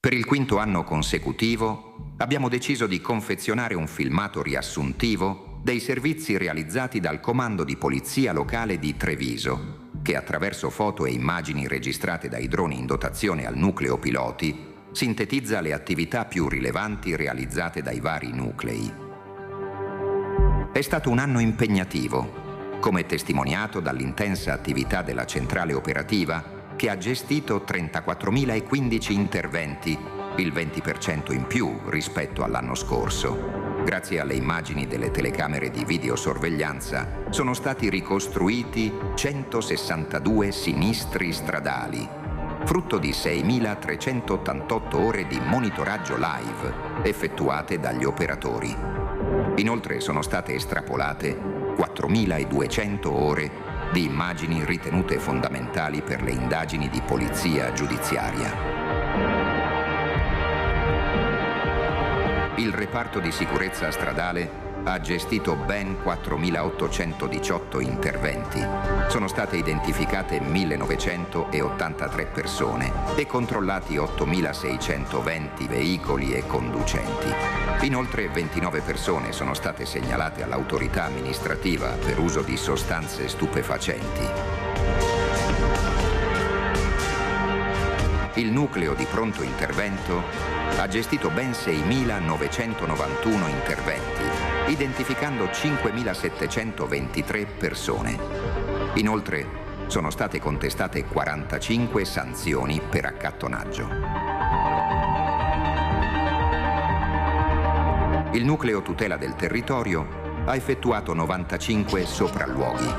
[SPEAKER 13] Per il 5º anno consecutivo abbiamo deciso di confezionare un filmato riassuntivo dei servizi realizzati dal Comando di Polizia Locale di Treviso, che attraverso foto e immagini registrate dai droni in dotazione al nucleo piloti sintetizza le attività più rilevanti realizzate dai vari nuclei. È stato un anno impegnativo, come testimoniato dall'intensa attività della centrale operativa, che ha gestito 34.015 interventi, il 20% in più rispetto all'anno scorso. Grazie alle immagini delle telecamere di videosorveglianza sono stati ricostruiti 162 sinistri stradali, frutto di 6.388 ore di monitoraggio live effettuate dagli operatori. Inoltre sono state estrapolate 4.200 ore di immagini ritenute fondamentali per le indagini di polizia giudiziaria. Il reparto di sicurezza stradale ha gestito ben 4.818 interventi. Sono state identificate 1.983 persone e controllati 8.620 veicoli e conducenti. Inoltre 29 persone sono state segnalate all'autorità amministrativa per uso di sostanze stupefacenti. Il nucleo di pronto intervento ha gestito ben 6.991 interventi, identificando 5.723 persone. Inoltre sono state contestate 45 sanzioni per accattonaggio. Il nucleo tutela del territorio ha effettuato 95 sopralluoghi,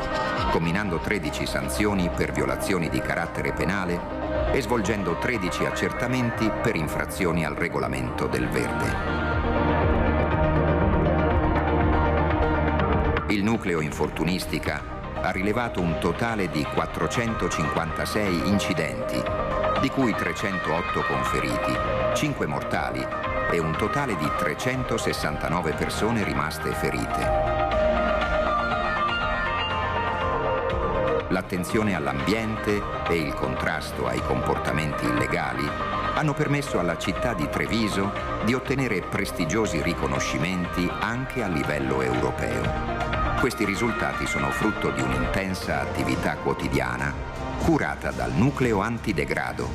[SPEAKER 13] comminando 13 sanzioni per violazioni di carattere penale e svolgendo 13 accertamenti per infrazioni al regolamento del verde. Il nucleo infortunistica ha rilevato un totale di 456 incidenti, di cui 308 con feriti, 5 mortali e un totale di 369 persone rimaste ferite. L'attenzione all'ambiente e il contrasto ai comportamenti illegali hanno permesso alla città di Treviso di ottenere prestigiosi riconoscimenti anche a livello europeo. Questi risultati sono frutto di un'intensa attività quotidiana curata dal nucleo antidegrado,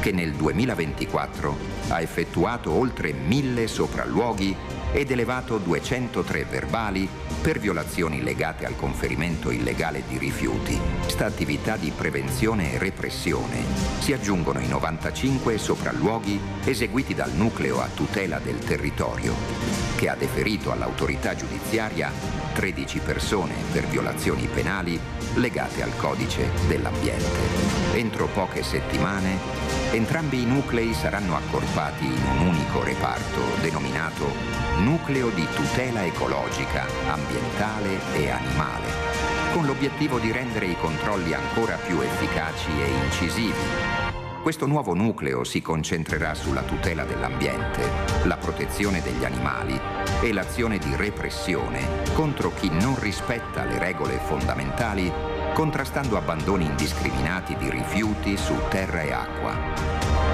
[SPEAKER 13] che nel 2024 ha effettuato oltre 1.000 sopralluoghi ed elevato 203 verbali per violazioni legate al conferimento illegale di rifiuti. Sta attività di prevenzione e repressione si aggiungono i 95 sopralluoghi eseguiti dal nucleo a tutela del territorio, che ha deferito all'autorità giudiziaria 13 persone per violazioni penali legate al codice dell'ambiente. Entro poche settimane entrambi i nuclei saranno accorpati in un unico reparto denominato Nucleo di tutela ecologica, ambientale e animale, con l'obiettivo di rendere i controlli ancora più efficaci e incisivi. Questo nuovo nucleo si concentrerà sulla tutela dell'ambiente, la protezione degli animali e l'azione di repressione contro chi non rispetta le regole fondamentali, contrastando abbandoni indiscriminati di rifiuti su terra e acqua.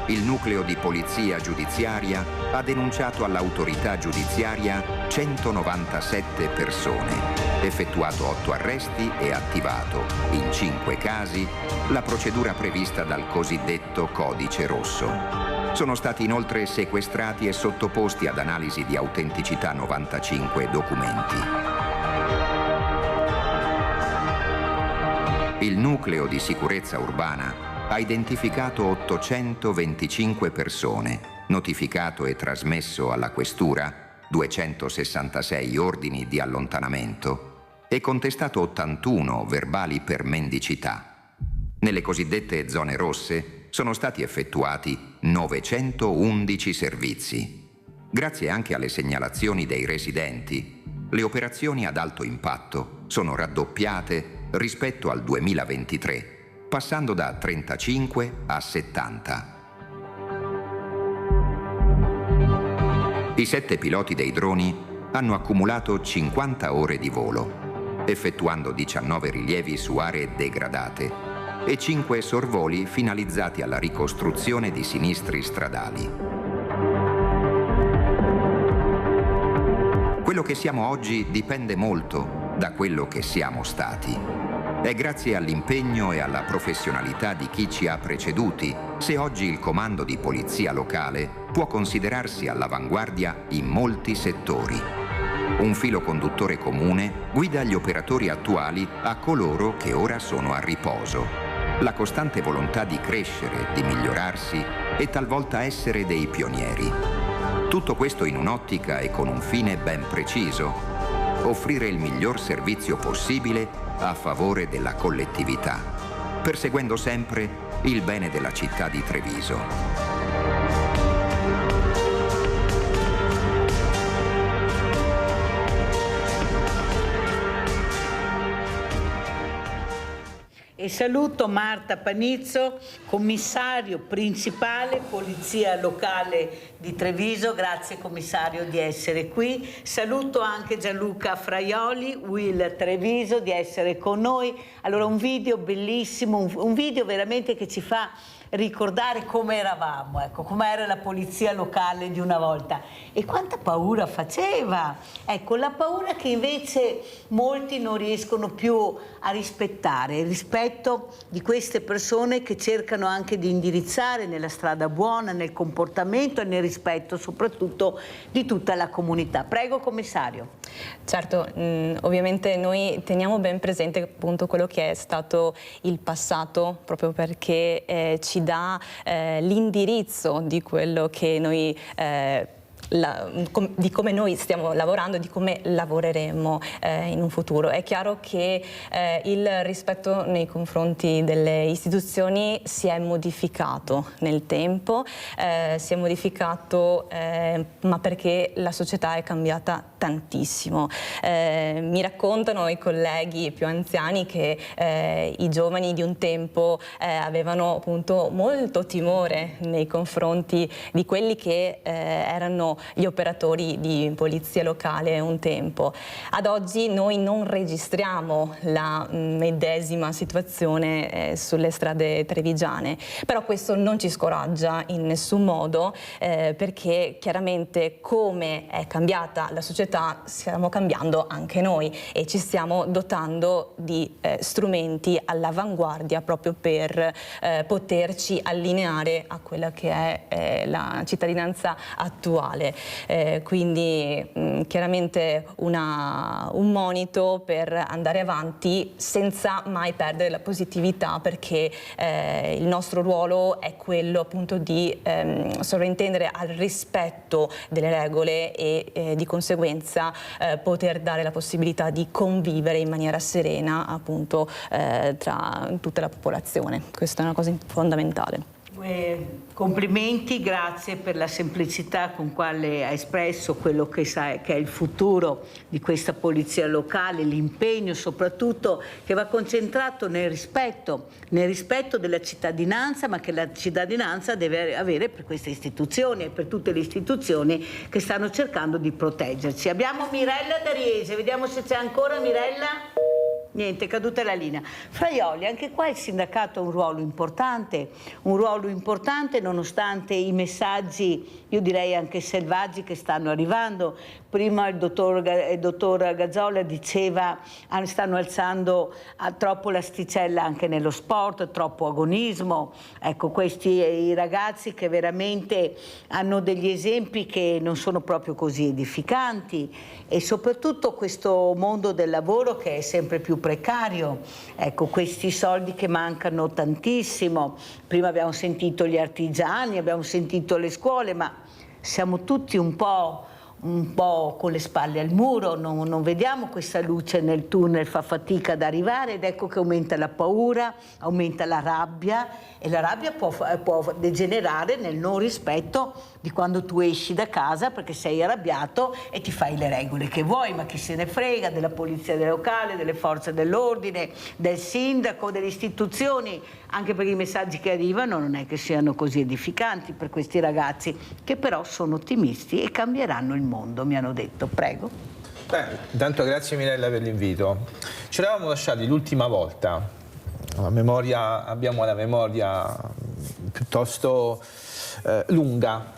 [SPEAKER 13] Il nucleo di polizia giudiziaria ha denunciato all'autorità giudiziaria 197 persone, effettuato 8 arresti e attivato, in 5 casi, la procedura prevista dal cosiddetto Codice Rosso. Sono stati inoltre sequestrati e sottoposti ad analisi di autenticità 95 documenti. Il nucleo di sicurezza urbana ha identificato 825 persone, notificato e trasmesso alla questura 266 ordini di allontanamento e contestato 81 verbali per mendicità. Nelle cosiddette zone rosse sono stati effettuati 911 servizi. Grazie anche alle segnalazioni dei residenti, le operazioni ad alto impatto sono raddoppiate rispetto al 2023, passando da 35 a 70. I 7 piloti dei droni hanno accumulato 50 ore di volo, effettuando 19 rilievi su aree degradate e 5 sorvoli finalizzati alla ricostruzione di sinistri stradali. Quello che siamo oggi dipende molto da quello che siamo stati. È grazie all'impegno e alla professionalità di chi ci ha preceduti se oggi il comando di polizia locale può considerarsi all'avanguardia in molti settori. Un filo conduttore comune guida gli operatori attuali a coloro che ora sono a riposo. la costante volontà di crescere, di migliorarsi e talvolta essere dei pionieri. Tutto questo in un'ottica e con un fine ben preciso: offrire il miglior servizio possibile a favore della collettività, perseguendo sempre il bene della città di Treviso.
[SPEAKER 1] E saluto Marta Panizzo, commissario principale Polizia Locale di Treviso. Grazie commissario di essere qui. Saluto anche Gianluca Fraioli, Will Treviso, di essere con noi. Allora, un video bellissimo, un video veramente che ci fa ricordare come eravamo, ecco, come era la polizia locale di una volta e quanta paura faceva, ecco, la paura che invece molti non riescono più a rispettare, il rispetto di queste persone che cercano anche di indirizzare nella strada buona, nel comportamento e nel rispetto soprattutto di tutta la comunità. Prego commissario.
[SPEAKER 14] Certo, ovviamente noi teniamo ben presente appunto quello che è stato il passato, proprio perché ci dà l'indirizzo di quello che noi di come noi stiamo lavorando, di come lavoreremo in un futuro. È chiaro che il rispetto nei confronti delle istituzioni si è modificato nel tempo, si è modificato ma perché la società è cambiata tantissimo. Mi raccontano i colleghi più anziani che i giovani di un tempo avevano appunto molto timore nei confronti di quelli che erano gli operatori di polizia locale un tempo. Ad oggi noi non registriamo la medesima situazione sulle strade trevigiane, però questo non ci scoraggia in nessun modo perché chiaramente come è cambiata la società stiamo cambiando anche noi e ci stiamo dotando di strumenti all'avanguardia proprio per poterci allineare a quella che è la cittadinanza attuale. Quindi chiaramente un monito per andare avanti senza mai perdere la positività, perché il nostro ruolo è quello appunto di sovrintendere al rispetto delle regole e di conseguenza poter dare la possibilità di convivere in maniera serena appunto tra tutta la popolazione. Questa è una cosa fondamentale.
[SPEAKER 1] Complimenti, grazie per la semplicità con quale ha espresso quello che è il futuro di questa polizia locale, l'impegno soprattutto che va concentrato nel rispetto della cittadinanza, ma che la cittadinanza deve avere per queste istituzioni e per tutte le istituzioni che stanno cercando di proteggerci. Abbiamo Mirella da Riese, vediamo se c'è ancora Mirella. Niente, è caduta la linea. Fraioli, anche qua il sindacato ha un ruolo importante nonostante i messaggi, io direi anche selvaggi, che stanno arrivando. Prima il dottor Gazzola diceva che stanno alzando troppo l'asticella anche nello sport, troppo agonismo. Ecco, questi i ragazzi che veramente hanno degli esempi che non sono proprio così edificanti e soprattutto questo mondo del lavoro che è sempre più precario. Ecco, questi soldi che mancano tantissimo. Prima abbiamo sentito gli artigiani, abbiamo sentito le scuole, ma siamo tutti un po' con le spalle al muro, non vediamo questa luce nel tunnel, fa fatica ad arrivare ed ecco che aumenta la paura, aumenta la rabbia e la rabbia può degenerare nel non rispetto di quando tu esci da casa perché sei arrabbiato e ti fai le regole che vuoi, ma chi se ne frega della polizia locale, delle forze dell'ordine, del sindaco, delle istituzioni, anche perché i messaggi che arrivano non è che siano così edificanti per questi ragazzi che però sono ottimisti e cambieranno il mondo, mi hanno detto. Prego.
[SPEAKER 15] Intanto grazie Mirella per l'invito. Ci eravamo lasciati l'ultima volta, abbiamo una memoria piuttosto lunga,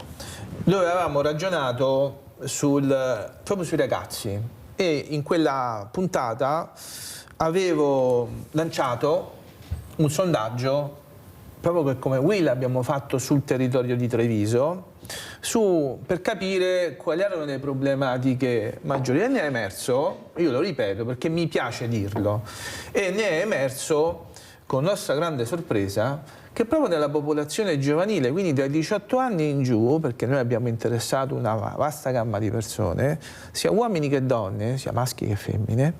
[SPEAKER 15] dove avevamo ragionato proprio sui ragazzi e in quella puntata avevo lanciato un sondaggio proprio come Will abbiamo fatto sul territorio di Treviso per capire quali erano le problematiche maggiori e ne è emerso, io lo ripeto perché mi piace dirlo, e ne è emerso con nostra grande sorpresa, che proprio nella popolazione giovanile, quindi dai 18 anni in giù, perché noi abbiamo interessato una vasta gamma di persone, sia uomini che donne, sia maschi che femmine,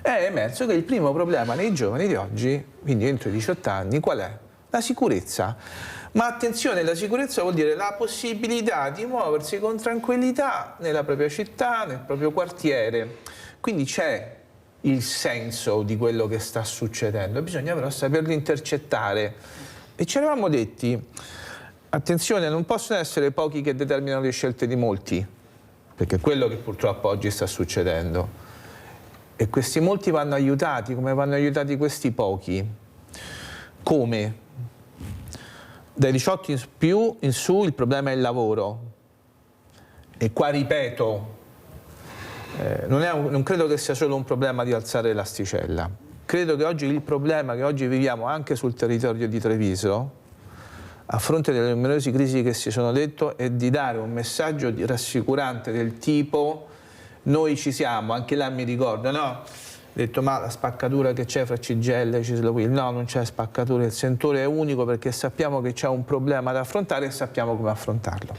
[SPEAKER 15] è emerso che il primo problema nei giovani di oggi, quindi entro i 18 anni, qual è? La sicurezza. Ma attenzione, la sicurezza vuol dire la possibilità di muoversi con tranquillità nella propria città, nel proprio quartiere. Quindi c'è il senso di quello che sta succedendo, bisogna però saperlo intercettare. E ci eravamo detti, attenzione, non possono essere pochi che determinano le scelte di molti, perché è quello che purtroppo oggi sta succedendo. E questi molti vanno aiutati, come vanno aiutati questi pochi? Come? Dai 18 in su il problema è il lavoro. E qua ripeto, non credo che sia solo un problema di alzare l'asticella. Credo che oggi il problema che oggi viviamo anche sul territorio di Treviso, a fronte delle numerose crisi che si sono detto, è di dare un messaggio rassicurante del tipo noi ci siamo, anche là mi ricordo, no? Ho detto ma la spaccatura che c'è fra CGIL e Cislo Will, no, non c'è spaccatura, il sentore è unico perché sappiamo che c'è un problema da affrontare e sappiamo come affrontarlo.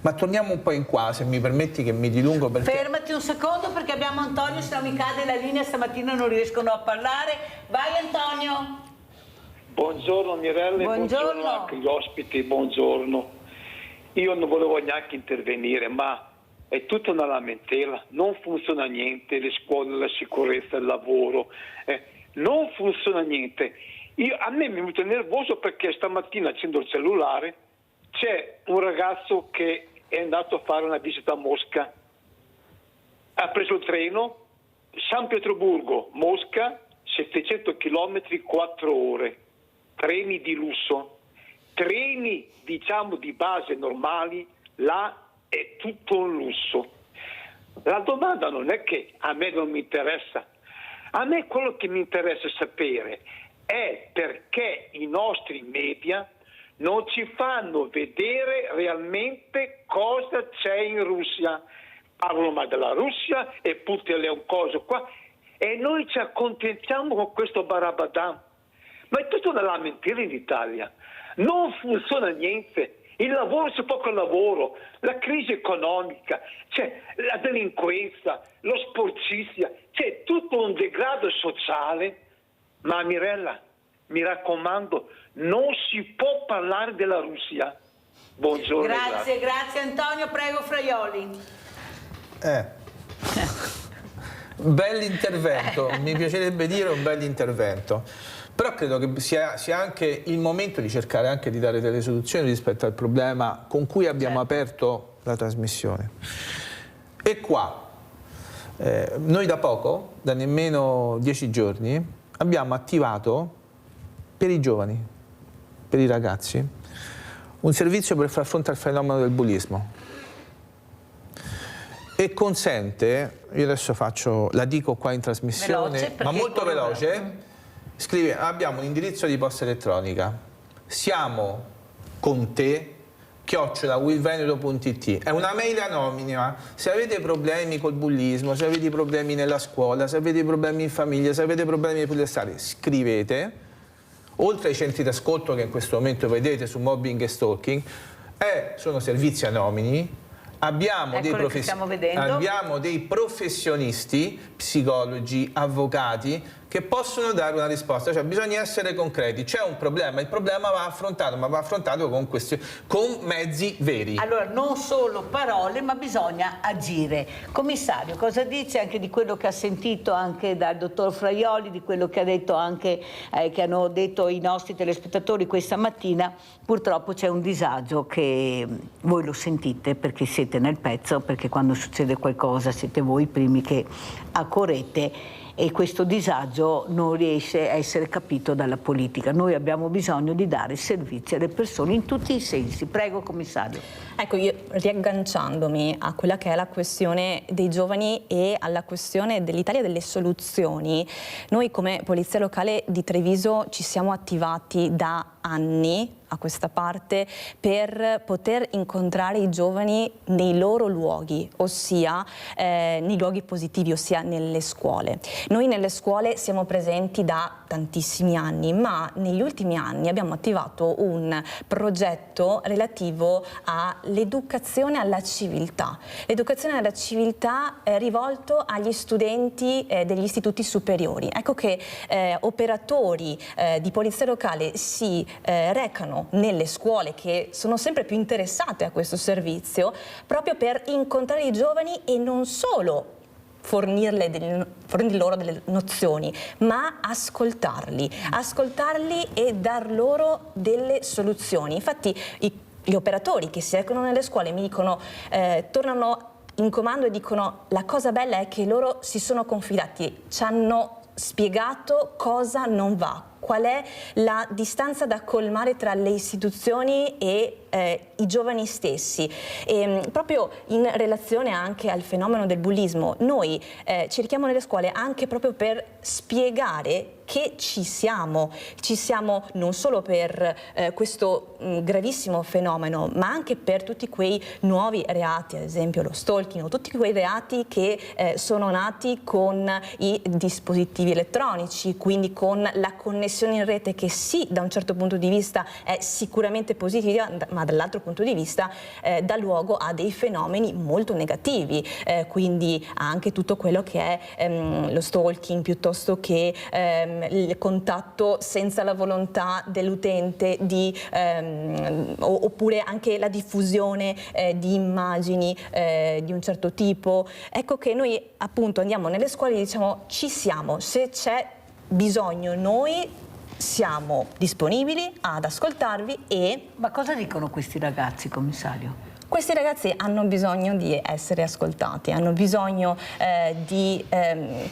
[SPEAKER 15] Ma torniamo un po' in qua, se mi permetti che mi dilungo perché...
[SPEAKER 16] Fermati un secondo perché abbiamo Antonio, se no mi cade la linea, stamattina non riescono a parlare. Vai Antonio!
[SPEAKER 17] Buongiorno Mirella, buongiorno anche agli ospiti, buongiorno. Io non volevo neanche intervenire, ma è tutta una lamentela, non funziona niente, le scuole, la sicurezza, il lavoro, non funziona niente. A me mi è venuto nervoso perché stamattina accendo il cellulare, c'è un ragazzo che è andato a fare una visita a Mosca, ha preso il treno, San Pietroburgo, Mosca, 700 km, 4 ore, treni di lusso, treni diciamo di base normali, là è tutto un lusso. La domanda non è che a me non mi interessa, a me quello che mi interessa sapere è perché i nostri media non ci fanno vedere realmente cosa c'è in Russia. Parlano mai della Russia e Putin è un coso qua e noi ci accontentiamo con questo barabadan. Ma è tutta una lamentela in Italia, non funziona niente. Il lavoro, c'è poco lavoro, la crisi economica, c'è la delinquenza, lo sporcizia, c'è tutto un degrado sociale. Ma Mirella, mi raccomando, non si può parlare della Russia. Buongiorno.
[SPEAKER 16] Grazie Antonio, prego Fraioli.
[SPEAKER 15] Bell'intervento, mi piacerebbe dire un bell'intervento. Però credo che sia anche il momento di cercare anche di dare delle soluzioni rispetto al problema con cui abbiamo aperto la trasmissione. E qua, noi da poco, da nemmeno 10 giorni, abbiamo attivato per i giovani, per i ragazzi, un servizio per far fronte al fenomeno del bullismo. E consente, io adesso la dico qua in trasmissione, ma molto veloce. Scrive, abbiamo un indirizzo di posta elettronica, siamo con te, @willveneto.it. È una mail anonima. Se avete problemi col bullismo, se avete problemi nella scuola, se avete problemi in famiglia, se avete problemi processuali, scrivete. Oltre ai centri d'ascolto che in questo momento vedete su mobbing e stalking, sono servizi anonimi. Abbiamo dei professionisti, psicologi, avvocati, che possono dare una risposta, cioè bisogna essere concreti, c'è un problema, il problema va affrontato, ma va affrontato con mezzi veri.
[SPEAKER 16] Allora, non solo parole, ma bisogna agire. Commissario, cosa dice anche di quello che ha sentito anche dal dottor Fraioli, di quello che ha detto anche, che hanno detto i nostri telespettatori questa mattina? Purtroppo c'è un disagio che voi lo sentite perché siete nel pezzo, perché quando succede qualcosa siete voi i primi che accorrete. E questo disagio non riesce a essere capito dalla politica. Noi abbiamo bisogno di dare servizi alle persone in tutti i sensi. Prego, commissario.
[SPEAKER 14] Ecco, io riagganciandomi a quella che è la questione dei giovani e alla questione dell'Italia delle soluzioni, noi come Polizia Locale di Treviso ci siamo attivati da anni a questa parte per poter incontrare i giovani nei loro luoghi, ossia nei luoghi positivi, ossia nelle scuole. Noi nelle scuole siamo presenti da tantissimi anni, ma negli ultimi anni abbiamo attivato un progetto relativo all'educazione alla civiltà. L'educazione alla civiltà è rivolto agli studenti degli istituti superiori. Ecco che operatori di polizia locale si recano nelle scuole che sono sempre più interessate a questo servizio proprio per incontrare i giovani e non solo fornirle loro delle nozioni, ma ascoltarli e dar loro delle soluzioni. Infatti gli operatori che si recano nelle scuole mi dicono, tornano in comando e dicono: la cosa bella è che loro si sono confidati, ci hanno spiegato cosa non va, qual è la distanza da colmare tra le istituzioni e i giovani stessi. E, proprio in relazione anche al fenomeno del bullismo, noi ci richiamo nelle scuole anche proprio per spiegare che ci siamo non solo per questo gravissimo fenomeno, ma anche per tutti quei nuovi reati, ad esempio lo stalking, o tutti quei reati che sono nati con i dispositivi elettronici, quindi con la connessione in rete, che sì, da un certo punto di vista è sicuramente positiva, ma dall'altro punto di vista dà luogo a dei fenomeni molto negativi, quindi anche tutto quello che è lo stalking, piuttosto che il contatto senza la volontà dell'utente oppure anche la diffusione di immagini di un certo tipo. Ecco che noi appunto andiamo nelle scuole e diciamo: ci siamo, se c'è bisogno noi siamo disponibili ad ascoltarvi.
[SPEAKER 16] Ma cosa dicono questi ragazzi, commissario?
[SPEAKER 14] Questi ragazzi hanno bisogno di essere ascoltati, hanno bisogno di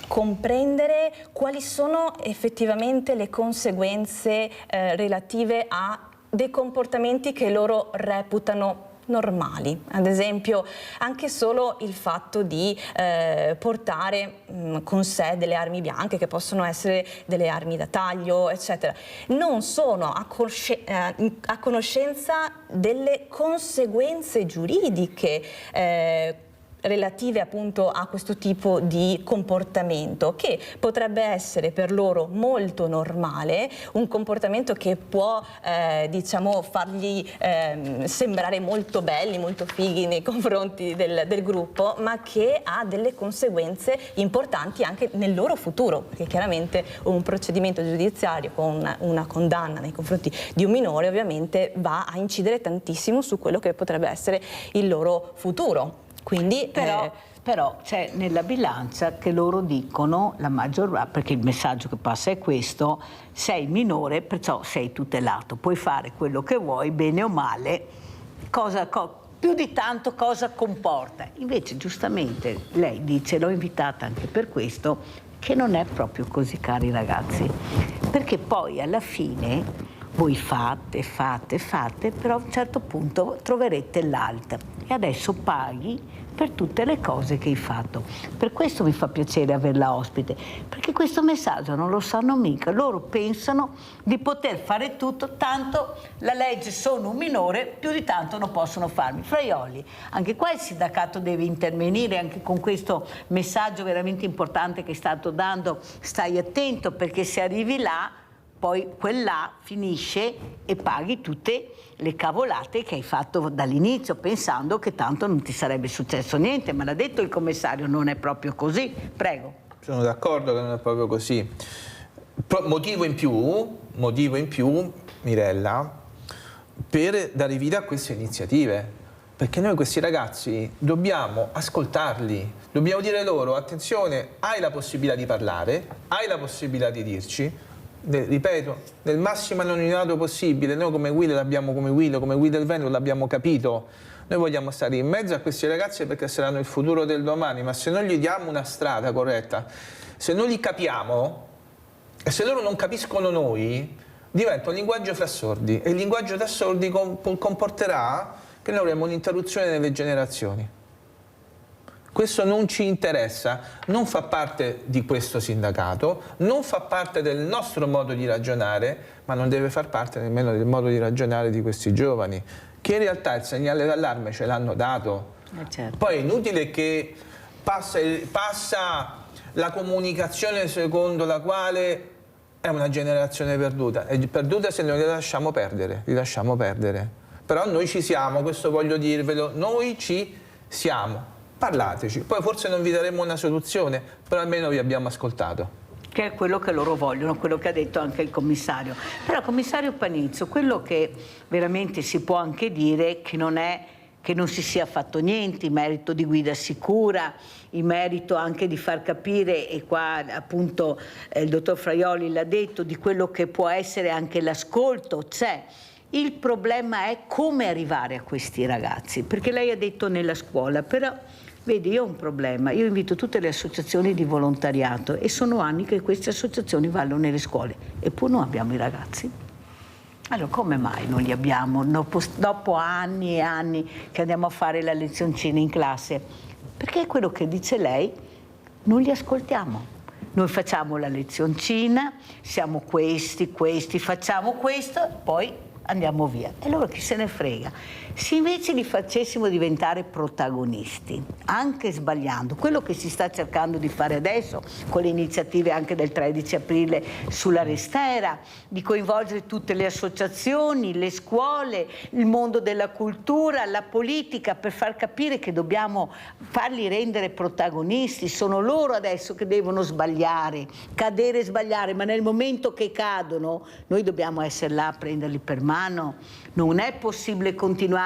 [SPEAKER 14] comprendere quali sono effettivamente le conseguenze relative a dei comportamenti che loro reputano normali. Ad esempio anche solo il fatto di portare con sé delle armi bianche, che possono essere delle armi da taglio, eccetera. Non sono a conoscenza delle conseguenze giuridiche relative appunto a questo tipo di comportamento, che potrebbe essere per loro molto normale, un comportamento che può diciamo fargli sembrare molto belli, molto fighi nei confronti del gruppo, ma che ha delle conseguenze importanti anche nel loro futuro, perché chiaramente un procedimento giudiziario con una condanna nei confronti di un minore ovviamente va a incidere tantissimo su quello che potrebbe essere il loro futuro. Quindi,
[SPEAKER 16] però c'è nella bilancia che loro dicono, la maggior, perché il messaggio che passa è questo: sei minore, perciò sei tutelato, puoi fare quello che vuoi, bene o male, più di tanto cosa comporta. Invece giustamente lei dice, l'ho invitata anche per questo, che non è proprio così, cari ragazzi, perché poi alla fine voi fate, però a un certo punto troverete l'altro e adesso paghi per tutte le cose che hai fatto. Per questo mi fa piacere averla ospite, perché questo messaggio non lo sanno mica. Loro pensano di poter fare tutto, tanto la legge, sono un minore, più di tanto non possono farmi. Fraioli, anche qua il sindacato deve intervenire anche con questo messaggio veramente importante che stato dando. Stai attento, perché se arrivi là, poi quella finisce e paghi tutte le cavolate che hai fatto dall'inizio, pensando che tanto non ti sarebbe successo niente, ma l'ha detto il commissario, non è proprio così. Prego.
[SPEAKER 15] Sono d'accordo che non è proprio così. Motivo in più, Mirella, per dare vita a queste iniziative, perché noi questi ragazzi dobbiamo ascoltarli, dobbiamo dire loro: attenzione, hai la possibilità di parlare, hai la possibilità di dirci, ripeto, nel massimo anonimato possibile. Noi come Will del Veneto l'abbiamo capito. Noi vogliamo stare in mezzo a questi ragazzi perché saranno il futuro del domani, ma se non gli diamo una strada corretta, se non li capiamo e se loro non capiscono noi, diventa un linguaggio fra sordi, e il linguaggio fra sordi comporterà che noi avremo un'interruzione nelle generazioni. Questo non ci interessa, non fa parte di questo sindacato, non fa parte del nostro modo di ragionare, ma non deve far parte nemmeno del modo di ragionare di questi giovani, che in realtà il segnale d'allarme ce l'hanno dato.
[SPEAKER 16] Certo.
[SPEAKER 15] Poi è inutile che passa la comunicazione secondo la quale è una generazione perduta. È perduta se noi li lasciamo perdere, Però noi ci siamo, questo voglio dirvelo, noi ci siamo. Parlateci, poi forse non vi daremo una soluzione, però almeno vi abbiamo ascoltato.
[SPEAKER 16] Che è quello che loro vogliono, quello che ha detto anche il commissario. Però, commissario Panizzo, quello che veramente si può anche dire che non è che non si sia fatto niente in merito di guida sicura, in merito anche di far capire, e qua appunto il dottor Fraioli l'ha detto, di quello che può essere anche l'ascolto, c'è. Il problema è come arrivare a questi ragazzi, perché lei ha detto nella scuola, però vedi, io ho un problema, io invito tutte le associazioni di volontariato e sono anni che queste associazioni vanno nelle scuole, eppure non abbiamo i ragazzi. Allora come mai non li abbiamo dopo anni e anni che andiamo a fare la lezioncina in classe? Perché è quello che dice lei, non li ascoltiamo. Noi facciamo la lezioncina, siamo questi, facciamo questo, poi andiamo via. E allora chi se ne frega? Se invece li facessimo diventare protagonisti, anche sbagliando, quello che si sta cercando di fare adesso con le iniziative anche del 13 aprile sulla restiera, di coinvolgere tutte le associazioni, le scuole, il mondo della cultura, la politica, per far capire che dobbiamo farli rendere protagonisti. Sono loro adesso che devono sbagliare, cadere e sbagliare, ma nel momento che cadono noi dobbiamo essere là a prenderli per mano. Non è possibile continuare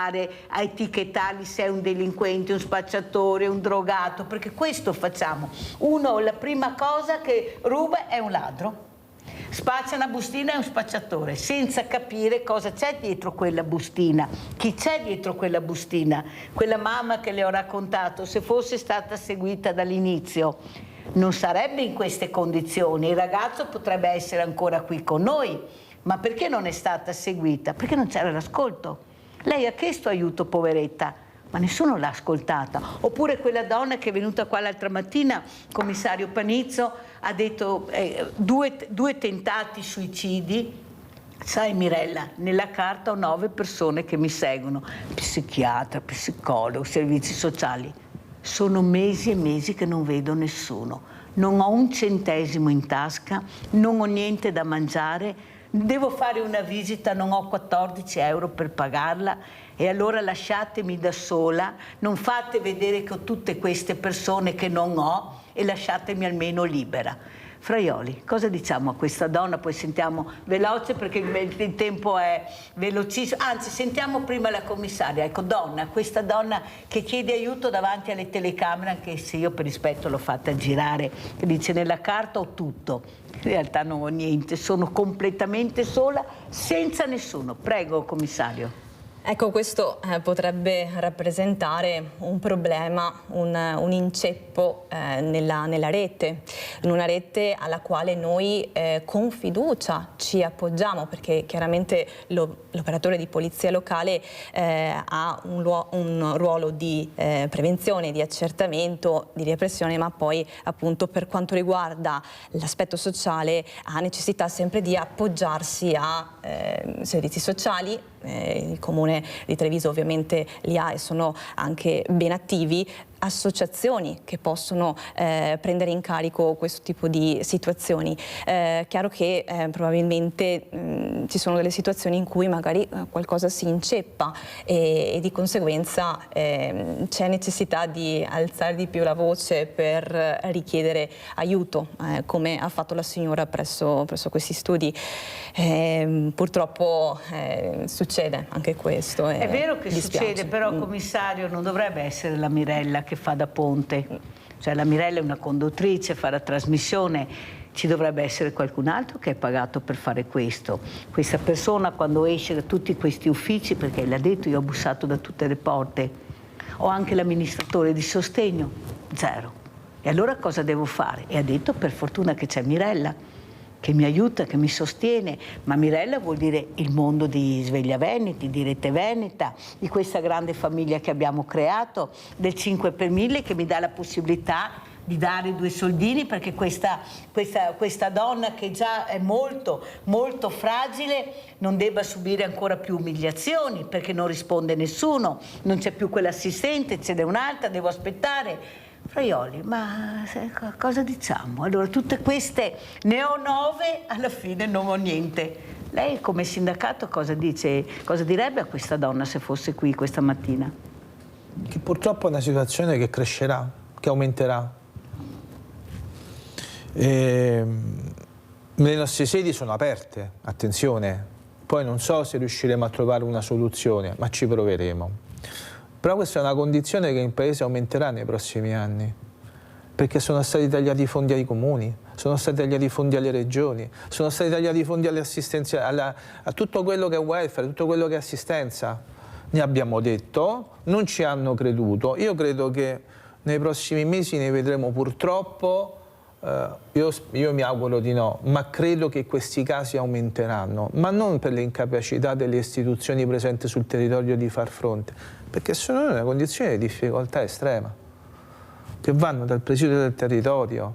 [SPEAKER 16] a etichettarli se è un delinquente, un spacciatore, un drogato, perché questo facciamo. Uno, la prima cosa che ruba è un ladro, spaccia una bustina è un spacciatore, senza capire cosa c'è dietro quella bustina, chi c'è dietro quella bustina. Quella mamma che le ho raccontato, se fosse stata seguita dall'inizio, non sarebbe in queste condizioni, il ragazzo potrebbe essere ancora qui con noi. Ma perché non è stata seguita? Perché non c'era l'ascolto. Lei ha chiesto aiuto, poveretta, ma nessuno l'ha ascoltata. Oppure quella donna che è venuta qua l'altra mattina, commissario Panizzo, ha detto due tentati suicidi. Sai Mirella, nella carta ho 9 persone che mi seguono, psichiatra, psicologo, servizi sociali. Sono mesi e mesi che non vedo nessuno. Non ho un centesimo in tasca, non ho niente da mangiare. Devo fare una visita, non ho 14 euro per pagarla e allora lasciatemi da sola, non fate vedere che ho tutte queste persone che non ho e lasciatemi almeno libera. Fraioli, cosa diciamo a questa donna? Poi sentiamo veloce perché il tempo è velocissimo, anzi sentiamo prima la commissaria. Ecco, donna, questa donna che chiede aiuto davanti alle telecamere, anche se io per rispetto l'ho fatta girare, che dice nella carta ho tutto, in realtà non ho niente, sono completamente sola, senza nessuno. Prego, commissario.
[SPEAKER 14] Ecco, questo potrebbe rappresentare un problema, un inceppo nella rete, in una rete alla quale noi con fiducia ci appoggiamo, perché chiaramente l'operatore di polizia locale ha un ruolo di prevenzione, di accertamento, di repressione, ma poi appunto per quanto riguarda l'aspetto sociale ha necessità sempre di appoggiarsi a servizi sociali. Il Comune di Treviso ovviamente li ha e sono anche ben attivi, associazioni che possono prendere in carico questo tipo di situazioni. Chiaro che probabilmente ci sono delle situazioni in cui magari qualcosa si inceppa e di conseguenza c'è necessità di alzare di più la voce per richiedere aiuto, come ha fatto la signora presso questi studi. Purtroppo succede anche questo.
[SPEAKER 16] È vero che
[SPEAKER 14] dispiace.
[SPEAKER 16] succede, però commissario non dovrebbe essere la Mirella che fa da ponte, cioè la Mirella è una conduttrice, fa la trasmissione, ci dovrebbe essere qualcun altro che è pagato per fare questo. Questa persona quando esce da tutti questi uffici, perché l'ha detto, io ho bussato da tutte le porte, ho anche l'amministratore di sostegno, zero. E allora cosa devo fare? E ha detto per fortuna che c'è Mirella, che mi aiuta, che mi sostiene, ma Mirella vuol dire il mondo di Sveglia Veneti, di Rete Veneta, di questa grande famiglia che abbiamo creato, del 5 per 1000 che mi dà la possibilità di dare 2 soldini perché questa donna che già è molto, molto fragile non debba subire ancora più umiliazioni perché non risponde nessuno, non c'è più quell'assistente, ce n'è un'altra, devo aspettare. Fraioli, ma cosa diciamo? Allora, tutte queste, ne ho 9, alla fine non ho niente. Lei come sindacato cosa dice? Cosa direbbe a questa donna se fosse qui questa mattina?
[SPEAKER 15] Che purtroppo è una situazione che crescerà, che aumenterà. Le nostre sedi sono aperte, attenzione, poi non so se riusciremo a trovare una soluzione, ma ci proveremo. Però questa è una condizione che il Paese aumenterà nei prossimi anni, perché sono stati tagliati i fondi ai comuni, sono stati tagliati i fondi alle regioni, sono stati tagliati i fondi all'assistenza, a tutto quello che è welfare, tutto quello che è assistenza. Ne abbiamo detto, non ci hanno creduto. Io credo che nei prossimi mesi ne vedremo purtroppo, io mi auguro di no, ma credo che questi casi aumenteranno, ma non per l'incapacità delle istituzioni presenti sul territorio di far fronte, perché sono in una condizione di difficoltà estrema, che vanno dal presidio del territorio,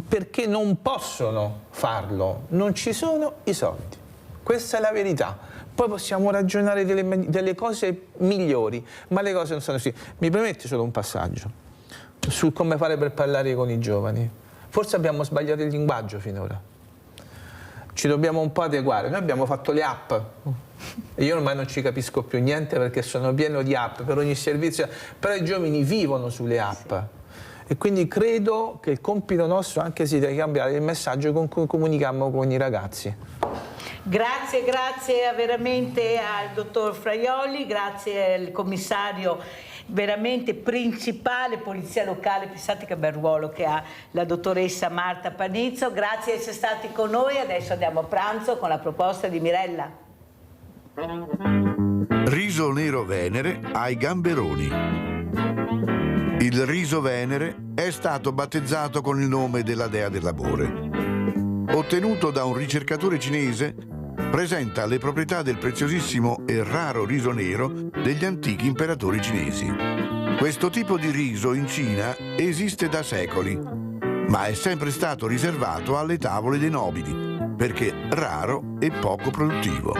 [SPEAKER 15] perché non possono farlo, non ci sono i soldi. Questa è la verità. Poi possiamo ragionare delle cose migliori, ma le cose non stanno così. Mi permetti solo un passaggio su come fare per parlare con i giovani. Forse abbiamo sbagliato il linguaggio finora. Ci dobbiamo un po' adeguare. Noi abbiamo fatto le app e io ormai non ci capisco più niente perché sono pieno di app per ogni servizio, però i giovani vivono sulle app. E quindi credo che il compito nostro anche sia di cambiare il messaggio con cui comunichiamo con i ragazzi.
[SPEAKER 16] Grazie veramente al dottor Fraioli, grazie al commissario veramente principale Polizia Locale, pensate che bel ruolo che ha la dottoressa Marta Panizzo, grazie di essere stati con noi, adesso andiamo a pranzo con la proposta di Mirella.
[SPEAKER 11] Riso nero Venere ai gamberoni. Il riso Venere è stato battezzato con il nome della dea dell'amore. Ottenuto da un ricercatore cinese, presenta le proprietà del preziosissimo e raro riso nero degli antichi imperatori cinesi. Questo tipo di riso in Cina esiste da secoli, ma è sempre stato riservato alle tavole dei nobili, perché raro e poco produttivo.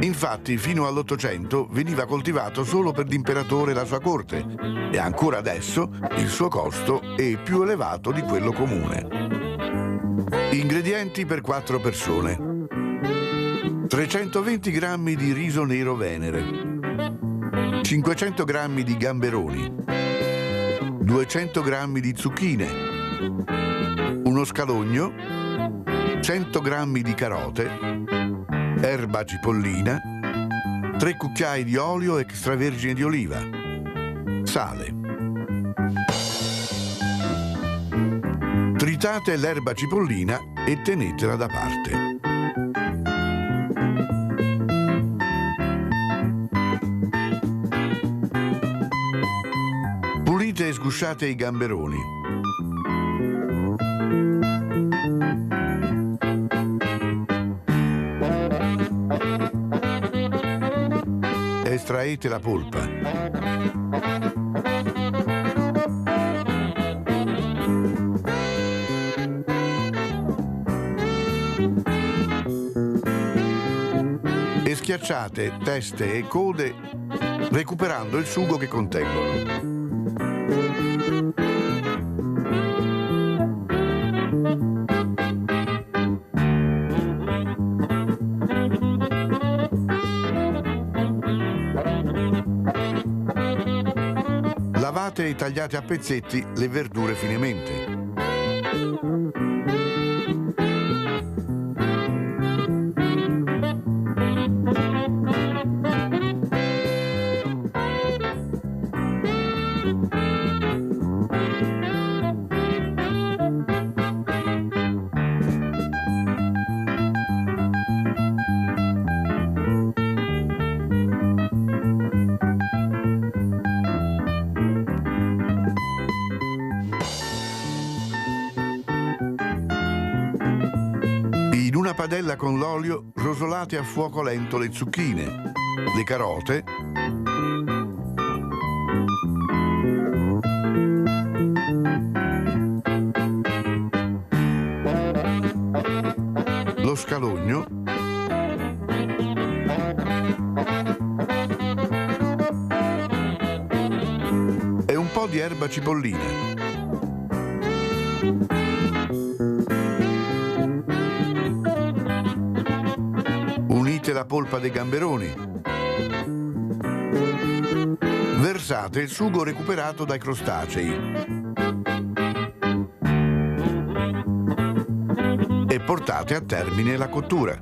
[SPEAKER 11] Infatti, fino all'800 veniva coltivato solo per l'imperatore e la sua corte, e ancora adesso il suo costo è più elevato di quello comune. Ingredienti per 4 persone. 320 grammi di riso nero Venere, 500 grammi di gamberoni, 200 grammi di zucchine, uno scalogno, 100 grammi di carote, erba cipollina, 3 cucchiai di olio extravergine di oliva, sale. Tritate l'erba cipollina e tenetela da parte. Pulite e sgusciate i gamberoni. Estraete la polpa. E schiacciate teste e code recuperando il sugo che contengono. Lavate e tagliate a pezzetti le verdure finemente. padella con l'olio rosolate a fuoco lento le zucchine, le carote, lo scalogno e un po' di erba cipollina. Unite la polpa dei gamberoni. Versate il sugo recuperato dai crostacei. E portate a termine la cottura.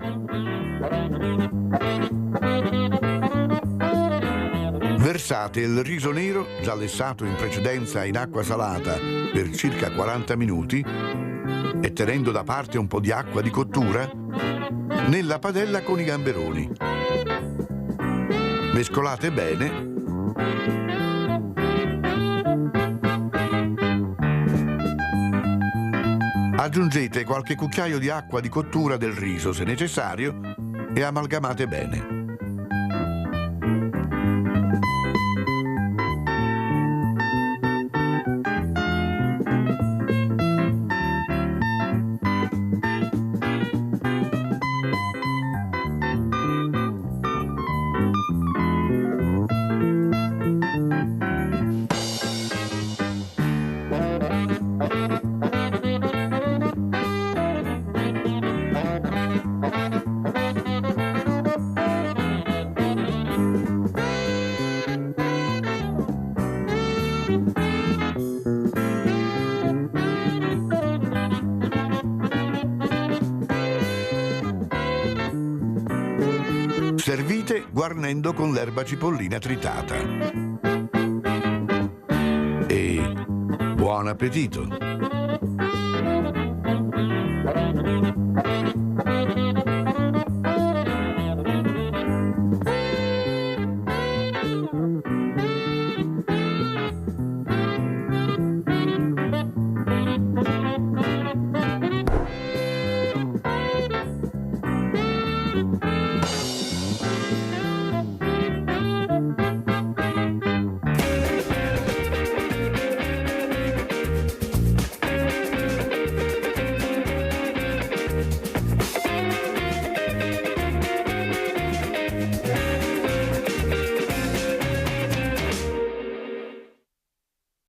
[SPEAKER 11] Versate il riso nero, già lessato in precedenza in acqua salata per circa 40 minuti e tenendo da parte un po' di acqua di cottura, nella padella con i gamberoni. Mescolate bene. Aggiungete qualche cucchiaio di acqua di cottura del riso se necessario e amalgamate bene. Servite guarnendo con l'erba cipollina tritata. E buon appetito!